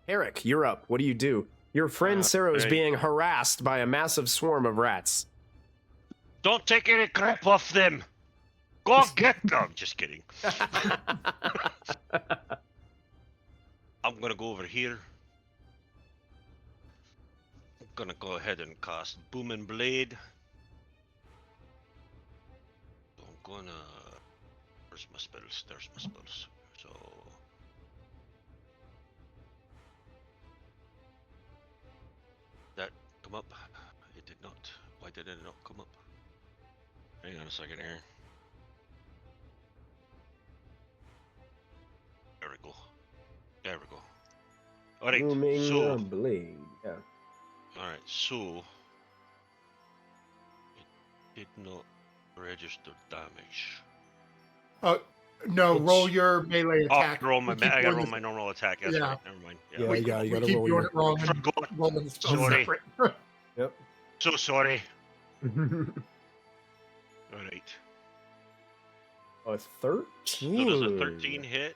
Harruk, you're up. What do? Your friend Sarah is right. being harassed by a massive swarm of rats. Don't take any crap off them. Go get them. Just kidding. I'm gonna go over here. I'm gonna go ahead and cast Boom and Blade. So I'm gonna. Where's my spells? There's my spells. So. That come up. It did not? Why did it not come up? Hang on a second here. There we go. There we go. Alright, Booming so... blade. Yeah. Alright, so... It did not register damage. No, It's- roll your melee attack. Oh, roll my, We keep I gotta doing roll this- my normal attack. That's Yeah. right, never mind. Yeah, we you gotta keep roll doing your- it wrong and Forgot. rolling the spell Sorry. separate. Yep. So sorry. Alright. A 13. So does a 13 hit?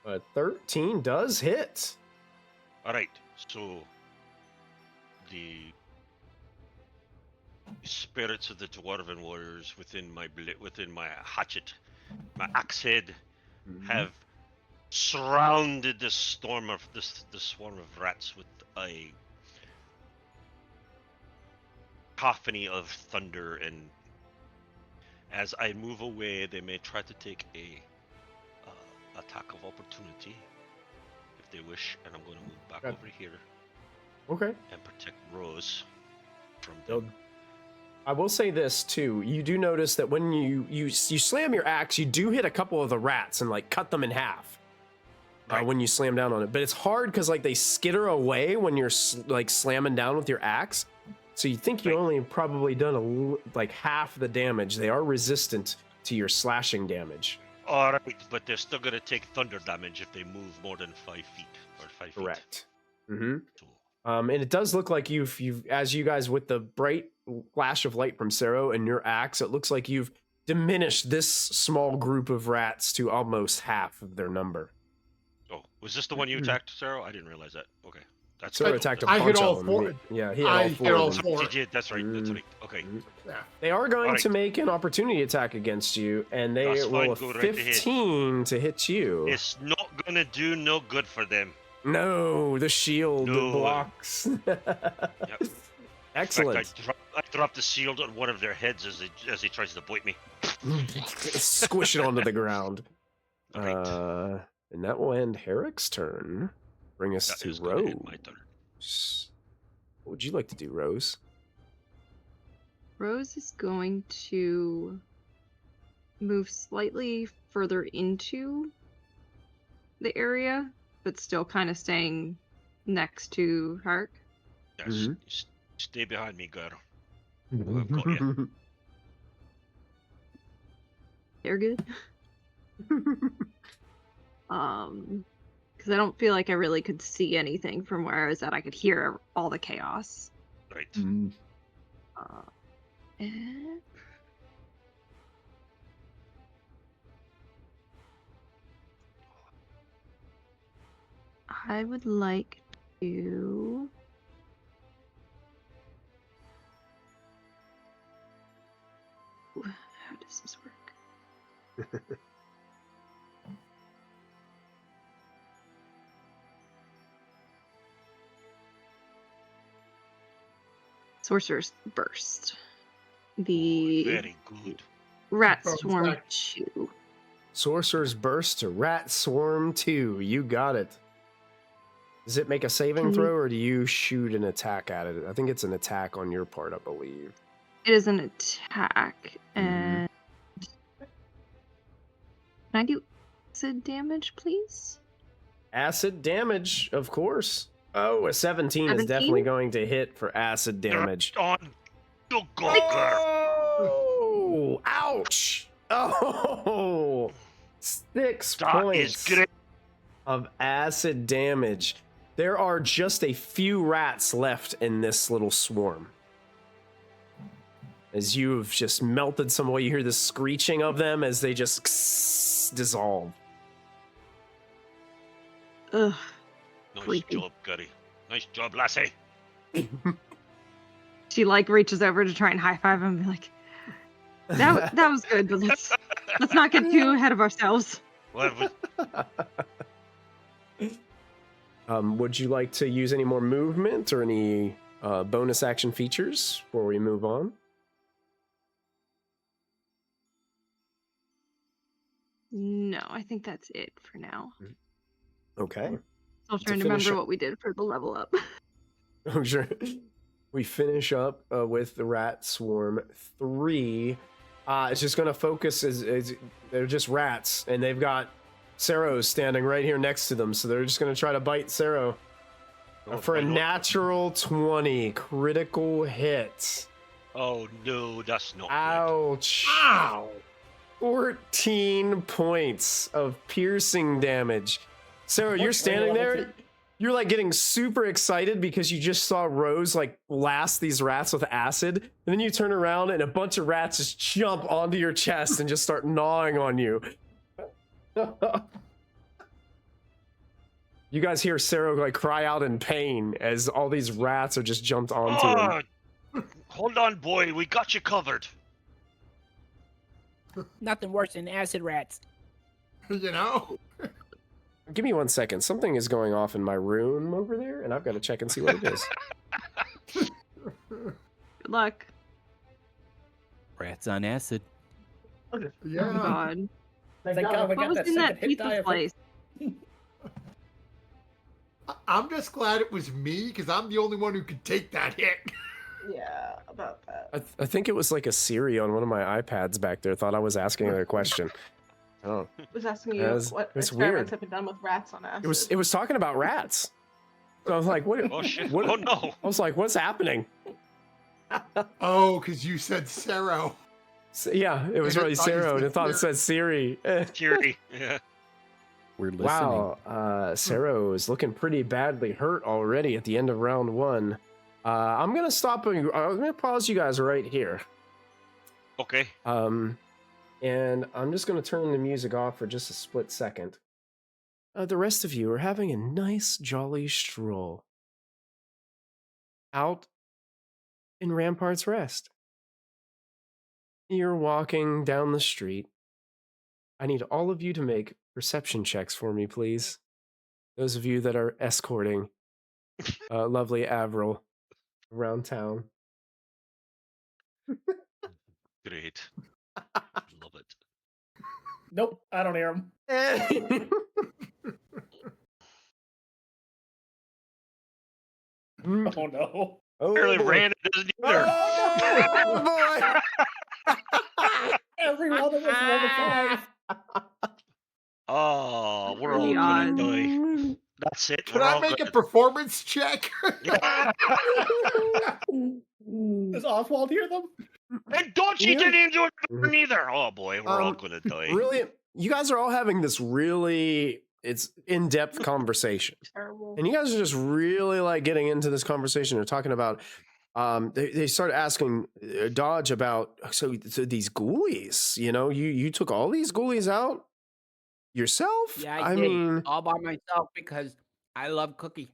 A 13 does hit. Alright, so the spirits of the dwarven warriors within my hatchet, my axe head, have surrounded this swarm of rats with a cacophony of thunder, and as I move away, they may try to take a attack of opportunity if they wish, and I'm going to move back Okay. over here Okay. and protect Rose from They'll- them. I will say this too. You do notice that when you slam your axe, you do hit a couple of the rats and like cut them in half. Right. When you slam down on it, but it's hard because like they skitter away when you're like slamming down with your axe. So you think you Right. only probably done like half the damage. They are resistant to your slashing damage. Alright, but they're still going to take thunder damage if they move more than 5 feet or 5 feet. Correct. Mm-hmm. So, And it does look like you've as you guys with the bright flash of light from Sero and your axe, it looks like you've diminished this small group of rats to almost half of their number. oh, was this the one you attacked, Sarah? I didn't realize that. Okay. That's Sero cool. attacked a I hit bunch all of them. four. Yeah, he had I all hit four all of them. four. You did, that's right, that's right. Okay. Yeah. They are going Alright. to make an opportunity attack against you, and they That's roll a fine, go right ahead. 15 to hit you. It's not going to do no good for them. No, the shield No. blocks. Excellent. In fact, I dropped the shield on one of their heads as he tries to bite me. Squish it onto the ground. Right. And that will end Harruk's turn. Bring us That to is gonna Rose. end my turn. What would you like to do, Rose? Rose is going to move slightly further into the area, but still kind of staying next to Harruk. Yes, Mhm. stay behind me, girl. I've got you. They're good. Because I don't feel like I really could see anything from where I was at. I could hear all the chaos. Right. Mm. And I would like to how does this work? Sorcerer's Burst. The Very good. Rat Oh, Swarm back. 2. Sorcerer's Burst to Rat Swarm 2. You got it. Does it make a saving Can you- throw, or do you shoot an attack at it? I think it's an attack on your part, I believe. It is an attack, and can I do acid damage, please? Acid damage, of course. Oh, a 17 is 17? definitely going to hit for acid damage. On. You go, girl. Oh, ouch. Oh, 6 That points is great. of acid damage. There are just a few rats left in this little swarm. As you've just melted some away, you hear the screeching of them as they just dissolve. Ugh. Nice Creepy. job, Gary. Nice job, lassie. She like reaches over to try and high five him and be like, that was good, but let's not get too ahead of ourselves. Well, Would you like to use any more movement or any bonus action features before we move on? No, I think that's it for now. Okay. Still trying to finish remember up- what we did for the level up. Oh, sure. we finish up with the Rat Swarm 3. It's just going to focus as they're just rats, and they've got Sero standing right here next to them, so they're just going to try to bite Sero for a natural 20 critical hit. Oh no, that's not Ouch. good. Ow! 14 points of piercing damage. Sero, you're standing there. You're like getting super excited because you just saw Rose like blast these rats with acid, and then you turn around and a bunch of rats just jump onto your chest and just start gnawing on you. You guys hear Sero like cry out in pain as all these rats are just jumped onto him. Hold on, boy. We got you covered. Nothing worse than acid rats. You know? Give me 1 second. Something is going off in my room over there, and I've got to check and see what it is. Good luck. Rats on acid. Yeah. Oh God. Thank God we What got was that in second that hit pizza die. slice? I'm just glad it was me, because I'm the only one who could take that hit. Yeah, about that. I think it was like a Siri on one of my iPads back there. Thought I was asking her a question. Oh, I was asking you what it's experiments weird. have been done with rats on acid. It was talking about rats. So I was like, what? Oh shit. What- Oh no. I was like, what's happening? Oh, because you said Sero. So, yeah, it was And it really thought you Sero, and said it thought it said Siri. Fury. Yeah. We're listening. Wow, Sero is looking pretty badly hurt already at the end of round 1. I'm gonna stop. I'm gonna pause you guys right here. Okay. And I'm just gonna turn the music off for just a split second. The rest of you are having a nice, jolly stroll out in Rampart's Rest. You're walking down the street. I need all of you to make perception checks for me, please. Those of you that are escorting lovely Avril around town. Great. Love it. Nope, I don't hear him. Oh no. Oh, Apparently boy. Rand doesn't either. Oh, boy. Every one of us are over 5. Oh, we're all Pretty gonna odd. die. That's it. Can we're I all make gonna... a performance check? Does Oswald hear them? And don't you didn't enjoy it neither. Oh boy, we're all gonna die. Really, you guys are all having this really in-depth conversation. Terrible. And you guys are just really like getting into this conversation. They're talking about, they started asking Dodge about, so these ghoulies, you know, you took all these ghoulies out yourself? Yeah, I did. mean, All by myself because I love cookie.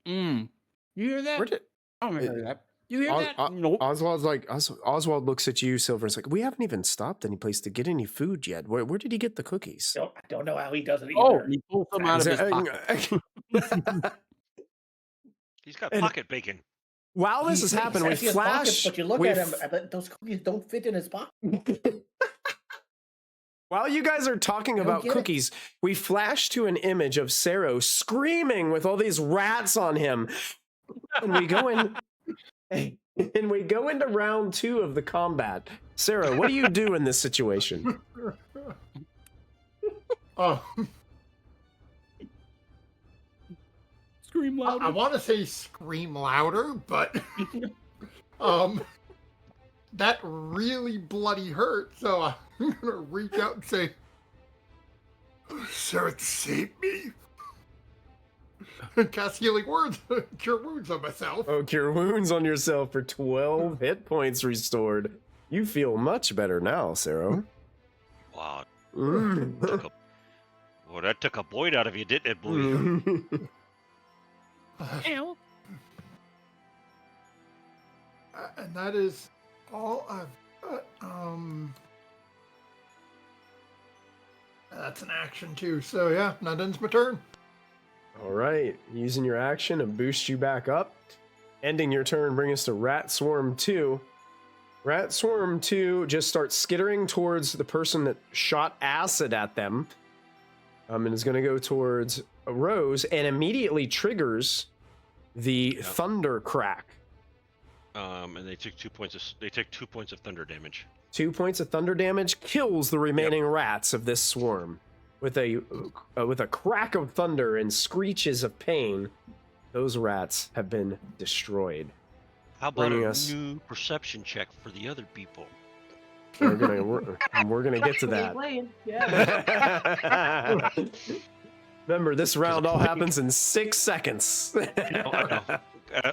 You hear that? where did I don't hear that. You hear that? Oswald's like, Oswald looks at you, Silver, and is like, we haven't even stopped any place to get any food yet. Where did he get the cookies? I don't know how he does it Oh, either. he pulls them out of his pocket. He's got And- pocket bacon. While this is happening, we He has pockets, flash. but you look we at him, f- and those cookies don't fit in his pocket. While you guys are talking don't about get it. cookies, we flash to an image of Sero screaming with all these rats on him. And we go in and we go into round 2 of the combat. Sero, what do you do in this situation? Oh, Scream louder. I want to say scream louder, but that really bloody hurt. So I'm gonna reach out and say, "Sarah, save me!" And cast healing words, cure wounds on myself. Oh, cure wounds on yourself for 12 hit points restored. You feel much better now, Sero. Wow. Mm. Well, that took a void out of you, didn't it, boy? Ow. And that is all I've got. That's an action too. So yeah, that ends my turn. All right, using your action to boost you back up. Ending your turn, bring us to Rat Swarm 2. Rat Swarm 2 just starts skittering towards the person that shot acid at them. And it's going to go towards Rose and immediately triggers the thunder crack. And they took 2 points. They take 2 points of thunder damage. 2 points of thunder damage kills the remaining rats of this swarm with a crack of thunder and screeches of pain. Those rats have been destroyed. How about a new perception check for the other people? We're gonna get to that. Yeah. Remember, this round all happens in 6 seconds. I know.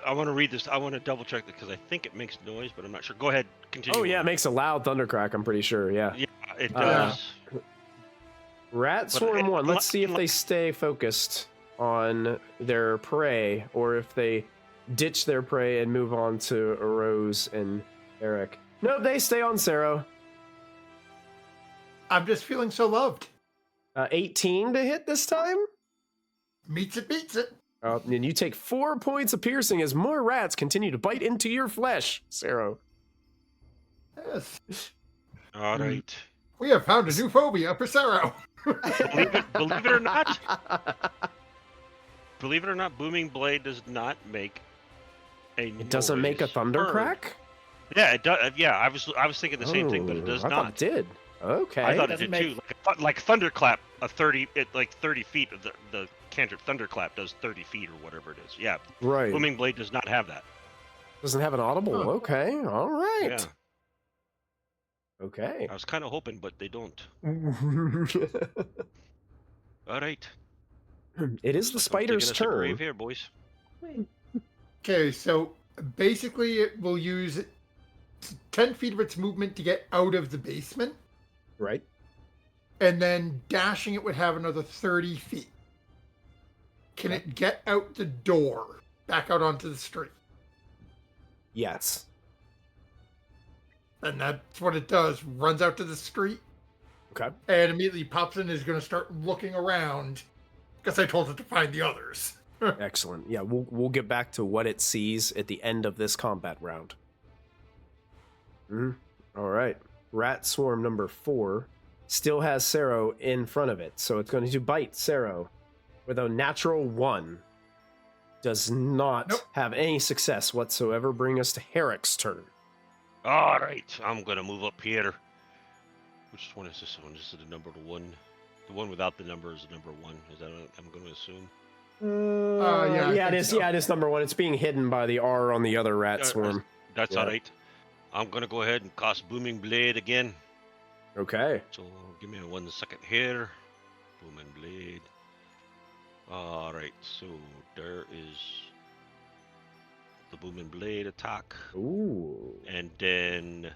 I want to read this. I want to double check it because I think it makes noise, but I'm not sure. Go ahead, continue. Oh yeah, it makes a loud thunder crack. I'm pretty sure. Yeah. Yeah, it does. Rat Swarm 1. Let's see if they stay focused on their prey, or if they ditch their prey and move on to Rose and Eric. Nope, they stay on Sero. I'm just feeling so loved. 18 to hit this time. Meets it, beats it. And you take 4 points of piercing as more rats continue to bite into your flesh, Sero. Yes. All right. We have found a new phobia for Sero. Believe it or not, Booming Blade does not make a It doesn't make a thunder crack? Yeah, it does. Yeah, I was thinking the same thing, but it does I not. thought it did. Okay. I thought it did too. Like thunderclap, 30 feet of the cantrip thunderclap does 30 feet or whatever it is. Yeah. Right. Booming Blade does not have that. Doesn't have an audible. Okay. All right. Yeah. Okay. I was kind of hoping, but they don't. All right. It is the spider's turn. Grave here, boys. Okay, so basically it will use 10 feet of its movement to get out of the basement. Right. And then dashing it would have another 30 feet. Can it get out the door, back out onto the street? Yes. And that's what it does. Runs out to the street. Okay. And immediately pops in and is going to start looking around. Because I told it to find the others. Excellent. Yeah, we'll get back to what it sees at the end of this combat round. All right. Rat Swarm number 4 still has Sero in front of it, so it's going to bite Sero with a natural 1. Does not have any success whatsoever. Bring us to Harruk's turn. All right, I'm gonna move up here. Which one is this one? This is the number 1. The one without the number is the number 1. Is that what I'm going to assume? Yeah, it is. So. Yeah, it is number 1. It's being hidden by the R on the other rat swarm. That's all right. I'm gonna go ahead and cast Booming Blade again. Okay. So give me 1 second here. Booming Blade. All right. So there is the Booming Blade attack. Ooh. And then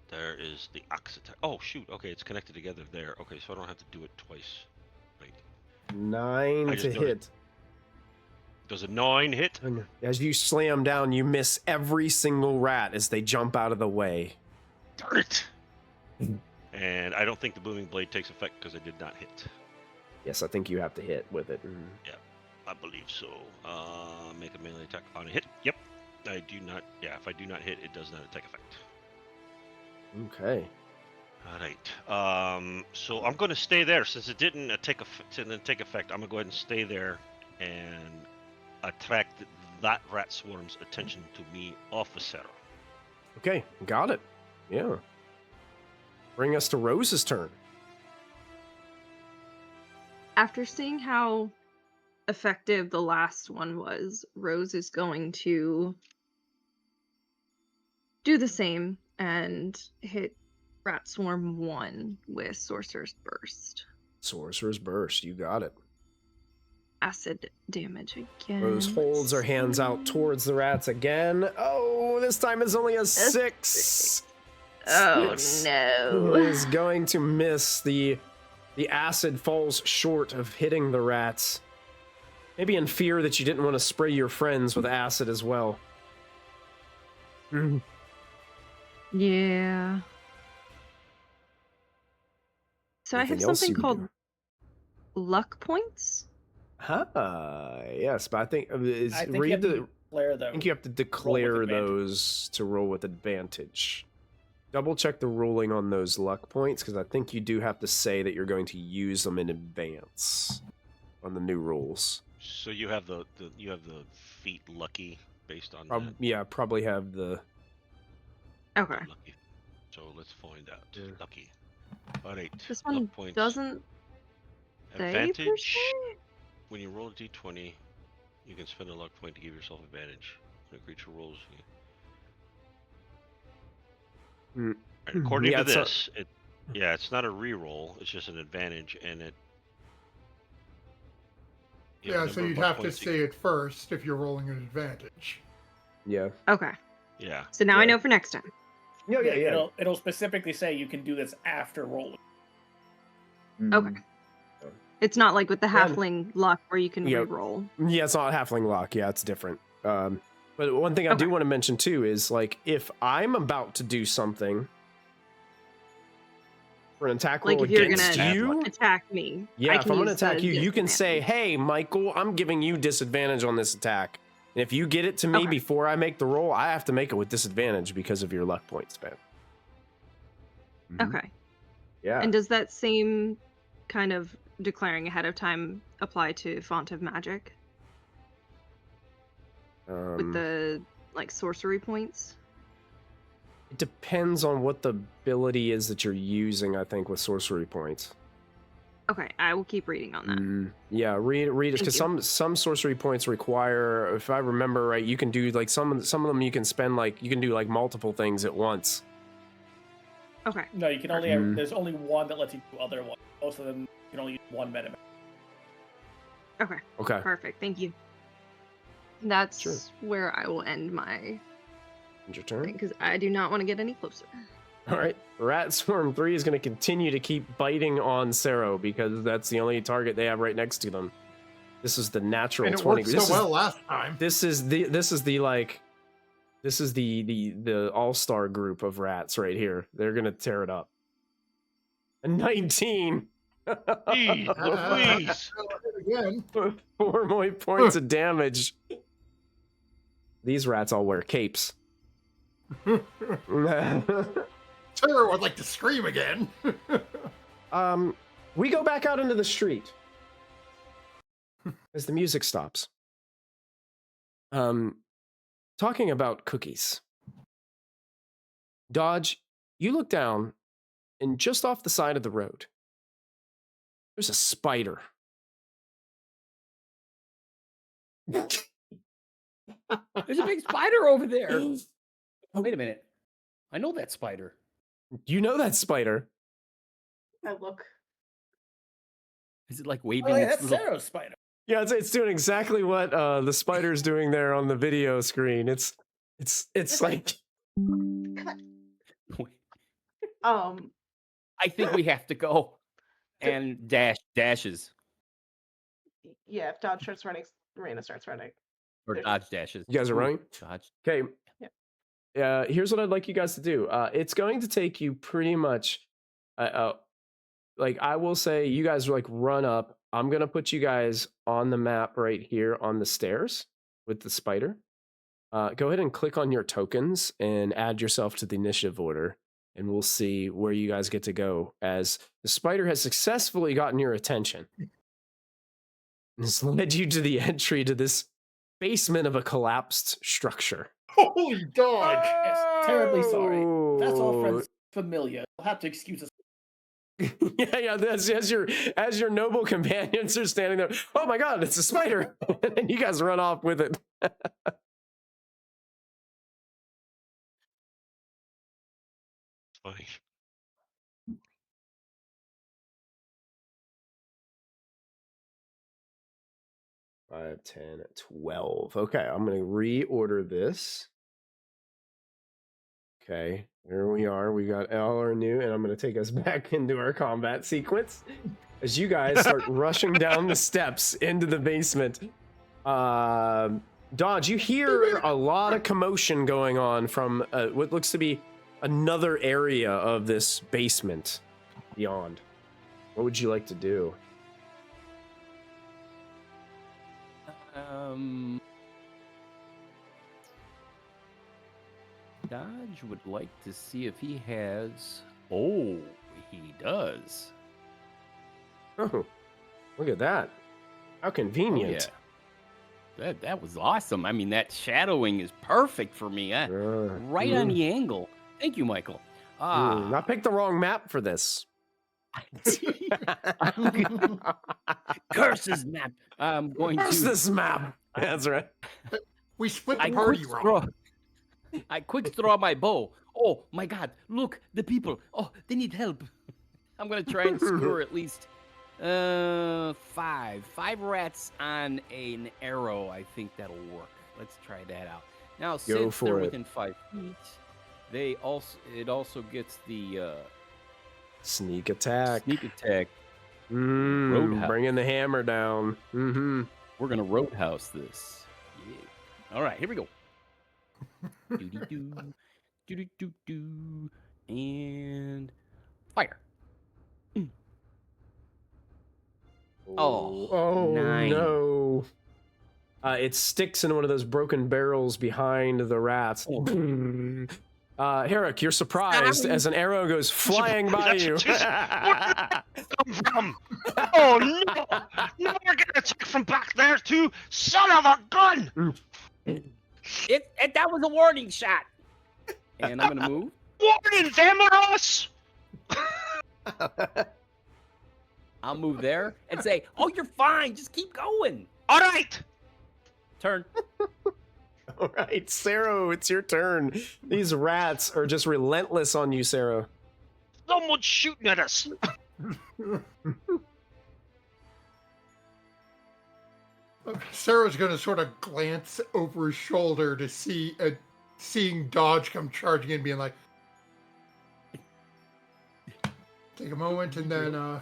there is the axe attack. Oh shoot. Okay, it's connected together there. Okay, so I don't have to do it twice. Right. 9 to hit. Does a 9 hit? As you slam down, you miss every single rat as they jump out of the way. Darn it! And I don't think the Booming Blade takes effect because I did not hit. Yes, I think you have to hit with it. Yeah, I believe so. Make a melee attack on a hit. Yep. I do not. Yeah, if I do not hit, it does not take effect. Okay. All right. So I'm going to stay there since it didn't take effect. I'm going to go ahead and stay there and attract that rat swarm's attention to me off of Sero. Okay, got it. Yeah. Bring us to Rose's turn. After seeing how effective the last one was, Rose is going to do the same and hit Rat Swarm 1 with Sorcerer's Burst. Sorcerer's Burst, you got it. Acid damage again. Rose holds her hands out towards the rats again. Oh, this time it's only a 6. Oh no. Is going to miss. The acid falls short of hitting the rats. Maybe in fear that you didn't want to spray your friends with acid as well. Yeah. So I have something called luck points. Yes, but I think I think you have to declare those. I think you have to declare those to roll with advantage. double check the ruling on those luck points, because I think you do have to say that you're going to use them in advance on the new rules. So you have the feat lucky based on that. Yeah, probably have the... Okay. Lucky. So let's find out. Yeah. Lucky. All right. This luck one points. doesn't say per Advantage. se? When you roll a d20, you can spend a luck point to give yourself advantage when a creature rolls. Mm. According Yeah, to it's this, it's not a reroll. It's just an advantage, and it. you have a Yeah, so number of you'd luck have to points you say it first if you're rolling an advantage. Yeah. Okay. Yeah. So now I Yeah. know for next time. Yeah. It'll specifically say you can do this after rolling. Okay. It's not like with the Yeah. halfling luck where you can Yeah. re-roll. Yeah, it's not halfling lock. Yeah, it's different. But one thing I do want to mention too is, like, if I'm about to do something for an attack Like roll if you're against gonna you, attack me. yeah, I if can I'm gonna use the attack you, you can say, disadvantage. "Hey, Michael, I'm giving you disadvantage on this attack." And if you get it to me Okay. before I make the roll, I have to make it with disadvantage because of your luck point spent. Okay. Yeah. And does that same kind of declaring ahead of time apply to Font of Magic with the like sorcery points? It depends on what the ability is that you're using, I think, with sorcery points. Okay, I will keep reading on that. Yeah, read it, because Thank some sorcery points require, if I remember right, you can do like some of them you can spend, like, you can do like multiple things at once. Okay. No, you can only there's only one that lets you do other ones. Most of them you can only use one meta. Okay. Okay. Perfect. Thank you. That's where I will end my End your turn. because I do not want to get any closer. All right. Rat Swarm 3 is going to continue to keep biting on Sero because that's the only target they have right next to them. This is the natural And it 20. worked so well last time. This is the all-star group of rats right here. They're going to tear it up. A 19. Please. Again. 4 more points of damage. These rats all wear capes. Sarah would like to scream again. We go back out into the street as the music stops. Talking about cookies. Dodge, you look down, and just off the side of the road, there's a spider. There's a big spider over there. Oh, wait a minute. I know that spider. You know that spider. I look. Is it like waving Oh, yeah, its that's little... Sarah's spider. Yeah, it's doing exactly what the spider's doing there on the video screen. It's like I think we have to go. And dashes. Yeah, if Dodge starts running, Raina starts running. Or dodge dashes. You guys are running? Dodge. Okay. Yeah. Here's what I'd like you guys to do. It's going to take you pretty much, like, I will say you guys like run up. I'm going to put you guys on the map right here on the stairs with the spider. Go ahead and click on your tokens and add yourself to the initiative order. And we'll see where you guys get to go as the spider has successfully gotten your attention. And has led you to the entry to this basement of a collapsed structure. Holy dog! Yes, terribly sorry. That's all friends familiar. You'll have to excuse us. yeah, that's as your noble companions are standing there. Oh my god, it's a spider! And you guys run off with it. Funny. Five, 10, 12. Okay, I'm gonna reorder this. Okay, here we are. We got all our new, and I'm gonna take us back into our combat sequence as you guys start rushing down the steps into the basement. Dodge, you hear a lot of commotion going on from what looks to be another area of this basement beyond. What would you like to do? Dodge would like to see if he has. Oh, he does. Oh, look at that. How convenient. Oh, yeah. That was awesome. I mean, that shadowing is perfect for me. Right on the angle. Thank you, Michael. I picked the wrong map for this. Curse this map. I'm going Curse to. this map. That's right. We split the party wrong. I quick throw my bow. Oh my God! Look, the people. Oh, they need help. I'm gonna try and score at least 5 rats on an arrow. I think that'll work. Let's try that out. Now, since they're within 5 feet, it also gets the sneak attack. Roadhouse. Bringing the hammer down. Mm-hmm. We're gonna roadhouse this. Yeah. All right, here we go. Do and fire. Oh 9. no. It sticks in one of those broken barrels behind the rats. Harruk, you're surprised as an arrow goes flying by you. Where did it come from? Oh no! Now we're getting attacked from back there too. Son of a gun! That was a warning shot. And I'm gonna move. Warning them or us! I'll move there and say, "Oh, you're fine. Just keep going." All right. Turn. All right, Sero, it's your turn. These rats are just relentless on you, Sero. Someone's shooting at us. Sarah's going to sort of glance over his shoulder to see seeing Dodge come charging in, being like, take a moment, and then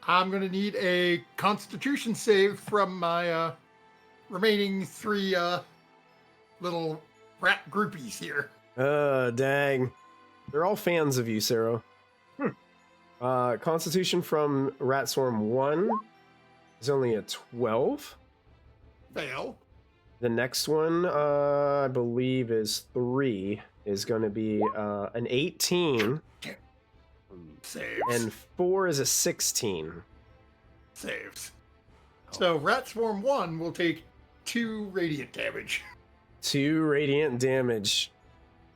I'm going to need a Constitution save from my remaining 3 little rat groupies here. Dang. They're all fans of you, Sero. Constitution from Rat Swarm 1 is only a 12. Fail. The next one, I believe, is 3. Is going to be an 18. Saves. And 4 is a 16. Saves. So Rat Swarm 1 will take 2 radiant damage. 2 radiant damage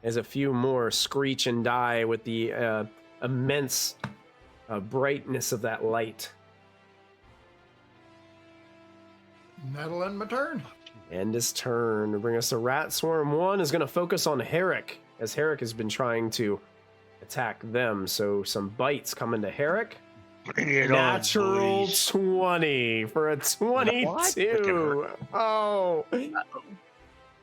as a few more screech and die with the immense brightness of that light. And that'll end my turn. End his turn to bring us to Rat Swarm 1 is going to focus on Harruk, as Harruk has been trying to attack them. So some bites coming to Harruk. Bring it Natural on, boys. 20 for a 22. Oh.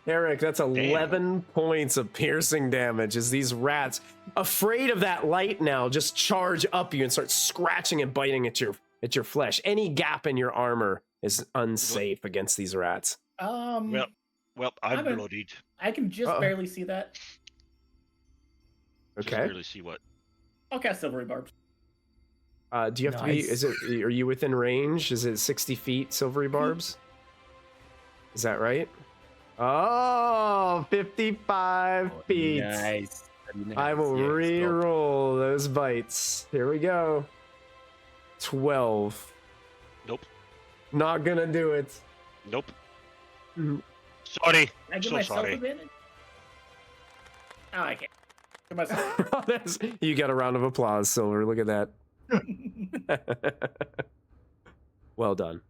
Harruk, that's 11 points of piercing damage as these rats, afraid of that light now, just charge up you and start scratching and biting at your flesh. Any gap in your armor is unsafe against these rats. Well, I'm bloodied. I can just barely see that. Just Okay. barely see what. I'll cast Silvery Barbs. Do you have to be? Are you within range? Is it 60 feet, Silvery Barbs? Is that right? Oh, 55 feet. Nice. I will re-roll those bites. Here we go. 12. Nope. Not gonna do it. Nope. Mhm. Sorry. Can I give So myself sorry. advantage? Oh, I can't. Give myself. You got a round of applause, Silver. Look at that. Well done.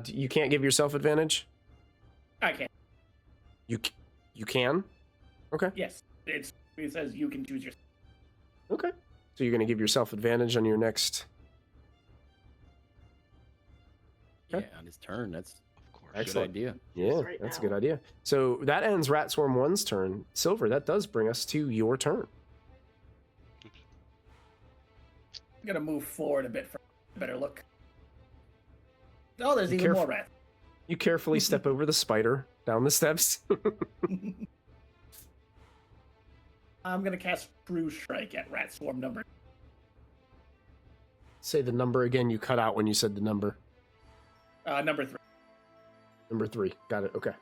You can't give yourself advantage? I can't. You can? Okay. Yes, it says you can choose your. Okay. So you're going to give yourself advantage on your next... Yeah, on his turn. That's Of course. a good Excellent. idea. Yeah, Right that's a now. good idea. So that ends Rat Swarm 1's turn. Silver, that does bring us to your turn. I'm gonna move forward a bit for a better look. Oh, there's Be even careful. more rats. You carefully step over the spider down the steps. I'm gonna cast True Strike at Rat Swarm number. Say the number again. You cut out when you said the number. Number 3. Number 3. Got it. Okay.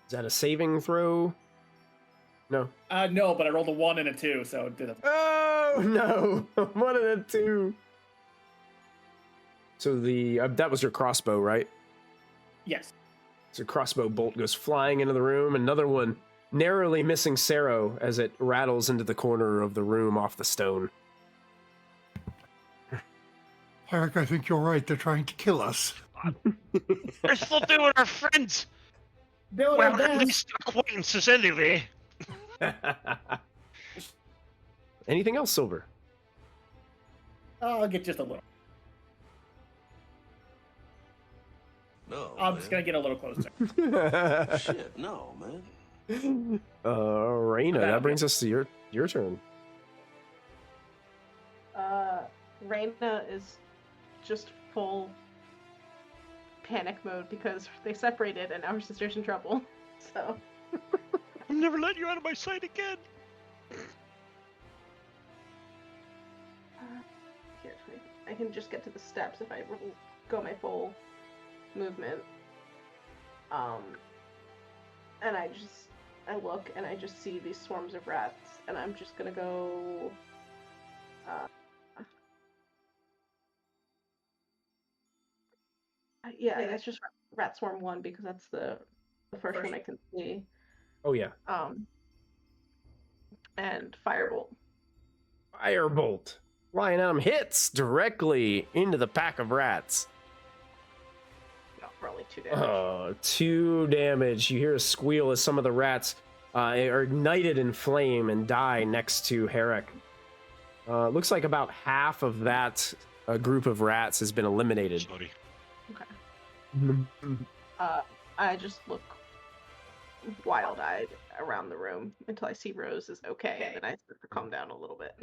Is that a saving throw? No. No, but I rolled a 1 and a 2, so it did it. Oh, no. 1 and a 2. So that was your crossbow, right? Yes. So crossbow bolt goes flying into the room. Another one narrowly missing Sero as it rattles into the corner of the room off the stone. Harruk, I think you're right. They're trying to kill us. We're still doing our friends. Doing our Well, at best. least acquaintances anyway. Anything else, Silvyr? I'll get just a little. No, I'm just gonna get a little closer. Shit, no, man. Raina, that brings us to your turn. Raina is just full panic mode because they separated and now her sister's in trouble. So I'll never let you out of my sight again. here, I can just get to the steps if I go my full movement. And I look and I just see these swarms of rats, and I'm just gonna go. Yeah, I guess just rat swarm 1 because that's the first one I can see. Oh, yeah. And firebolt. Firebolt. Flying at him, hits directly into the pack of rats. No, for only 2 damage. 2 damage. You hear a squeal as some of the rats are ignited in flame and die next to Harruk. Looks like about half of that group of rats has been eliminated. Sorry. Okay. I just look wild-eyed around the room until I see Rose is okay, and then I start to calm down a little bit.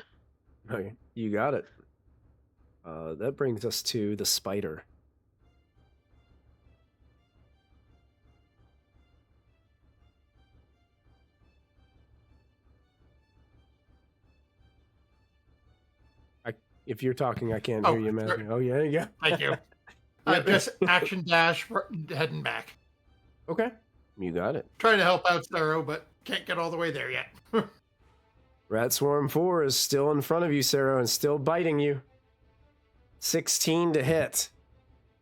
Okay, you got it. That brings us to the spider. If you're talking, I can't hear you, man. Sorry. Oh, yeah, yeah. Thank you. I just action dash, heading back. Okay, you got it. Trying to help out Sero, but can't get all the way there yet. Rat Swarm 4 is still in front of you, Sero, and still biting you. 16 to hit.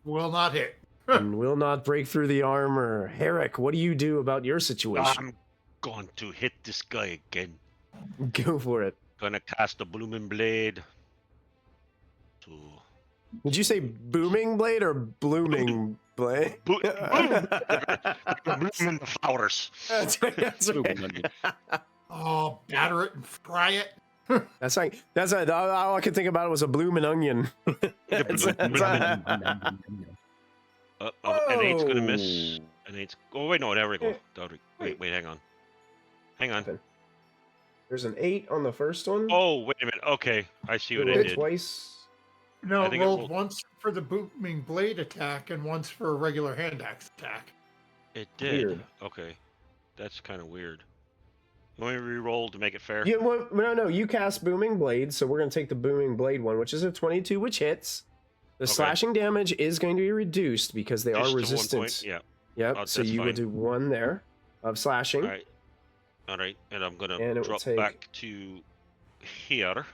Will not hit. And will not break through the armor. Harruk, what do you do about your situation? I'm going to hit this guy again. Go for it. Gonna cast a blooming blade. So Did you say booming blade or blooming blade? blooming the flowers. That's right. Oh, batter it and fry it. That's like all I could think about was a blooming onion. An 8's gonna miss. An 8's. Oh wait, no, there we go. Wait, hang on. There's an 8 on the first one. Oh, wait a minute. Okay, I see what I Rolled did. twice. No, I it think rolled once for the booming blade attack and once for a regular hand axe attack. It did. Weird. Okay, that's kind of weird. You want me to re-roll to make it fair? Yeah, well, no. You cast booming blade, so we're gonna take the booming blade one, which is a 22, which hits. The slashing damage is going to be reduced because they Just are to 1 resistant. point, yeah. Yep. Oh, So that's you fine. would do 1 there of slashing. All right, and I'm gonna And it will drop take- back to here.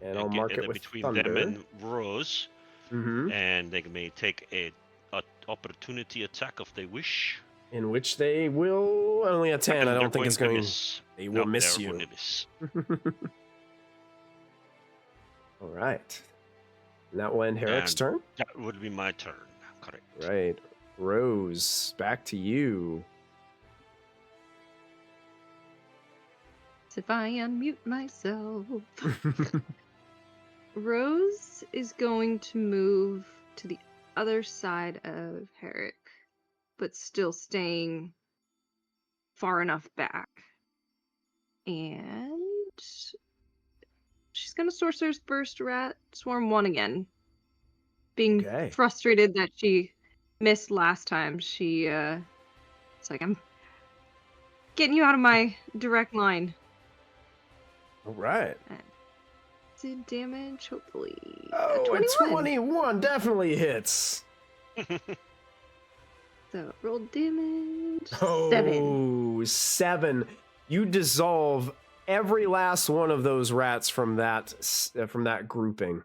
And I'll get mark in it with between thunder. them and Rose, Mm-hmm. and they may take a opportunity attack if they wish. In which they will only a 10. I They're don't think it's going. miss. They will Nope, miss they're you. going to miss. All right. And that will end Harruk's And- turn. That would be my turn. Correct. Right. Rose, back to you. If I unmute myself. Rose is going to move to the other side of Harruk, but still staying far enough back. And she's going to Sorcerer's Burst Rat Swarm 1 again. Being Okay. frustrated that she missed last time, she it's like, I'm getting you out of my direct line. All right. acid damage, hopefully. Oh, 21 definitely hits. So roll damage. Oh, 7. You dissolve every last one of those rats from that grouping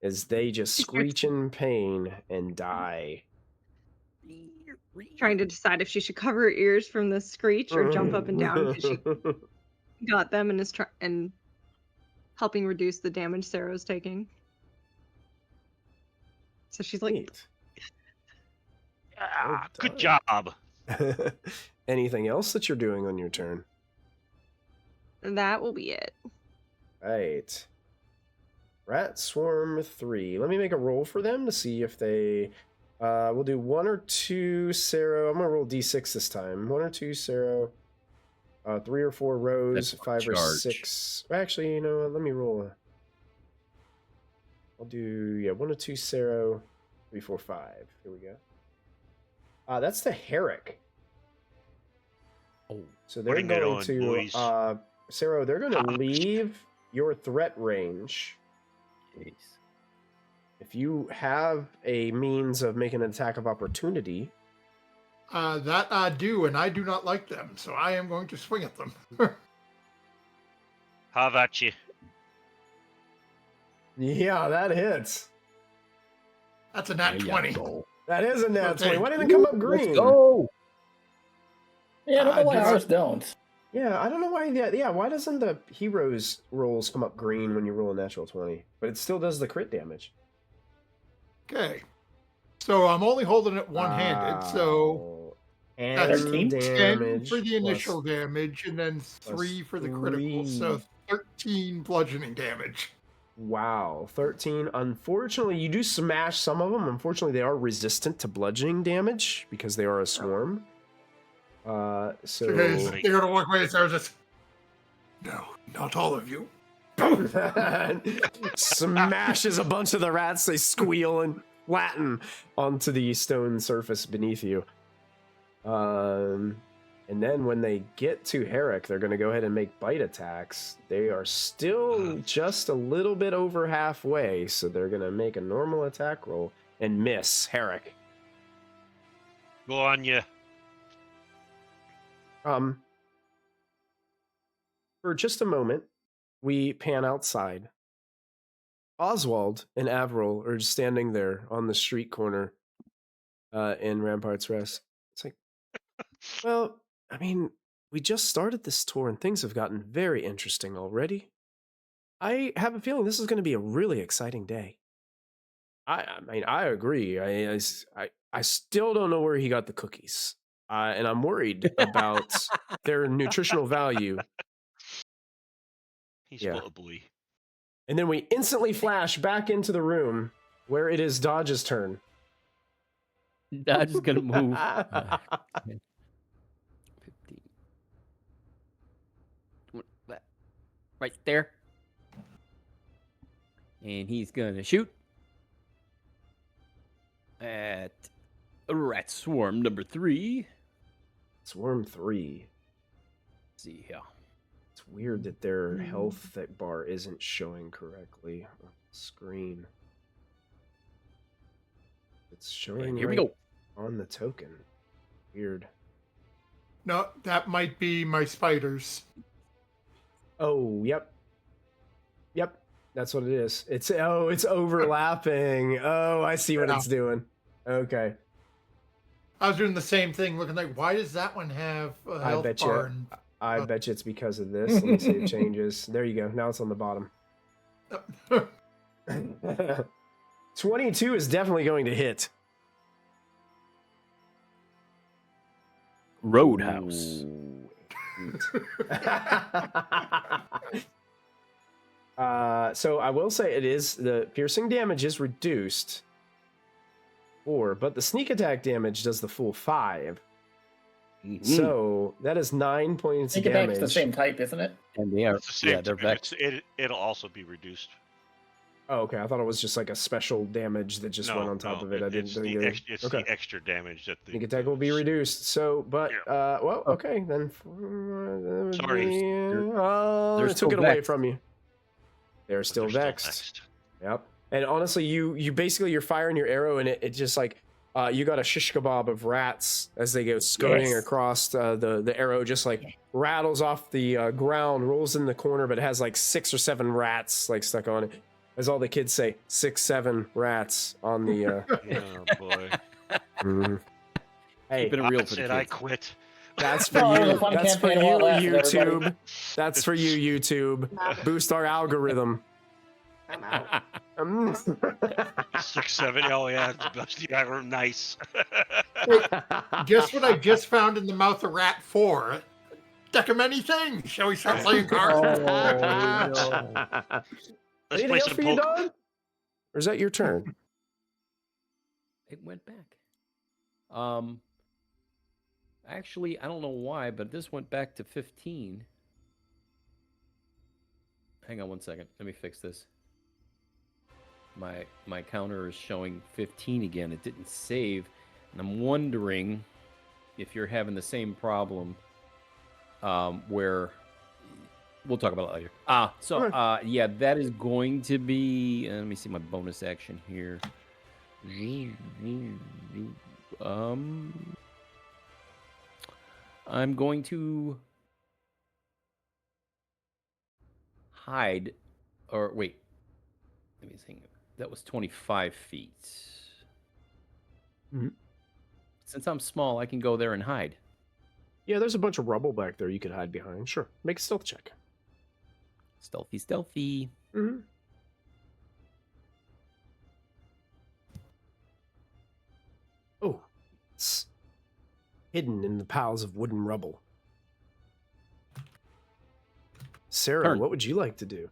as they just screech in pain and die. Trying to decide if she should cover her ears from the screech or jump up and down because she got them and is and helping reduce the damage Sero's taking. So she's like, good job. Anything else that you're doing on your turn? that will be it. Right. Rat Swarm 3. Let me make a roll for them to see if they... we'll do 1 or 2 Sero. I'm going to roll D6 this time. 1 or 2 Sero. 3 or 4 Rose. 5 or 6. Actually, you know what? Let me roll I'll do, 1 or 2 Sero. 3, 4, 5. Here we go. That's the Harruk. Oh. So they're going to... Sero, they're going to leave your threat range. Jeez. If you have a means of making an attack of opportunity... that I do, and I do not like them, so I am going to swing at them. Have at you. Yeah, that hits. That's a nat 20. That is a nat 20. Why didn't it come up green? Let's go. Yeah, I don't know why ours don't. Yeah, I don't know why. Yeah, why doesn't the heroes rolls come up green when you roll a natural 20? But it still does the crit damage. Okay. So I'm only holding it one-handed, so and that's 13 10 for the initial damage, and then 3 for the critical, so 13 bludgeoning damage. Wow, 13. Unfortunately, you do smash some of them. Unfortunately, they are resistant to bludgeoning damage because they are a swarm. So because they're gonna walk away, so just no, not all of you. Smashes a bunch of the rats. They squeal and flatten onto the stone surface beneath you. And then when they get to Harruk, they're going to go ahead and make bite attacks. They are still just a little bit over halfway, so they're going to make a normal attack roll and miss Harruk. Go on, you. For just a moment, we pan outside. Oswald and Avril are just standing there on the street corner in Rampart's Rest. It's like, well, I mean, we just started this tour and things have gotten very interesting already. I have a feeling this is going to be a really exciting day. I mean, I agree. I still don't know where he got the cookies. And I'm worried about their nutritional value. He's got a boy. And then we instantly flash back into the room where it is Dodge's turn. Dodge is going to move. 15. Right there. And he's going to shoot at Rat Swarm number 3. Swarm 3. Let's see here. It's weird that their health bar isn't showing correctly on the screen. It's showing here we go. On the token. Weird. No, that might be my spiders. Oh, yep. Yep, that's what it is. It's overlapping. Oh, I see what it's doing. Okay. I was doing the same thing, looking like, why does that one have a health bar? I bet you it's because of this. Let me see if it changes. There you go. Now it's on the bottom. 22 is definitely going to hit. Roadhouse. So I will say it is the piercing damage is reduced 4, but the sneak attack damage does the full 5. Mm-hmm. So that is 9 points of damage. Sneak attack's the same type, isn't it? And they are. Yeah, they're vexed. It'll also be reduced. Oh, okay. I thought it was just like a special damage that just went on top of it. I didn't think it's the extra damage that the sneak attack will be reduced. So, but well, okay then. Sorry, it took it away from you. They're still They're vexed. Yep. And honestly, you basically you're firing your arrow, and it just like you got a shish kebab of rats as they go scurrying across the arrow, just like rattles off the ground, rolls in the corner, but it has like 6 or 7 rats like stuck on it. As all the kids say, 6, 7 rats on the. Oh boy. Hey, Keeping it real for the Said kids. I quit. that's for Oh, you. the fun That's for you, campaign while it lasted, YouTube. everybody. That's for you, YouTube. Boost our algorithm. I'm out. 6, 7. Oh yeah, the nice. Guess what I just found in the mouth of Rat 4? Deck of many things. Shall we start playing cards? Let's Anything play else some for you, poker. Don? Or is that your turn? It went back. Actually, I don't know why, but this went back to 15. Hang on one second. Let me fix this. My counter is showing 15 again. It didn't save, and I'm wondering if you're having the same problem. Where we'll talk about it later. Yeah, that is going to be. Let me see my bonus action here. I'm going to hide, or wait. Let me think. That was 25 feet. Mhm. Since I'm small, I can go there and hide. Yeah, there's a bunch of rubble back there you could hide behind. Sure. Make a stealth check. Stealthy, stealthy. Mm-hmm. Oh, it's hidden in the piles of wooden rubble. Sarah, Turn. what would you like to do?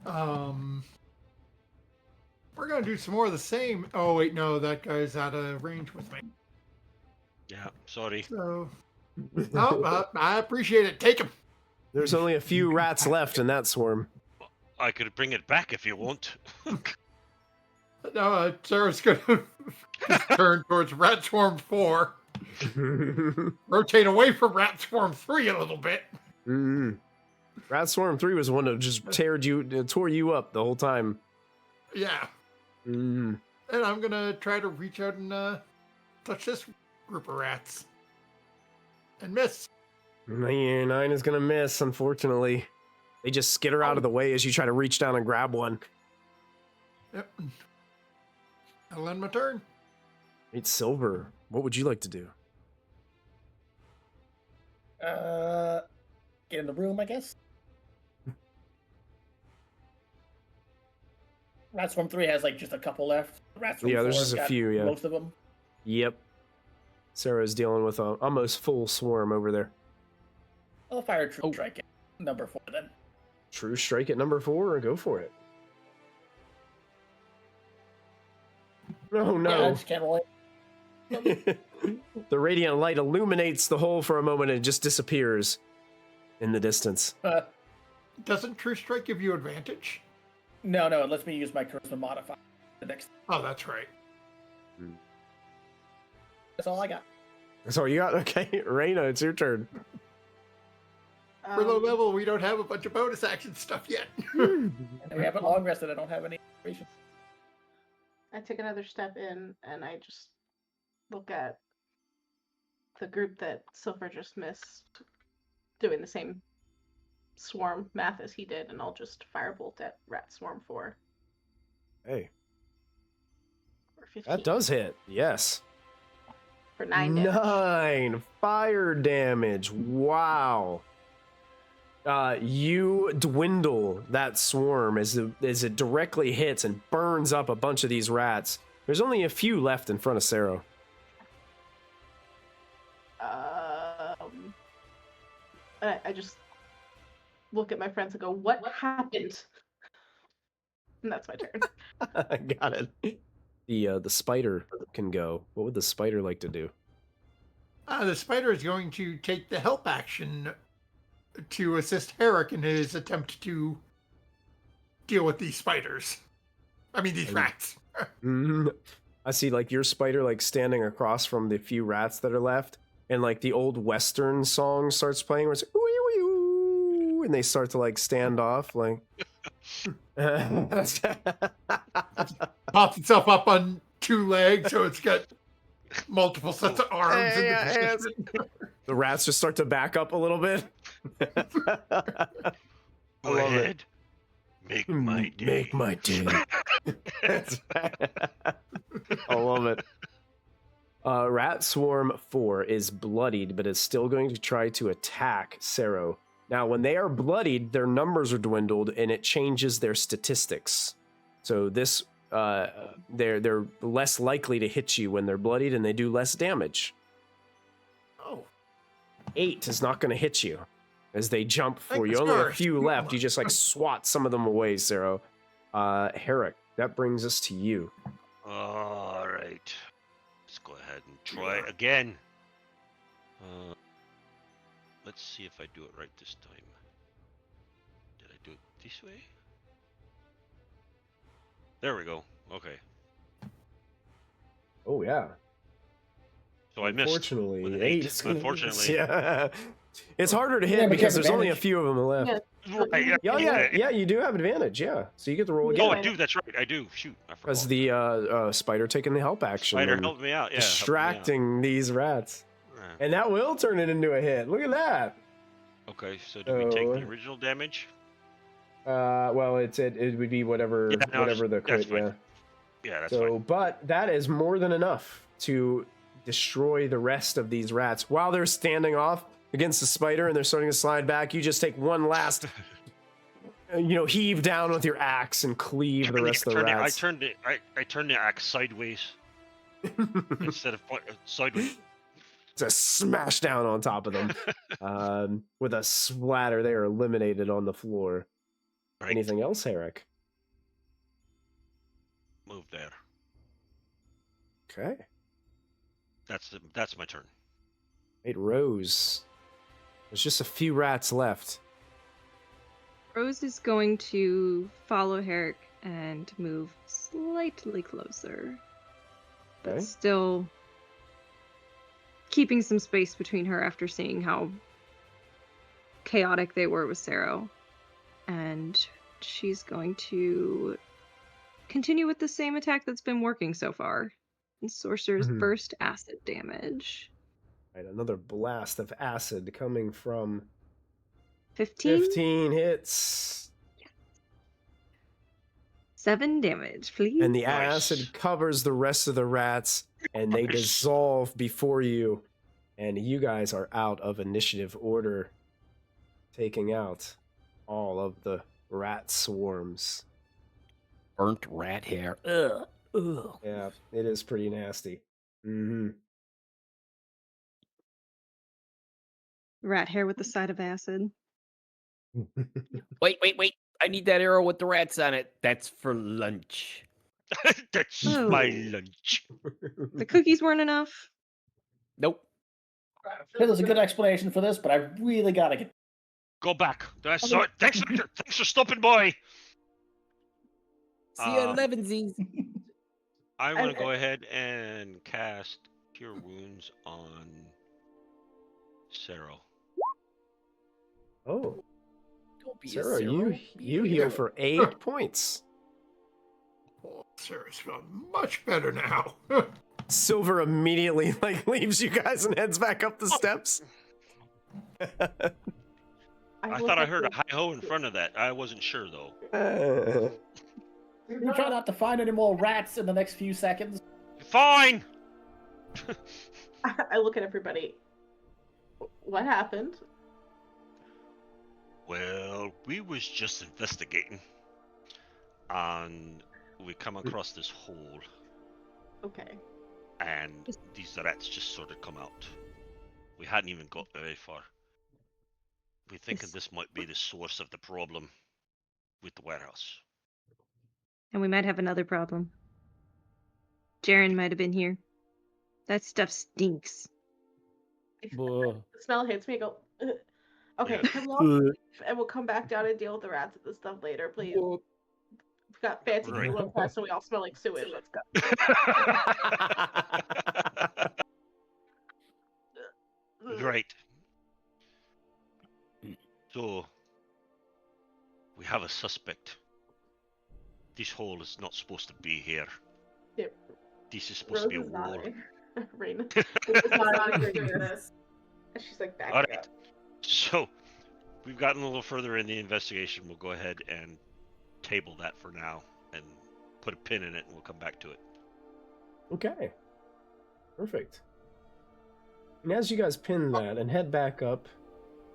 We're gonna do some more of the same. Oh wait, no, that guy's out of range with me. Yeah, sorry. So, I appreciate it. Take him. There's only a few rats left in that swarm. I could bring it back if you want. No, Sarah's gonna turn towards Rat Swarm 4. Rotate away from Rat Swarm 3 a little bit. Mm-hmm. Rat Swarm 3 was the one that just tore you up the whole time. Yeah. Mm-hmm. And I'm gonna try to reach out and touch this group of rats. And miss. 9 is gonna miss, unfortunately. They just skitter out of the way as you try to reach down and grab one. Yep. I'll end my turn. It's Silvyr. What would you like to do? Get in the room, I guess. Rat Swarm 3 has like just a couple left. Rat Swarm Yeah, there's 4 just a got few, yeah. Most of them. Yep. Sarah's dealing with a almost full swarm over there. I'll fire True Strike at number 4 then. True strike at number 4, or go for it. Oh Yeah, I no. just can't roll it. The radiant light illuminates the hole for a moment and it just disappears in the distance. Doesn't True Strike give you advantage? No, it lets me use my charisma modifier. The next. Oh, that's right. That's all I got. That's all you got? Okay, Raina, it's your turn. For low level, we don't have a bunch of bonus action stuff yet. And we haven't long rested. I don't have any information. I take another step in and I just look at the group that Silvyr just missed, doing the same swarm math as he did, and I'll just firebolt at Rat Swarm 4. Hey, For 15. that does hit. Yes. For 9 damage. 9 fire damage. Wow. You dwindle that swarm as it directly hits and burns up a bunch of these rats. There's only a few left in front of Sero. I just look at my friends and go, "What happened?" And that's my turn. I got it. The spider can go. What would the spider like to do? The spider is going to take the help action to assist Harruk in his attempt to deal with these spiders. I mean, these rats. I see, like, your spider, like, standing across from the few rats that are left, and, like, the old Western song starts playing where it's like, "Ooh, ooh, ooh, woo, and they start to like stand off, like. Pops itself up on 2 legs, so it's got multiple sets of arms. The rats just start to back up a little bit. Go ahead. Make my day. Make my day. I love it. Rat Swarm 4 is bloodied, but is still going to try to attack Sero. Now, when they are bloodied, their numbers are dwindled, and it changes their statistics. So this, they're less likely to hit you when they're bloodied, and they do less damage. Oh. 8 is not going to hit you as they jump for Thank you. the Only a stars. few left. You just like swat some of them away, Sero. Harruk, that brings us to you. All right. Let's go ahead and try again. Let's see if I do it right this time. Did I do it this way? There we go. Okay. Oh, yeah. So I missed. Unfortunately, with an 8 8. is gonna Unfortunately. Yeah. It's harder to hit Yeah, but you because have there's only a advantage. few of them left. Yeah. Right, Yeah, you do have advantage, yeah. So you get to roll Oh, again. I do. That's right. I do. Shoot. I forgot. Because the spider taking the help action. Spider and helped me out. Yeah. distracting these rats. helped me out. And that will turn it into a hit. Look at that. Okay, so do we take Oh. the original damage? Well, it would be whatever Yeah, no, whatever the that's crit, fine. yeah. Yeah, that's So, fine. but that is more than enough to destroy the rest of these rats. While they're standing off against the spider and they're starting to slide back, you just take one last, heave down with your axe and cleave the rest of the rats. I turned the axe sideways instead of sideways. Just smash down on top of them. With a splatter, they are eliminated on the floor. Right. Anything else, Harruk? Move there. Okay. That's my turn. Right, Rose. There's just a few rats left. Rose is going to follow Harruk and move slightly closer, but Okay. still keeping some space between her after seeing how chaotic they were with Sero. And she's going to continue with the same attack that's been working so far. And Sorcerer's Mhm. Burst acid damage. Right, another blast of acid coming from 15? 15 hits. 7 damage, please. And the Nice. acid covers the rest of the rats, and they Nice. dissolve before you. And you guys are out of initiative order, taking out all of the rat swarms. Burnt rat hair. Ugh. Ugh. Yeah, it is pretty nasty. Mm-hmm. Rat hair with the side of acid. Wait. I need that arrow with the rats on it. That's for lunch. That's Oh. my lunch. The cookies weren't enough. Nope. There's a good explanation for this, but I really gotta get. Go back. That's so. Thanks for stopping by. See you at 11 I'm gonna go ahead and cast Cure Wounds on Sero. Oh, Don't be Sarah, a Sero. you heal for 8 points. Oh, Sarah's feeling much better now. Silvyr immediately leaves you guys and heads back up the steps. I thought I heard a hi-ho in front of that. I wasn't sure though. You try not to find any more rats in the next few seconds. Fine. I look at everybody. What happened? Well, we was just investigating, and we come across this hole, Okay. and these rats just sort of come out. We hadn't even got very far. We're thinking this might be the source of the problem with the warehouse. And we might have another problem. Jaren might have been here. That stuff stinks. The smell hits me. I go, "Ugh." Okay, Yeah. can we all leave and we'll come back down and deal with the rats and this stuff later, please. We've got fancy Right. Halo press, so we all smell like sewage. Let's go. Right. So, a suspect. This hole is not supposed to be here. Yep. This is supposed to be a Rose is war. nodding. Raina is not agreeing with this. And she's like backing Alright. up. So, we've gotten a little further in the investigation. We'll go ahead and table that for now and put a pin in it, and we'll come back to it. Okay. Perfect. And as you guys pin that and head back up...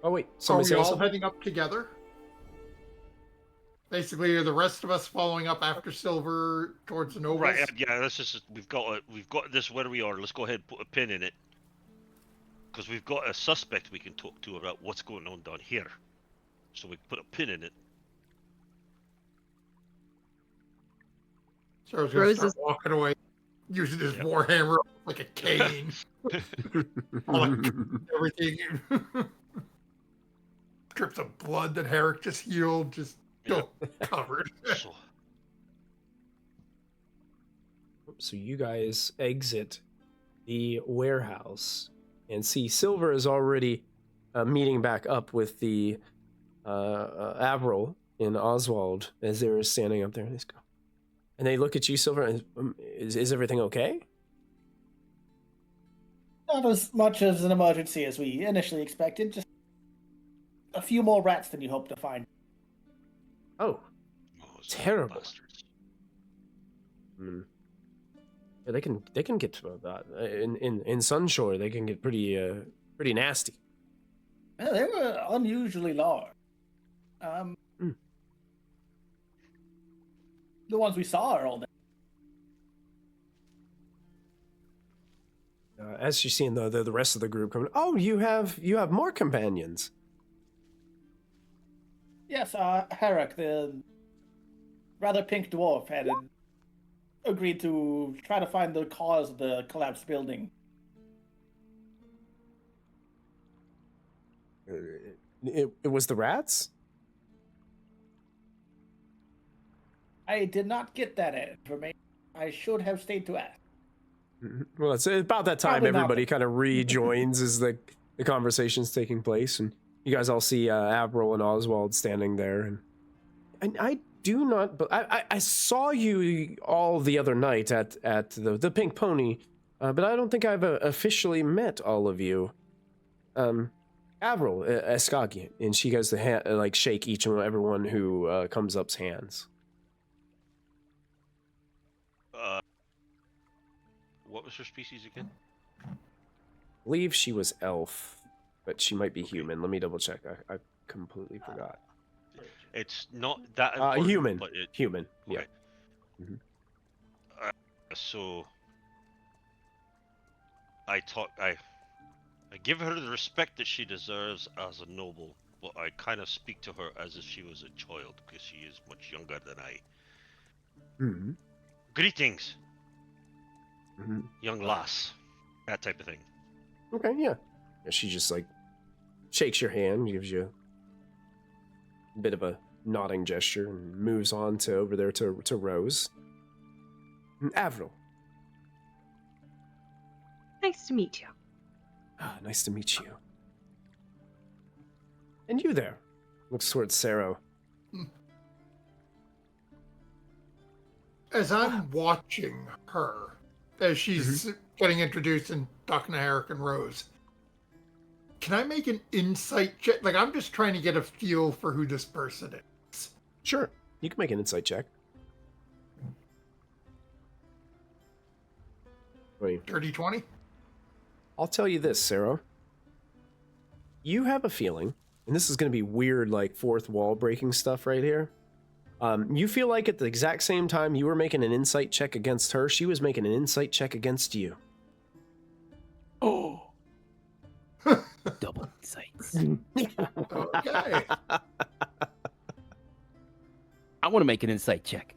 Oh, wait. Are Somebody we say all something? heading up together? Basically, are the rest of us following up after Silvyr towards the nobles? Right, yeah, let's just, we've got this where we are. Let's go ahead and put a pin in it. Because we've got a suspect we can talk to about what's going on down here. So we put a pin in it. So I was going to Rose start is- walking away, using his warhammer like a cane. Everything. Drips of blood that Harruk just healed, just still covered. So you guys exit the warehouse and see Silvyr is already meeting back up with the Avril and Oswald as they were standing up there. And they look at you, Silvyr, and is everything okay? Not as much as an emergency as we initially expected. Just a few more rats than you hoped to find. Oh, terrible. Yeah, they can get in Sunshore. They can get pretty nasty. Well, they were unusually large. The ones we saw are all dead. As she's seeing the rest of the group coming, oh, you have more companions. Yes, Harruk, the rather pink dwarf, had agreed to try to find the cause of the collapsed building. It was the rats? I did not get that information. I should have stayed to ask. Well, it's about that time Probably not. everybody kind of rejoins as the conversation's taking place, and you guys all see Avril and Oswald standing there, and I do not, but I saw you all the other night at the Pink Pony, but I don't think I've officially met all of you. Avril Iscogne, and she goes to shake each and everyone who comes up's hands. What was her species again? I believe she was elf, but she might be human. Let me double check. I completely forgot. It's not that important, human. But Human. Yeah. Okay. Mm-hmm. So I give her the respect that she deserves as a noble, but I kind of speak to her as if she was a child because she is much younger than I. Mm-hmm. Greetings, Mm-hmm. young lass, that type of thing. Okay, yeah. She just shakes your hand, gives you a bit of a nodding gesture, and moves on to over there to Rose. Avril. Nice to meet you. Ah, nice to meet you. And you there? Looks towards Sero. As I'm watching her, as she's getting introduced and talking to Harruk and Rose, can I make an insight check? Like, I'm just trying to get a feel for who this person is. Sure, you can make an insight check. Wait. Dirty 20? I'll tell you this, Sero. You have a feeling, and this is going to be weird, fourth wall breaking stuff right here. You feel like at the exact same time you were making an insight check against her, she was making an insight check against you. Oh. Double insights. Okay. I want to make an insight check.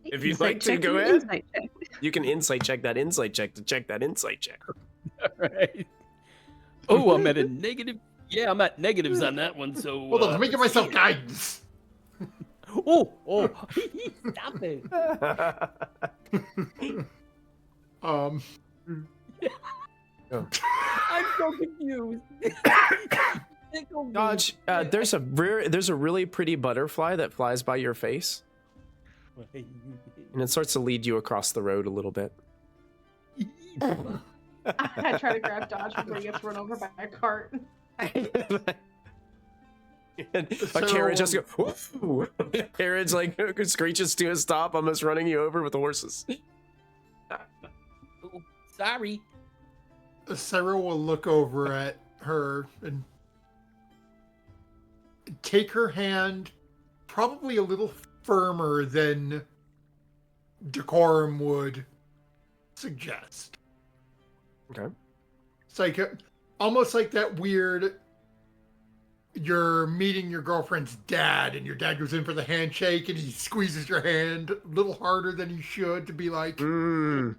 If you'd Insight like to, check go and ahead. insight check. You can insight check that insight check to check that insight check. All right. Oh, I'm at a negative. Yeah, I'm at negatives on that one. So Hold on, let me give myself guidance. Oh, stop it. Oh. I'm so confused. Dodge, there's a really pretty butterfly that flies by your face, and it starts to lead you across the road a little bit. I try to grab Dodge before he gets run over by a cart. And a carriage just goes, whoo! Carriage like screeches to a stop, almost running you over with the horses. Oh, sorry. Sarah will look over at her and take her hand probably a little firmer than decorum would suggest. Okay. It's like almost like that weird, you're meeting your girlfriend's dad and your dad goes in for the handshake and he squeezes your hand a little harder than he should to be like, yeah,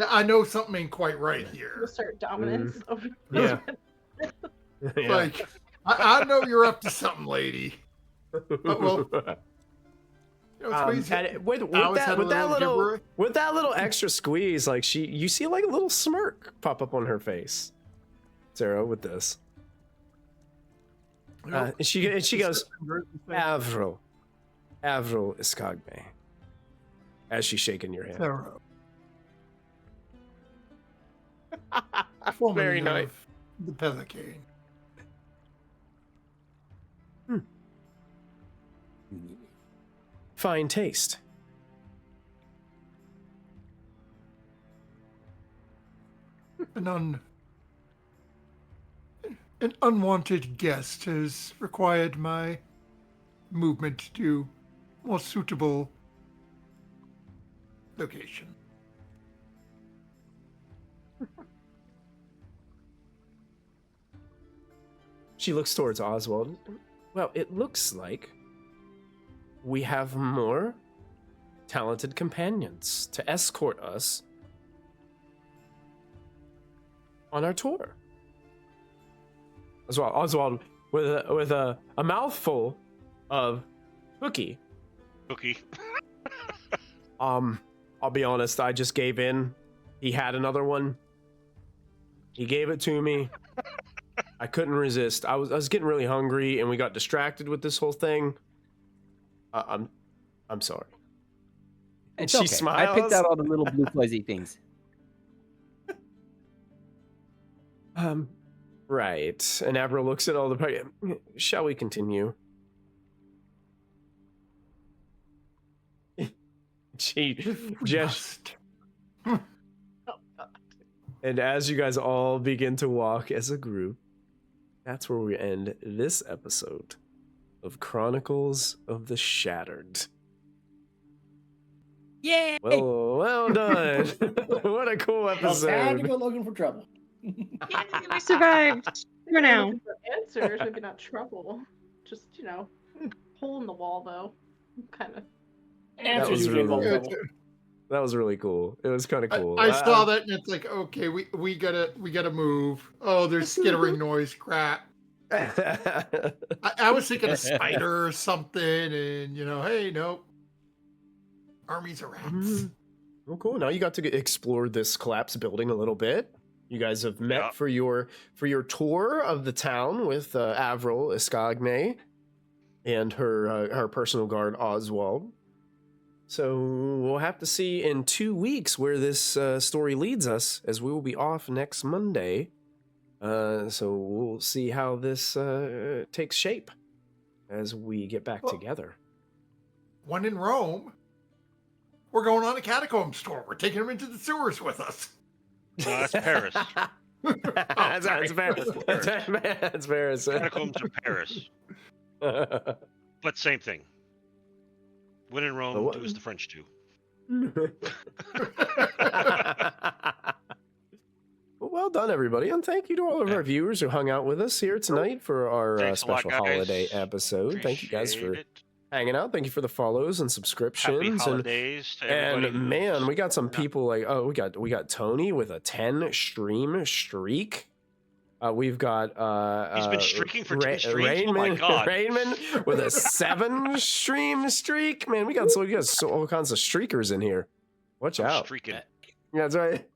I know something ain't quite right here. Assert dominance over. Yeah. Yeah. Like, I know you're up to something, lady. But well, you know, with that little extra squeeze, like you see like a little smirk pop up on her face, Zero, with this. And she goes, Avril Iscogne, as she's shaking your hand. Sarah. Very nice. The Pelican. Fine taste. An unwanted guest has required my movement to more suitable location. She looks towards Oswald. Well, it looks like we have more talented companions to escort us on our tour. Oswald with a mouthful of cookie. I'll be honest, I just gave in. He had another one. He gave it to me. I couldn't resist. I was getting really hungry, and we got distracted with this whole thing. I'm sorry. It's she okay. smiles. I picked out all the little blue fuzzy things. Right. And Avril looks at all the. Shall we continue? She just. And as you guys all begin to walk as a group, that's where we end this episode of Chronicles of the Shattered. Yeah. Well done. What a cool episode. Time to go looking for trouble. We survived for now. Answers, maybe not trouble. Just, hole in the wall, though. Kind of. Answers usually involve trouble. That was really cool. It was kind of cool. I saw that and it's like, okay, we gotta move. Oh, there's skittering noise. Crap. I was thinking a spider or something, and hey, nope. Armies of rats. Oh, cool. Now you got to explore this collapsed building a little bit. You guys have met for your tour of the town with Avril Iscogne and her personal guard Oswald. So we'll have to see in 2 weeks where this story leads us, as we will be off next Monday. So we'll see how this takes shape as we get back together. When in Rome, we're going on a catacombs tour. We're taking them into the sewers with us. No, that's Paris. That's Paris. That's Paris. Catacombs of Paris. But same thing. When in Rome, do as the French do. Well done, everybody, and thank you to all of our viewers who hung out with us here tonight for our special holiday episode. Thank you guys for hanging out. Thank you for the follows and subscriptions. Happy holidays to everybody. And man, we got some people like we got Tony with a 10 stream streak. We've got he's been streaking for 10 streams. Oh my god, Rainman with a 7 stream streak. Man, we got all kinds of streakers in here. Watch out! Streaking. Yeah, that's right.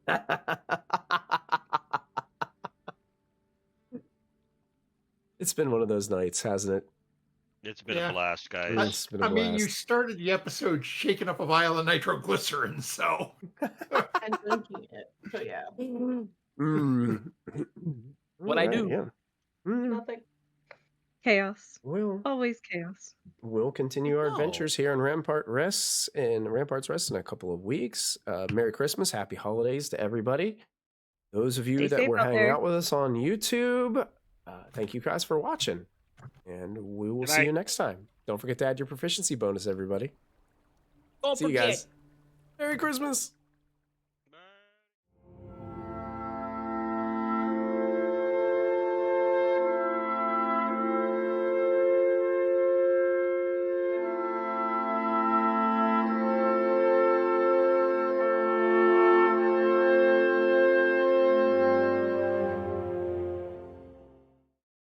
It's been one of those nights, hasn't it? It's been Yeah. a blast, guys. It's been a I mean, you blast. started the episode shaking up a vial of nitroglycerin, so. And drinking it. So yeah. Mm. What I do. Yeah. Nothing. Chaos. Well, Always chaos. we'll continue our No. adventures here in Rampart's Rest in a couple of weeks. Merry Christmas, Happy Holidays to everybody. Those of you Stay that safe were out hanging there. out with us on YouTube, thank you guys for watching. And we will Good see night. you next time. Don't forget to add your proficiency bonus, everybody. Don't See you forget. guys. Merry Christmas.